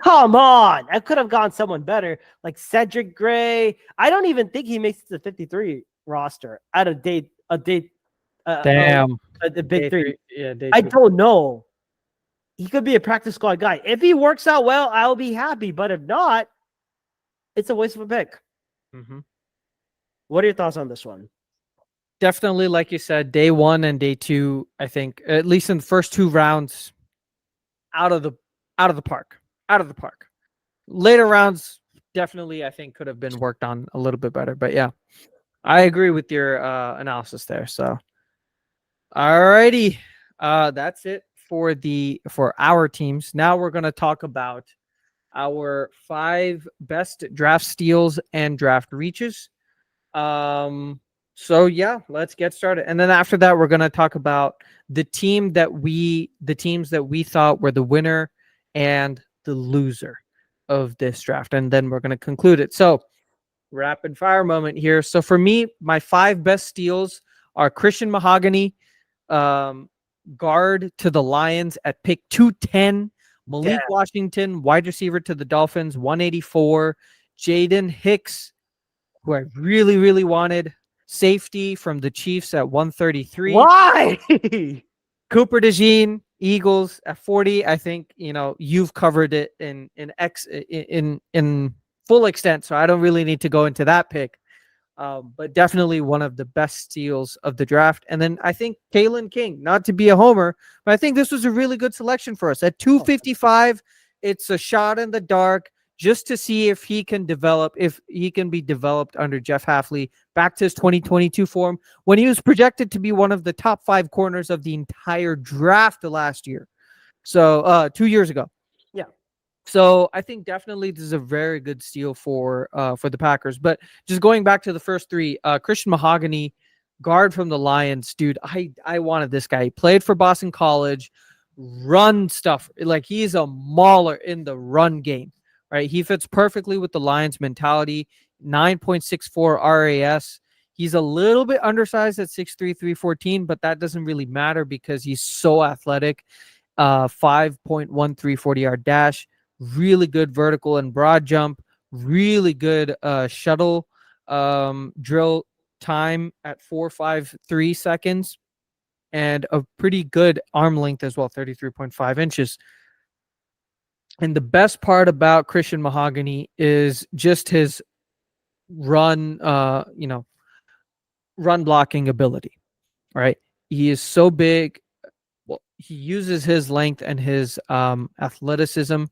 come on. I could have gone someone better, like Cedric Gray. I don't even think he makes the 53 roster at a big Day 3. Yeah, I don't know. He could be a practice squad guy. If he works out well, I'll be happy. But if not, it's a waste of a pick. Mm-hmm. What are your thoughts on this one? Definitely, like you said, day 1 and day 2, I think, at least in the first 2 rounds, out of the park. Later rounds, definitely, I think, could have been worked on a little bit better. But yeah, I agree with your analysis there. So, alrighty, that's it for our teams. Now we're gonna talk about our 5 best draft steals and draft reaches. So yeah, let's get started. And then after that, we're gonna talk about the teams that we thought were the winner and the loser of this draft, and then we're going to conclude it. So, rapid fire moment here. So for me, my 5 best steals are Christian Mahogany, um, guard to the Lions at pick 210. Malik Damn. Washington, wide receiver to the Dolphins, 184. Jaden Hicks, who I really, really wanted, safety from the Chiefs at 133. Why? Cooper DeJean, Eagles at 40. I think you've covered it in full extent, so I don't really need to go into that pick. But definitely one of the best steals of the draft. And then I think Kalen King, not to be a homer, but I think this was a really good selection for us. At 255, it's a shot in the dark just to see if he can be developed under Jeff Hafley back to his 2022 form when he was projected to be one of the top 5 corners of the entire draft last year. So 2 years ago. Yeah. So I think definitely this is a very good steal for the Packers. But just going back to the first 3, Christian Mahogany, guard from the Lions, dude. I wanted this guy. He played for Boston College, run stuff. Like, he's a mauler in the run game, right? He fits perfectly with the Lions mentality. 9.64 RAS. He's a little bit undersized at 6'3", 314, but that doesn't really matter because he's so athletic. 5.13 40-yard dash. Really good vertical and broad jump, really good shuttle drill time at 4.53 seconds, and a pretty good arm length as well, 33.5 inches. And the best part about Christian Mahogany is just his run blocking ability, right? He is so big. Well, he uses his length and his athleticism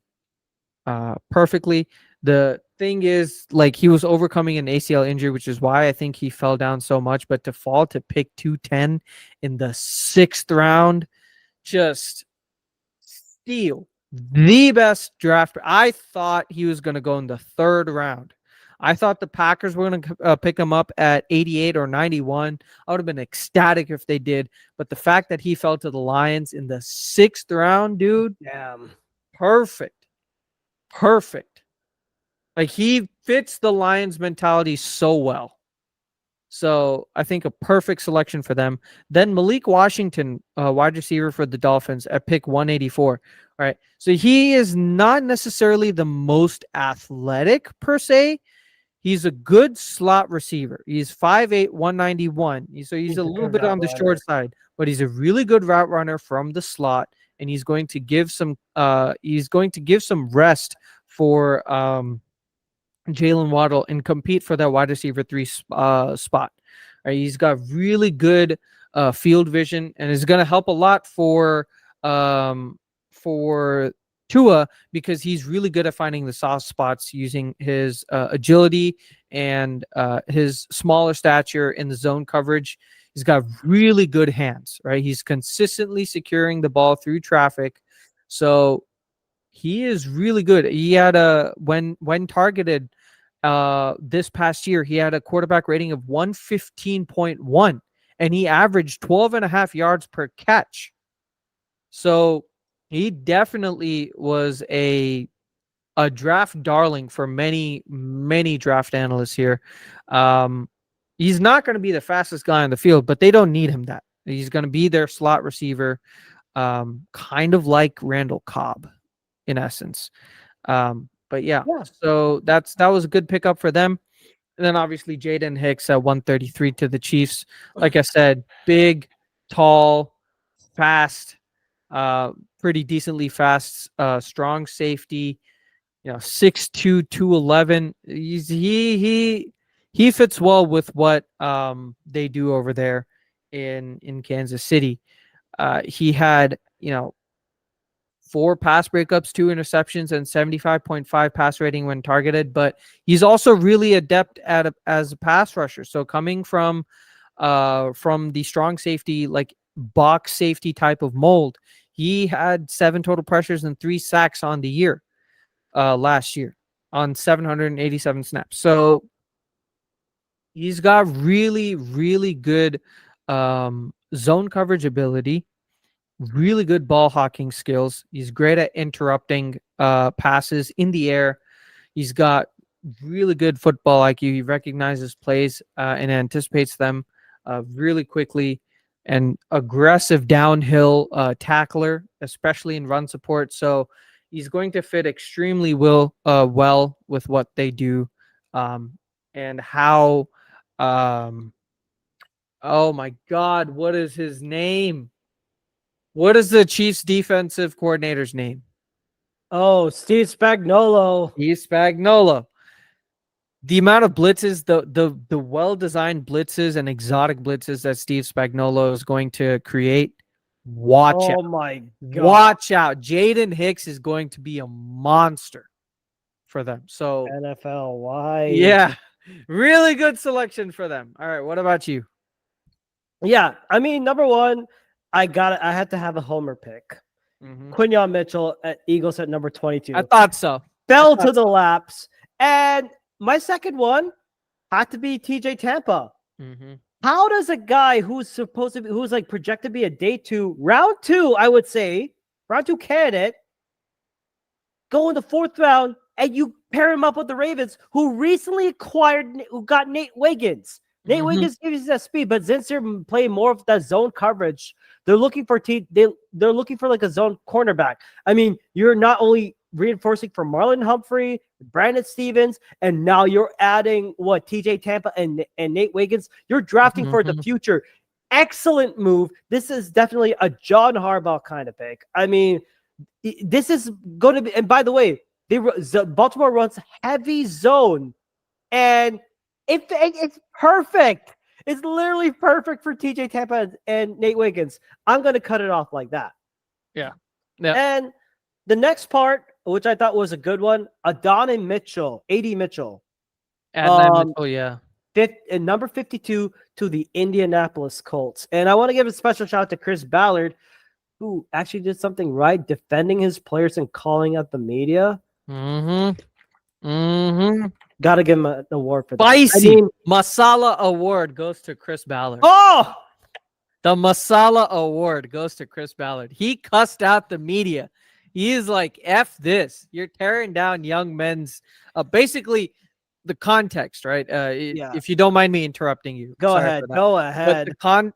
perfectly. The thing is, like, he was overcoming an ACL injury, which is why I think he fell down so much. But to fall to pick 210 in the 6th round, just steal. The best draft. I thought he was going to go in the 3rd round. I thought the Packers were going to pick him up at 88 or 91. I would have been ecstatic if they did. But the fact that he fell to the Lions in the 6th round, dude, Damn. perfect. Like, he fits the Lions mentality so well. So I think a perfect selection for them. Then Malik Washington, wide receiver for the Dolphins at pick 184. All right. So he is not necessarily the most athletic per se. He's a good slot receiver. He's 5'8", 191. So he's a little bit on the short side, but he's a really good route runner from the slot, and he's going to give some rest for Jalen Waddle and compete for that wide receiver 3 spot. Right, he's got really good field vision, and is going to help a lot for Tua, because he's really good at finding the soft spots using his agility and his smaller stature in the zone coverage. He's got really good hands, right? He's consistently securing the ball through traffic. So he is really good. He had when targeted this past year, he had a quarterback rating of 115.1, and he averaged 12.5 yards per catch. So he definitely was a draft darling for many draft analysts here. He's not going to be the fastest guy on the field, but they don't need him that. He's going to be their slot receiver, kind of like Randall Cobb in essence. But yeah, so that was a good pickup for them. And then obviously Jaden Hicks at 133 to the Chiefs. Like I said, big, tall, fast, pretty decently fast, strong safety, 6'2", 211. He fits well with what they do over there in Kansas City. He had 4 pass breakups, 2 interceptions, and 75.5 pass rating when targeted. But he's also really adept as a pass rusher. So coming from the strong safety, like box safety type of mold, he had 7 total pressures and 3 sacks on the year last year on 787 snaps. So he's got really, really good zone coverage ability, really good ball hawking skills. He's great at interrupting passes in the air. He's got really good football IQ. He recognizes plays and anticipates them really quickly. And aggressive downhill tackler, especially in run support. So he's going to fit extremely well with what they do, and how. Oh my God, what is his name? What is the Chiefs defensive coordinator's name? Oh, Steve Spagnuolo. Steve Spagnuolo. The amount of blitzes, the well-designed blitzes and exotic blitzes that Steve Spagnuolo is going to create, watch out. My God. Watch out. Jaden Hicks is going to be a monster for them. So NFL, why? yeah, really good selection for them. All right, what about you? Yeah, I mean, number one, I had to have a homer pick. Quinyon Mitchell at Eagles at number 22. I thought so. Fell to the laps. And my second one had to be TJ Tampa. How does a guy who's like projected to be a day 2, round 2, I would say, round 2 candidate, go in the 4th round and you pair him up with the Ravens, who recently got Nate Wiggins. Nate Wiggins gives you that speed, but since they're playing more of that zone coverage, they're looking for they're looking for like a zone cornerback. I mean, you're not only reinforcing for Marlon Humphrey, Brandon Stevens, and now you're adding TJ Tampa and Nate Wiggins. You're drafting for the future. Excellent move. This is definitely a John Harbaugh kind of pick. I mean, this is going to be. And by the way, Baltimore runs heavy zone, and it's perfect. It's literally perfect for TJ Tampa and Nate Wiggins. I'm going to cut it off like that. Yeah. And the next part, which I thought was a good one, Adonai Mitchell, AD Mitchell. Mitchell, yeah. Number 52 to the Indianapolis Colts. And I want to give a special shout out to Chris Ballard, who actually did something right, defending his players and calling out the media. Got to give him an award for that. Spicy Masala Award goes to Chris Ballard. Oh! The Masala Award goes to Chris Ballard. He cussed out the media. He is like, F this. You're tearing down young men's... basically, the context, right? If you don't mind me interrupting you. Go ahead. But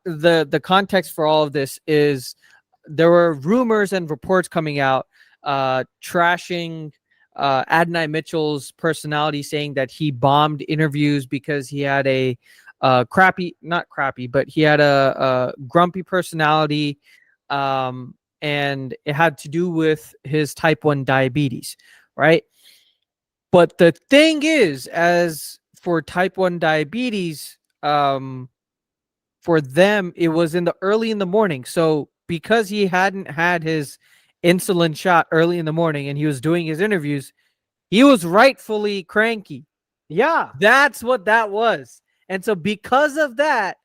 the context for all of this is there were rumors and reports coming out trashing Adonai Mitchell's personality, saying that he bombed interviews because he had a not crappy, but he had a grumpy personality, and it had to do with his type 1 diabetes, right? But the thing is, as for type 1 diabetes, for them, it was early in the morning. So because he hadn't had his insulin shot early in the morning and he was doing his interviews, he was rightfully cranky. Yeah. That's what that was. And so because of that,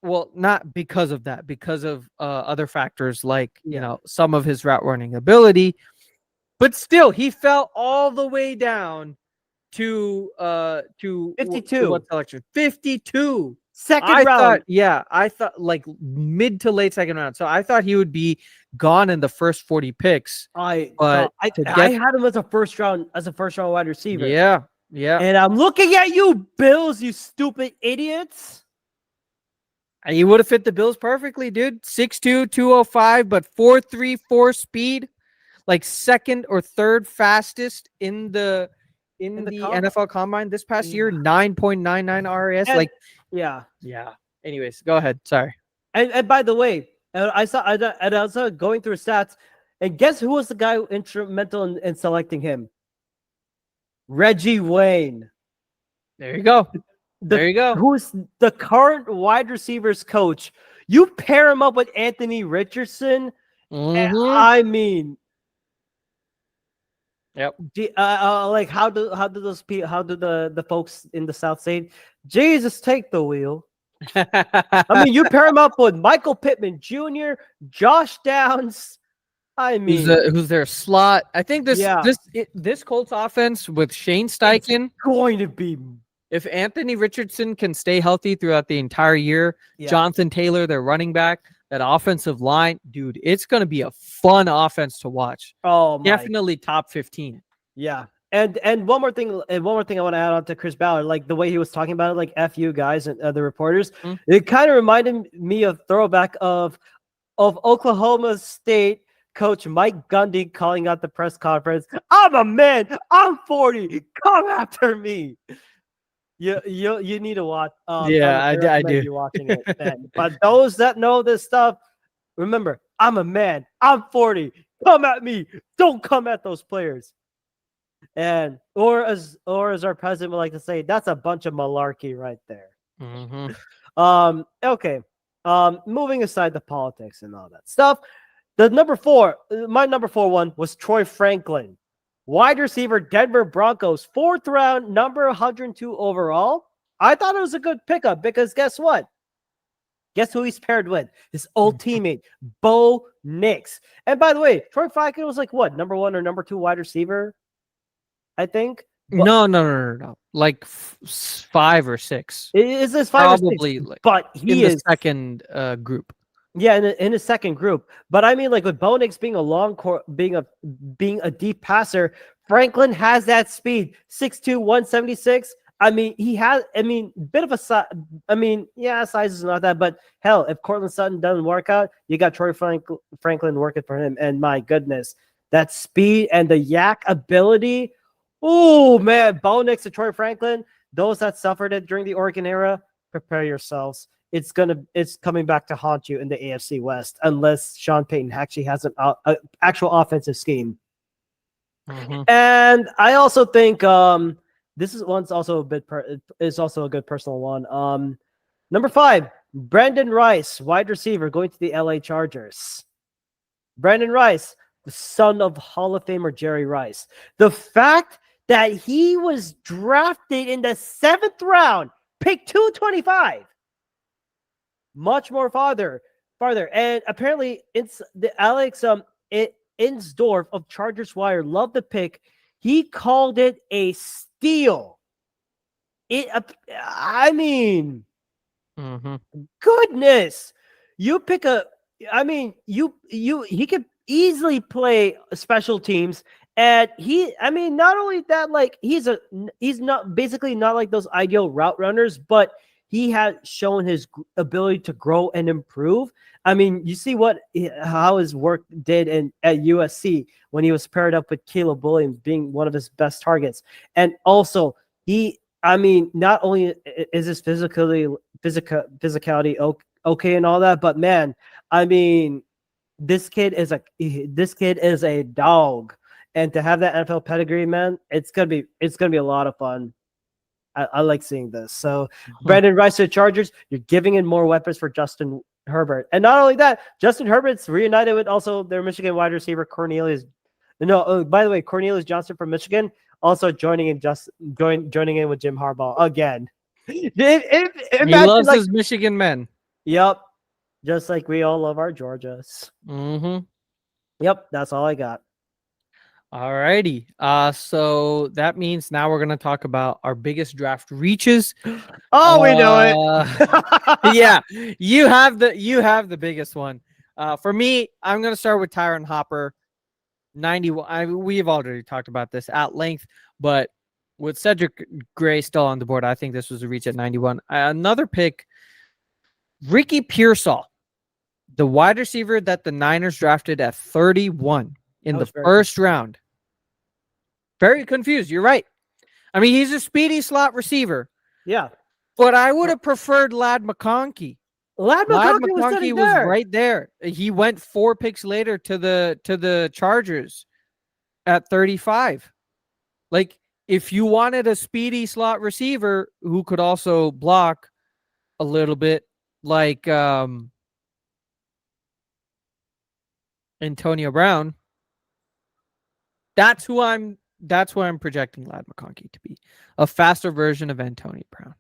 well, not because of that, because of other factors like, some of his route running ability, but still he fell all the way down to 52. What selection? 52. Second round. I thought like mid to late second round. So I thought he would be gone in the first 40 picks. I had him as a first round wide receiver. Yeah. And I'm looking at you, Bills, you stupid idiots. And you would have fit the Bills perfectly, dude. 6'2", 205, but 4.34 speed, like second or third fastest in the NFL Combine this past year. 9.99 RAS. Yeah. Anyways, go ahead. Sorry. And by the way, I was going through stats, and guess who was the guy instrumental in selecting him? Reggie Wayne. There you go. Who's the current wide receivers coach? You pair him up with Anthony Richardson. And I mean, yep. Like how do the folks in the South say, Jesus, take the wheel? I mean, you pair him up with Michael Pittman Jr., Josh Downs. I mean, who's their slot? I think this Colts offense with Shane Steichen it's going to be. If Anthony Richardson can stay healthy throughout the entire year, Jonathan Taylor, their running back, that offensive line, dude, it's going to be a fun offense to watch. Oh, definitely top 15. Yeah, And one more thing, I want to add on to Chris Ballard, like the way he was talking about it, like "F you guys" and the reporters. Mm. It kind of reminded me of throwback of Oklahoma State coach Mike Gundy calling out the press conference. "I'm a man. I'm 40. Come after me." You need to watch. Yeah, I recommend do. you watching it, man. But those that know this stuff, remember, I'm a man. I'm 40. Come at me. Don't come at those players. And or as our president would like to say, that's a bunch of malarkey right there. Mhm. Okay. Moving aside the politics and all that stuff, my number 4 one was Troy Franklin, wide receiver, Denver Broncos, 4th round, number 102 overall. I thought it was a good pickup because guess what? Guess who he's paired with? His old teammate, Bo Nix. And by the way, Troy Franklin was like what, number 1 or number 2 wide receiver, I think. But No. Like 5 or 6. is this 5 or 6? Probably like But in he the is second group. Yeah, in his second group. But I mean, like with Bo Nix being a being a deep passer, Franklin has that speed, 6'2", 176. I mean, he has. I mean, bit of a size. I mean, yeah, size is not that. But hell, if Cortland Sutton doesn't work out, you got Troy Franklin working for him. And my goodness, that speed and the yak ability. Oh man, Bo Nix and Troy Franklin. Those that suffered it during the Oregon era, prepare yourselves. It's coming back to haunt you in the AFC West unless Sean Payton actually has an actual offensive scheme. Mhm. And I also think this is also a good personal one. Number 5, Brandon Rice, wide receiver, going to the LA Chargers. Brandon Rice, the son of Hall of Famer Jerry Rice. The fact that he was drafted in the 7th round, pick 225. Much more farther. And apparently it's the Alex Insdorf of Chargers Wire loved the pick. He called it a steal. I mean, Mhm. goodness. You pick he could easily play special teams. And not only that, like he's not basically not like those ideal route runners, but he has shown his ability to grow and improve. I mean, you see how his work did at USC when he was paired up with Caleb Williams being one of his best targets. And also not only is his physicality okay and all that, but man, I mean, this kid is a dog. And to have that NFL pedigree, man, it's gonna be a lot of fun. I like seeing this. So Brandon Rice to the Chargers, you're giving in more weapons for Justin Herbert. And not only that, Justin Herbert's reunited with also their Michigan wide receiver, Cornelius. No, by the way, Cornelius Johnson from Michigan also joining in with Jim Harbaugh again. He loves his Michigan men. Yep. Just like we all love our Georgias. Mm-hmm. Yep, that's all I got. Alrighty. So that means now we're gonna talk about our biggest draft reaches. Oh, we know it. Yeah, you have the biggest one. For me, I'm gonna start with Tyron Hopper, 91. We've already talked about this at length, but with Cedric Gray still on the board, I think this was a reach at 91. Another pick, Ricky Pearsall, the wide receiver that the Niners drafted at 31 in the first round. Very confused. You're right. I mean, he's a speedy slot receiver. Yeah. But I would have preferred Ladd McConkey. Ladd McConkey was right there. He went 4 picks later to the Chargers at 35. Like, if you wanted a speedy slot receiver who could also block a little bit, like Antonio Brown, that's who I'm projecting Ladd McConkey to be, a faster version of Antonio Brown.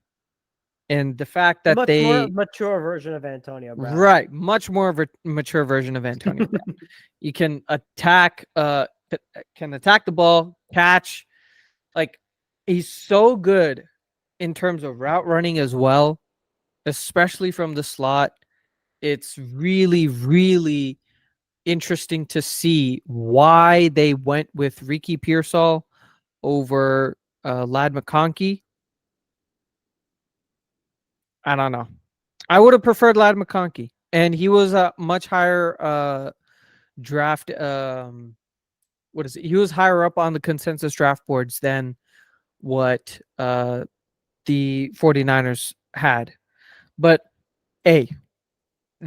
And the fact that more mature version of Antonio Brown. Right, much more of a mature version of Antonio Brown. You can attack the ball, catch. Like, he's so good in terms of route running as well, especially from the slot. It's really, really interesting to see why they went with Ricky Pearsall over Lad McConkey. I don't know. I would have preferred Lad McConkey, and he was a much higher draft. What is it? He was higher up on the consensus draft boards than what the 49ers had. But they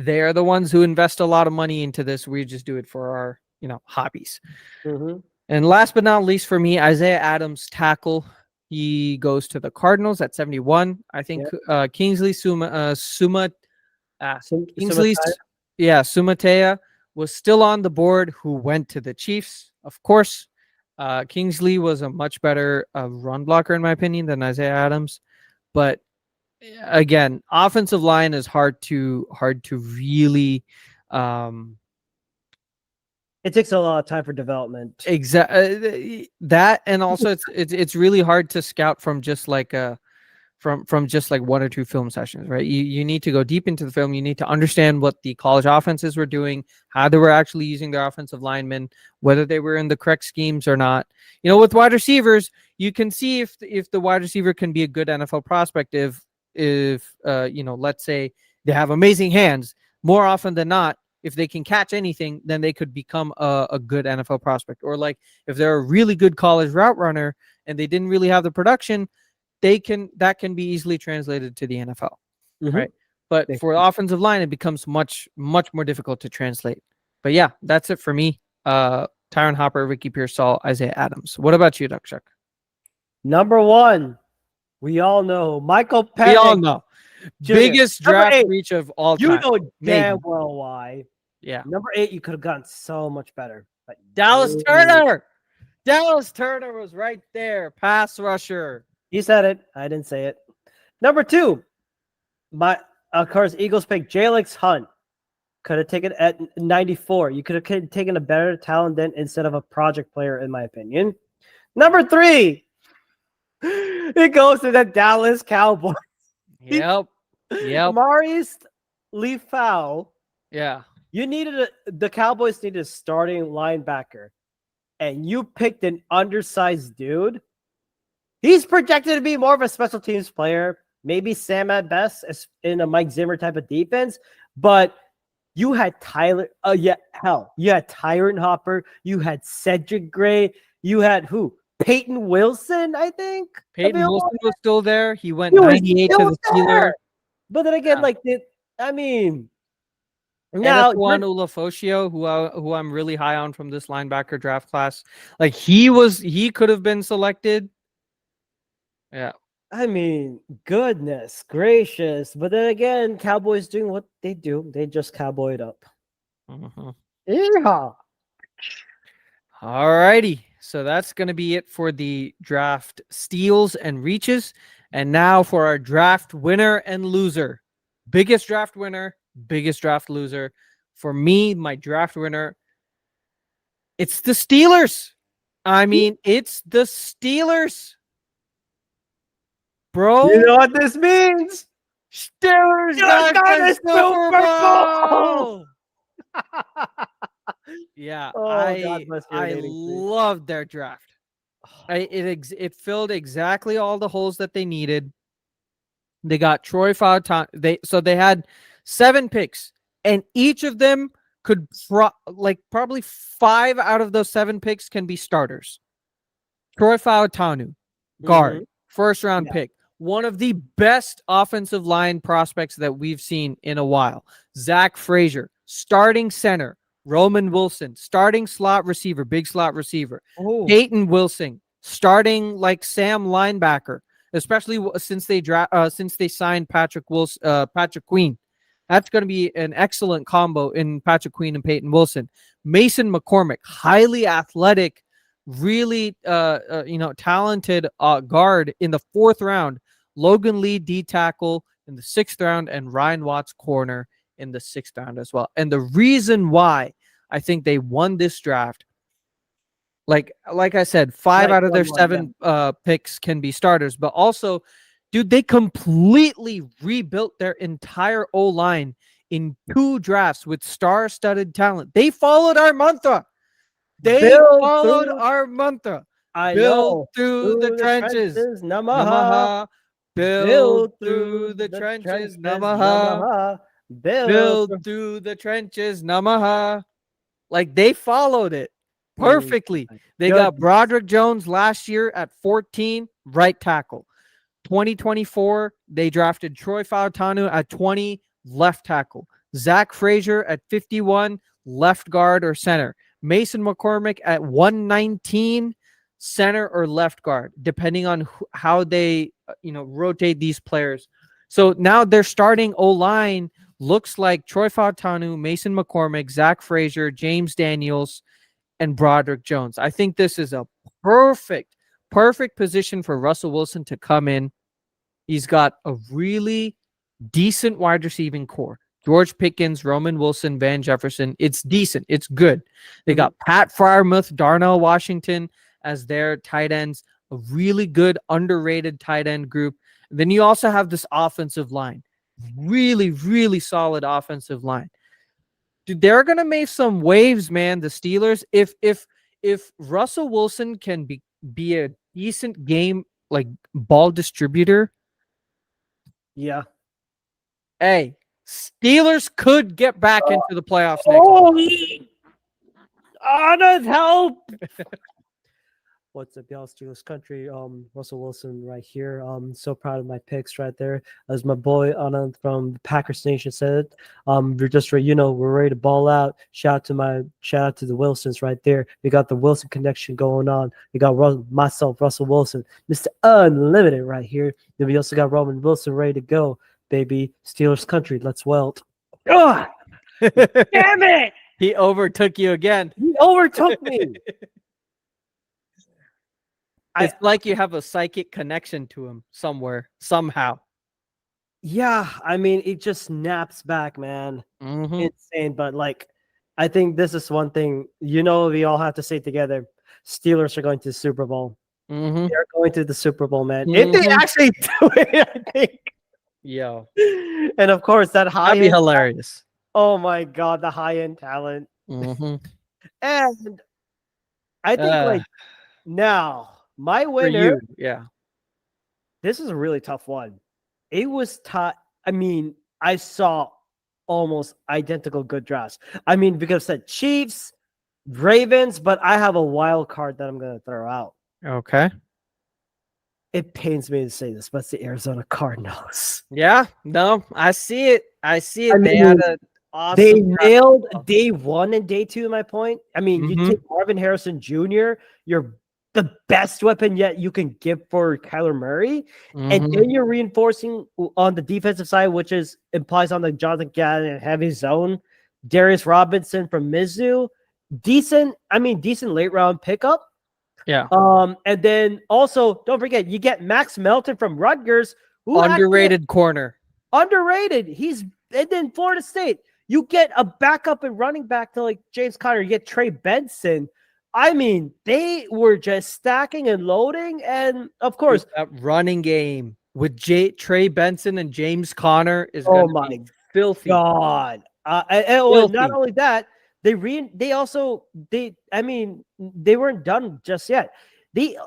are the ones who invest a lot of money into this. We just do it for our, hobbies. Mm-hmm. And last but not least for me, Isaiah Adams, tackle. He goes to the Cardinals at 71. I think Kingsley Sumatea was still on the board, who went to the Chiefs, of course. Kingsley was a much better run blocker, in my opinion, than Isaiah Adams. But again, offensive line is hard to really it takes a lot of time for development. Exactly that, and also it's really hard to scout from just like from just like one or two film sessions, right? You need to go deep into the film. You need to understand what the college offenses were doing, how they were actually using their offensive linemen, whether they were in the correct schemes or not. With wide receivers, you can see if the wide receiver can be a good NFL prospect if let's say they have amazing hands. More often than not, if they can catch anything, then they could become a good NFL prospect. Or like if they're a really good college route runner and they didn't really have the production, that can be easily translated to the NFL, right? But for the offensive line, it becomes much, much more difficult to translate. But yeah, that's it for me. Tyron Hopper, Ricky Pearsall, Isaiah Adams. What about you, Duck Chuck? Number 1, we all know Michael Penix. We all know. Biggest draft reach of all time. You know damn well why. Yeah. Number 8, you could have gotten so much better. But Dallas Turner. Dallas Turner was right there. Pass rusher. You said it. I didn't say it. Number 2, of course, Eagles pick Jalen Hunt. Could have taken at 94. You could have taken a better talent than instead of a project player, in my opinion. Number 3, it goes to the Dallas Cowboys. Yep. Maurice Leafau. Yeah. The Cowboys needed a starting linebacker, and you picked an undersized dude. He's projected to be more of a special teams player, maybe Sam at best, in a Mike Zimmer type of defense. But you had Tyler. You had Tyron Hopper. You had Cedric Gray. You had who? Peyton Wilson, I think. Peyton Wilson was still there. He went 98 to the Steelers. But then again, now Juan Ulafoshio, who I'm really high on from this linebacker draft class, like he could have been selected. Yeah. Goodness gracious. But then again, Cowboys doing what they do. They just cowboyed up. Yeah. All righty. So that's going to be it for the draft steals and reaches. And now for our draft winner and loser. Biggest draft winner, biggest draft loser. For me, my draft winner, it's the Steelers. It's the Steelers. Bro. You know what this means? Steelers got the Super Bowl. Yeah, I loved their draft. It filled exactly all the holes that they needed. They got Troy Fautanu. They had 7 picks, and each of them could probably 5 out of those 7 picks can be starters. Troy Fautanu, guard, first round pick. One of the best offensive line prospects that we've seen in a while. Zach Frazier, starting center. Roman Wilson, starting slot receiver, big slot receiver. Peyton Wilson, starting like Sam linebacker, especially since they signed Patrick Queen. That's going to be an excellent combo in Patrick Queen and Peyton Wilson. Mason McCormick, highly athletic, really talented guard in the 4th round. Logan Lee, D tackle in the 6th round, and Ryan Watts, corner in the 6th round as well. And the reason why I think they won this draft, like I said, 5 out of their 7 picks can be starters, but also, dude, they completely rebuilt their entire O-line in 2 drafts with star-studded talent. They followed our mantra. I Build know. through the trenches. Namaha. Namaha. Build through the trenches. Namaha. Build through the trenches. Namaha. Like they followed it perfectly. They got Broderick Jones last year at 14, right tackle. 2024, they drafted Troy Fautanu at 20, left tackle. Zach Frazier at 51, left guard or center. Mason McCormick at 119, center or left guard, depending on how they rotate these players. So now their starting O-line looks like Troy Fautanu, Mason McCormick, Zach Frazier, James Daniels, and Broderick Jones. I think this is a perfect position for Russell Wilson to come in. He's got a really decent wide receiving core. George Pickens, Roman Wilson, Van Jefferson. It's decent. It's good. They got Pat Freiermuth, Darnell Washington as their tight ends. A really good, underrated tight end group. And then you also have this offensive line. Really, really solid offensive line. Dude, they're gonna make some waves, man. The Steelers. If Russell Wilson can be a decent game like ball distributor, yeah. Hey, Steelers could get back into the playoffs next year. Honor help. What's up, y'all? Steelers country. Russell Wilson right here. So proud of my picks right there. As my boy Anand from the Packers Nation said, we're just ready, we're ready to ball out. Shout out to the Wilsons right there. We got the Wilson connection going on. We got myself, Russell Wilson, Mr. Unlimited right here. Then we also got Roman Wilson ready to go. Baby, Steelers country, let's welt. Oh, Damn it! He overtook you again. He overtook me. It's like you have a psychic connection to him somewhere, somehow. Yeah, I mean, it just snaps back, man. Insane. But I think this is one thing, we all have to say together. Steelers are going to the Super Bowl. They're going to the Super Bowl, man. If they actually do it, I think. Yo. And of course, that'd be hilarious. Oh my God, the high-end talent. And I think now my winner. Yeah. This is a really tough one. It was tough. I mean, I saw almost identical good drafts. I mean, because I said Chiefs, Ravens, but I have a wild card that I'm going to throw out. Okay. It pains me to say this, but it's the Arizona Cardinals. Yeah, no, I see it. They mean, had an awesome they nailed day 1 and day 2, my point. I mean, you take Marvin Harrison Jr., you're the best weapon yet you can give for Kyler Murray. And then you're reinforcing on the defensive side, which implies on the Jonathan Gannon heavy zone. Darius Robinson from Mizzou. Decent late round pickup. Yeah. And then also, don't forget, you get Max Melton from Rutgers, who underrated corner. Underrated. And then Florida State. You get a backup and running back to James Conner. You get Trey Benson. I mean, they were just stacking and loading, and of course, that running game with Trey Benson and James Conner is going to be filthy. God. Filthy. Not only that, they weren't done just yet. The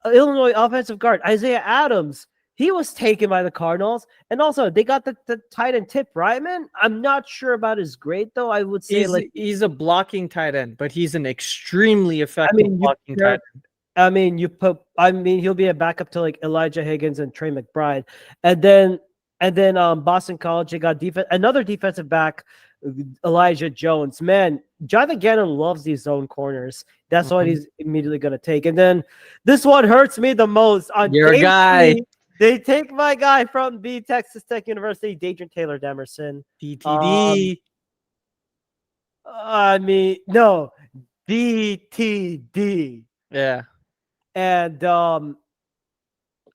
Illinois offensive guard, Isaiah Adams, he was taken by the Cardinals. And also, they got the tight end Tip Ryman. I'm not sure about his grade, though. I would say he's a blocking tight end, but he's an extremely effective blocking tight end. He'll be a backup to Elijah Higgins and Trey McBride. And then Boston College, they got another defensive back, Elijah Jones. Man, Jonathan Gannon loves these zone corners. That's what he's immediately going to take. And then this one hurts me the most. On your guy. They take my guy from the Texas Tech University, Dadrian Taylor Demerson. DTD. No, DTD. Yeah. And and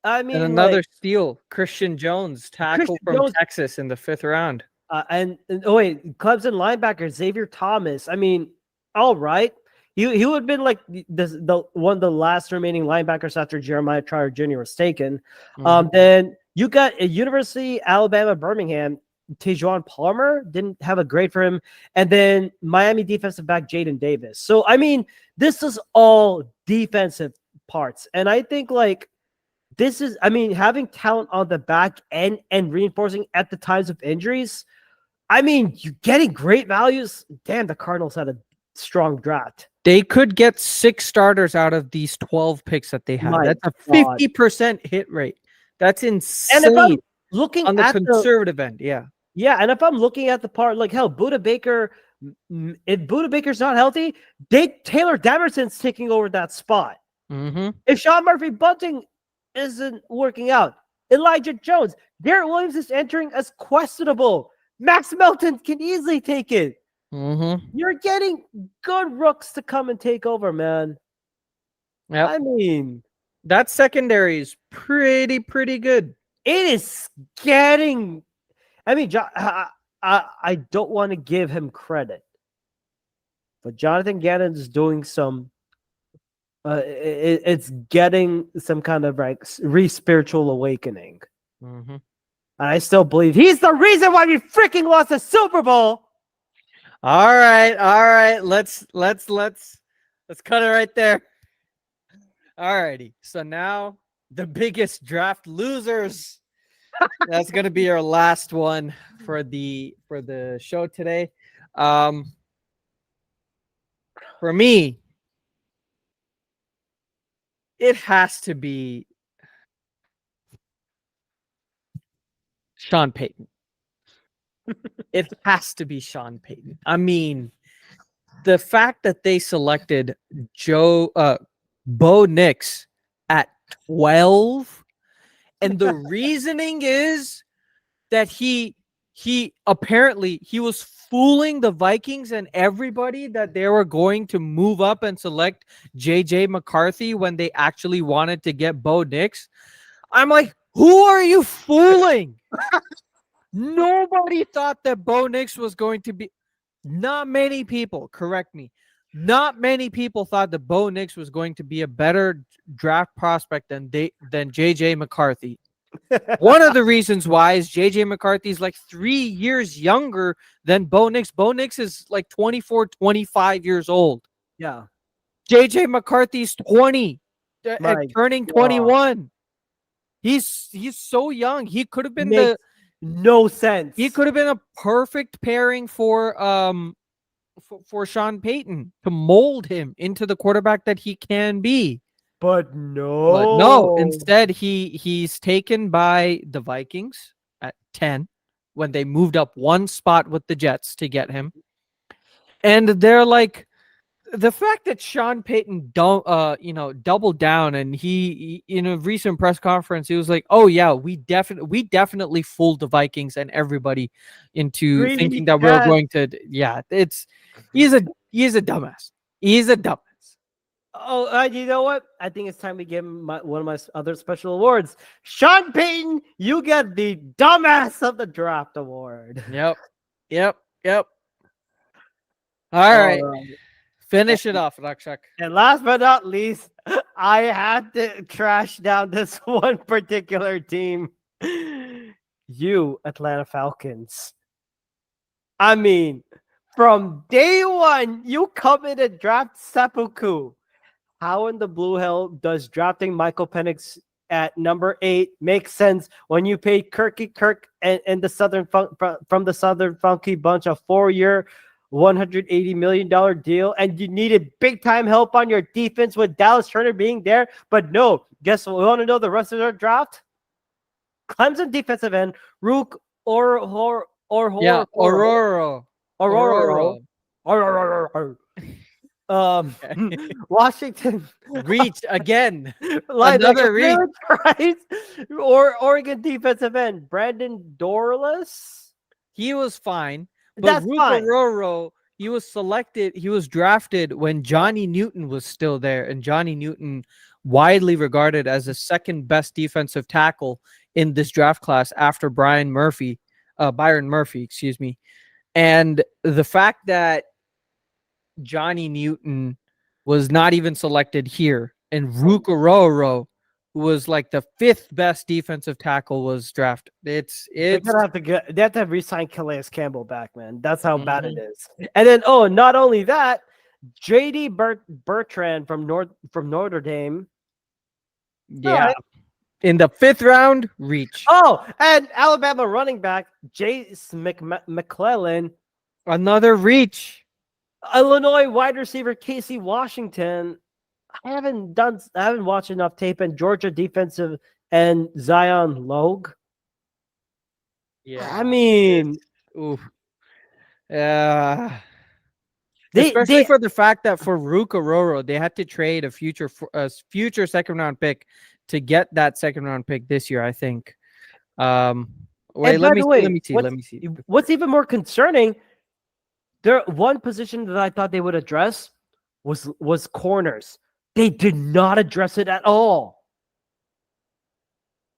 another steal, Christian Jones, tackle from Texas in the 5th round. And Clemson linebacker Xavier Thomas. I mean, all right. He would have been the one of the last remaining linebackers after Jeremiah Trotter Jr. was taken. Then you got a University Alabama Birmingham, Tejuan Palmer didn't have a grade for him, and then Miami defensive back Jaden Davis. So I mean, this is all defensive parts. And I think like this is, I mean, having talent on the back end and reinforcing at the times of injuries. I mean, you're getting great values. Damn, the Cardinals had a strong draft. They could get 6 starters out of these 12 picks that they have. My That's a God. 50% hit rate. That's And insane if I'm looking on the at conservative end. Yeah. yeah, and if I'm looking at the part, like hell, Buda Baker, if Buda Baker's not healthy, Taylor Damerson's taking over that spot. Mm-hmm. If Sean Murphy Bunting isn't working out, Elijah Jones, Garrett Williams is entering as questionable. Max Melton can easily take it. Mm-hmm. You're getting good rooks to come and take over, man. Yep. I mean, That secondary is pretty good. it is getting. I mean, I don't want to give him credit, but Jonathan Gannon is doing some. It's getting some kind of like spiritual awakening. Mm-hmm. And I still believe he's the reason why we freaking lost the Super Bowl. All right. Let's cut it right there. All righty. So now the biggest draft losers. That's gonna be our last one for the show today. For me, it has to be Sean Payton. It has to be Sean Payton. I mean, the fact that they selected Bo Nix at 12, and the reasoning is that he apparently he was fooling the Vikings and everybody that they were going to move up and select JJ McCarthy when they actually wanted to get Bo Nix. I'm like, who are you fooling? Nobody thought that Bo Nix was going to be. Not many people, correct me. Not many people thought that Bo Nix was going to be a better draft prospect than JJ McCarthy. One of the reasons why is JJ McCarthy is like 3 years younger than Bo Nix. Bo Nix is like 24, 25 years old. Yeah. JJ McCarthy's 20 My and turning God. 21. He's so young. He could have been Makes no sense. he could have been a perfect pairing for Sean Payton to mold him into the quarterback that he can be. But no. But no, instead he's taken by the Vikings at 10 when they moved up one spot with the Jets to get him. And they're like, the fact that Sean Payton doubled down, and he in a recent press conference he was like, "Oh yeah, we definitely fooled the Vikings and everybody into thinking that we were going to." Yeah, he's a dumbass. He's a dumbass. Oh, you know what? I think it's time we give him one of my other special awards. Sean Payton, you get the dumbass of the draft award. Yep. All right. Finish it off, Rakshak. And last but not least, I had to trash down this one particular team. You, Atlanta Falcons. I mean, from day one, you come in and draft seppuku. How in the blue hell does drafting Michael Penix at number 8 make sense when you paid Kirk and the from the Southern Funky Bunch a 4-year, $180 million deal, and you needed big-time help on your defense with Dallas Turner being there? But no, guess what? We want to know the rest of their draft? Clemson defensive end, Rook Ororo. Washington reach again. Another reach. Oregon defensive end, Brandon Dorless. He was fine. But That's fine. Rororo, he was drafted when Johnny Newton was still there, and Johnny Newton widely regarded as the second best defensive tackle in this draft class after Byron Murphy, excuse me. And the fact that Johnny Newton was not even selected here, and Rook Ororo, who was like the 5th best defensive tackle, was drafted. They have to re-sign Calais Campbell back, man. That's how bad it is. And then, not only that, JD Bertrand from Notre Dame Yeah. In the 5th round, reach. Oh, and Alabama running back Jace McClellan, Another reach. Illinois wide receiver Casey Washington. I haven't watched enough tape. And Georgia defensive and Zion Logue. I mean, Ooh. Yeah. they Especially for the fact that for Rook Ororo, they had to trade a future 2nd round pick to get that 2nd round pick this year, I think. Wait, let me see. What's even more concerning, one position that I thought they would address was corners. They did not address it at all.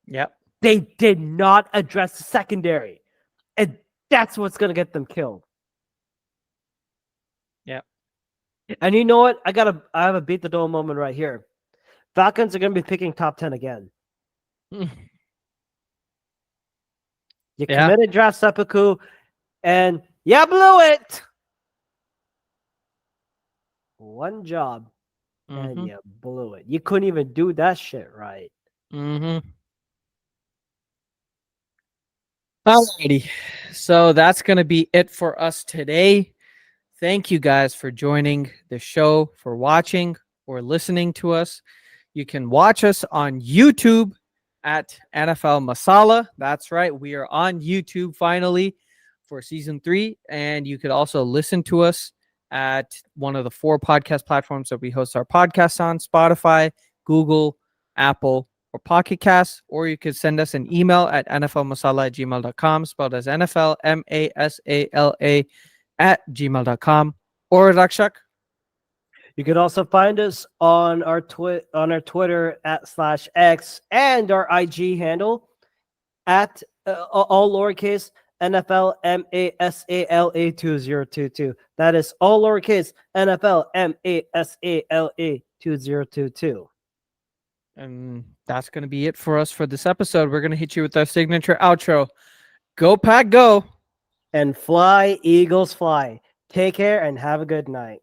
Yep. They did not address the secondary. And that's what's going to get them killed. Yep. And you know what? I have a beat the dome moment right here. Falcons are going to be picking top 10 again. You committed draft seppuku, and you blew it. One job, and you blew it. You couldn't even do that shit right. Alrighty. So that's going to be it for us today. Thank you guys for joining the show, for watching or listening to us. You can watch us on YouTube at NFL Masala. That's right. We are on YouTube finally for season 3. And you could also listen to us at one of the 4 podcast platforms that we host our podcasts on: Spotify, Google, Apple, or Pocket Casts. Or you could send us an email at nflmasala@gmail.com, spelled as NFL MASALA @gmail.com. Or Rakshak. You can also find us on our Twitter @/X and our IG handle at all lowercase NFL MASALA 2022. That is all lowercase NFL MASALA 2022. And that's going to be it for us for this episode. We're going to hit you with our signature outro. Go Pack Go. And fly, Eagles fly. Take care and have a good night.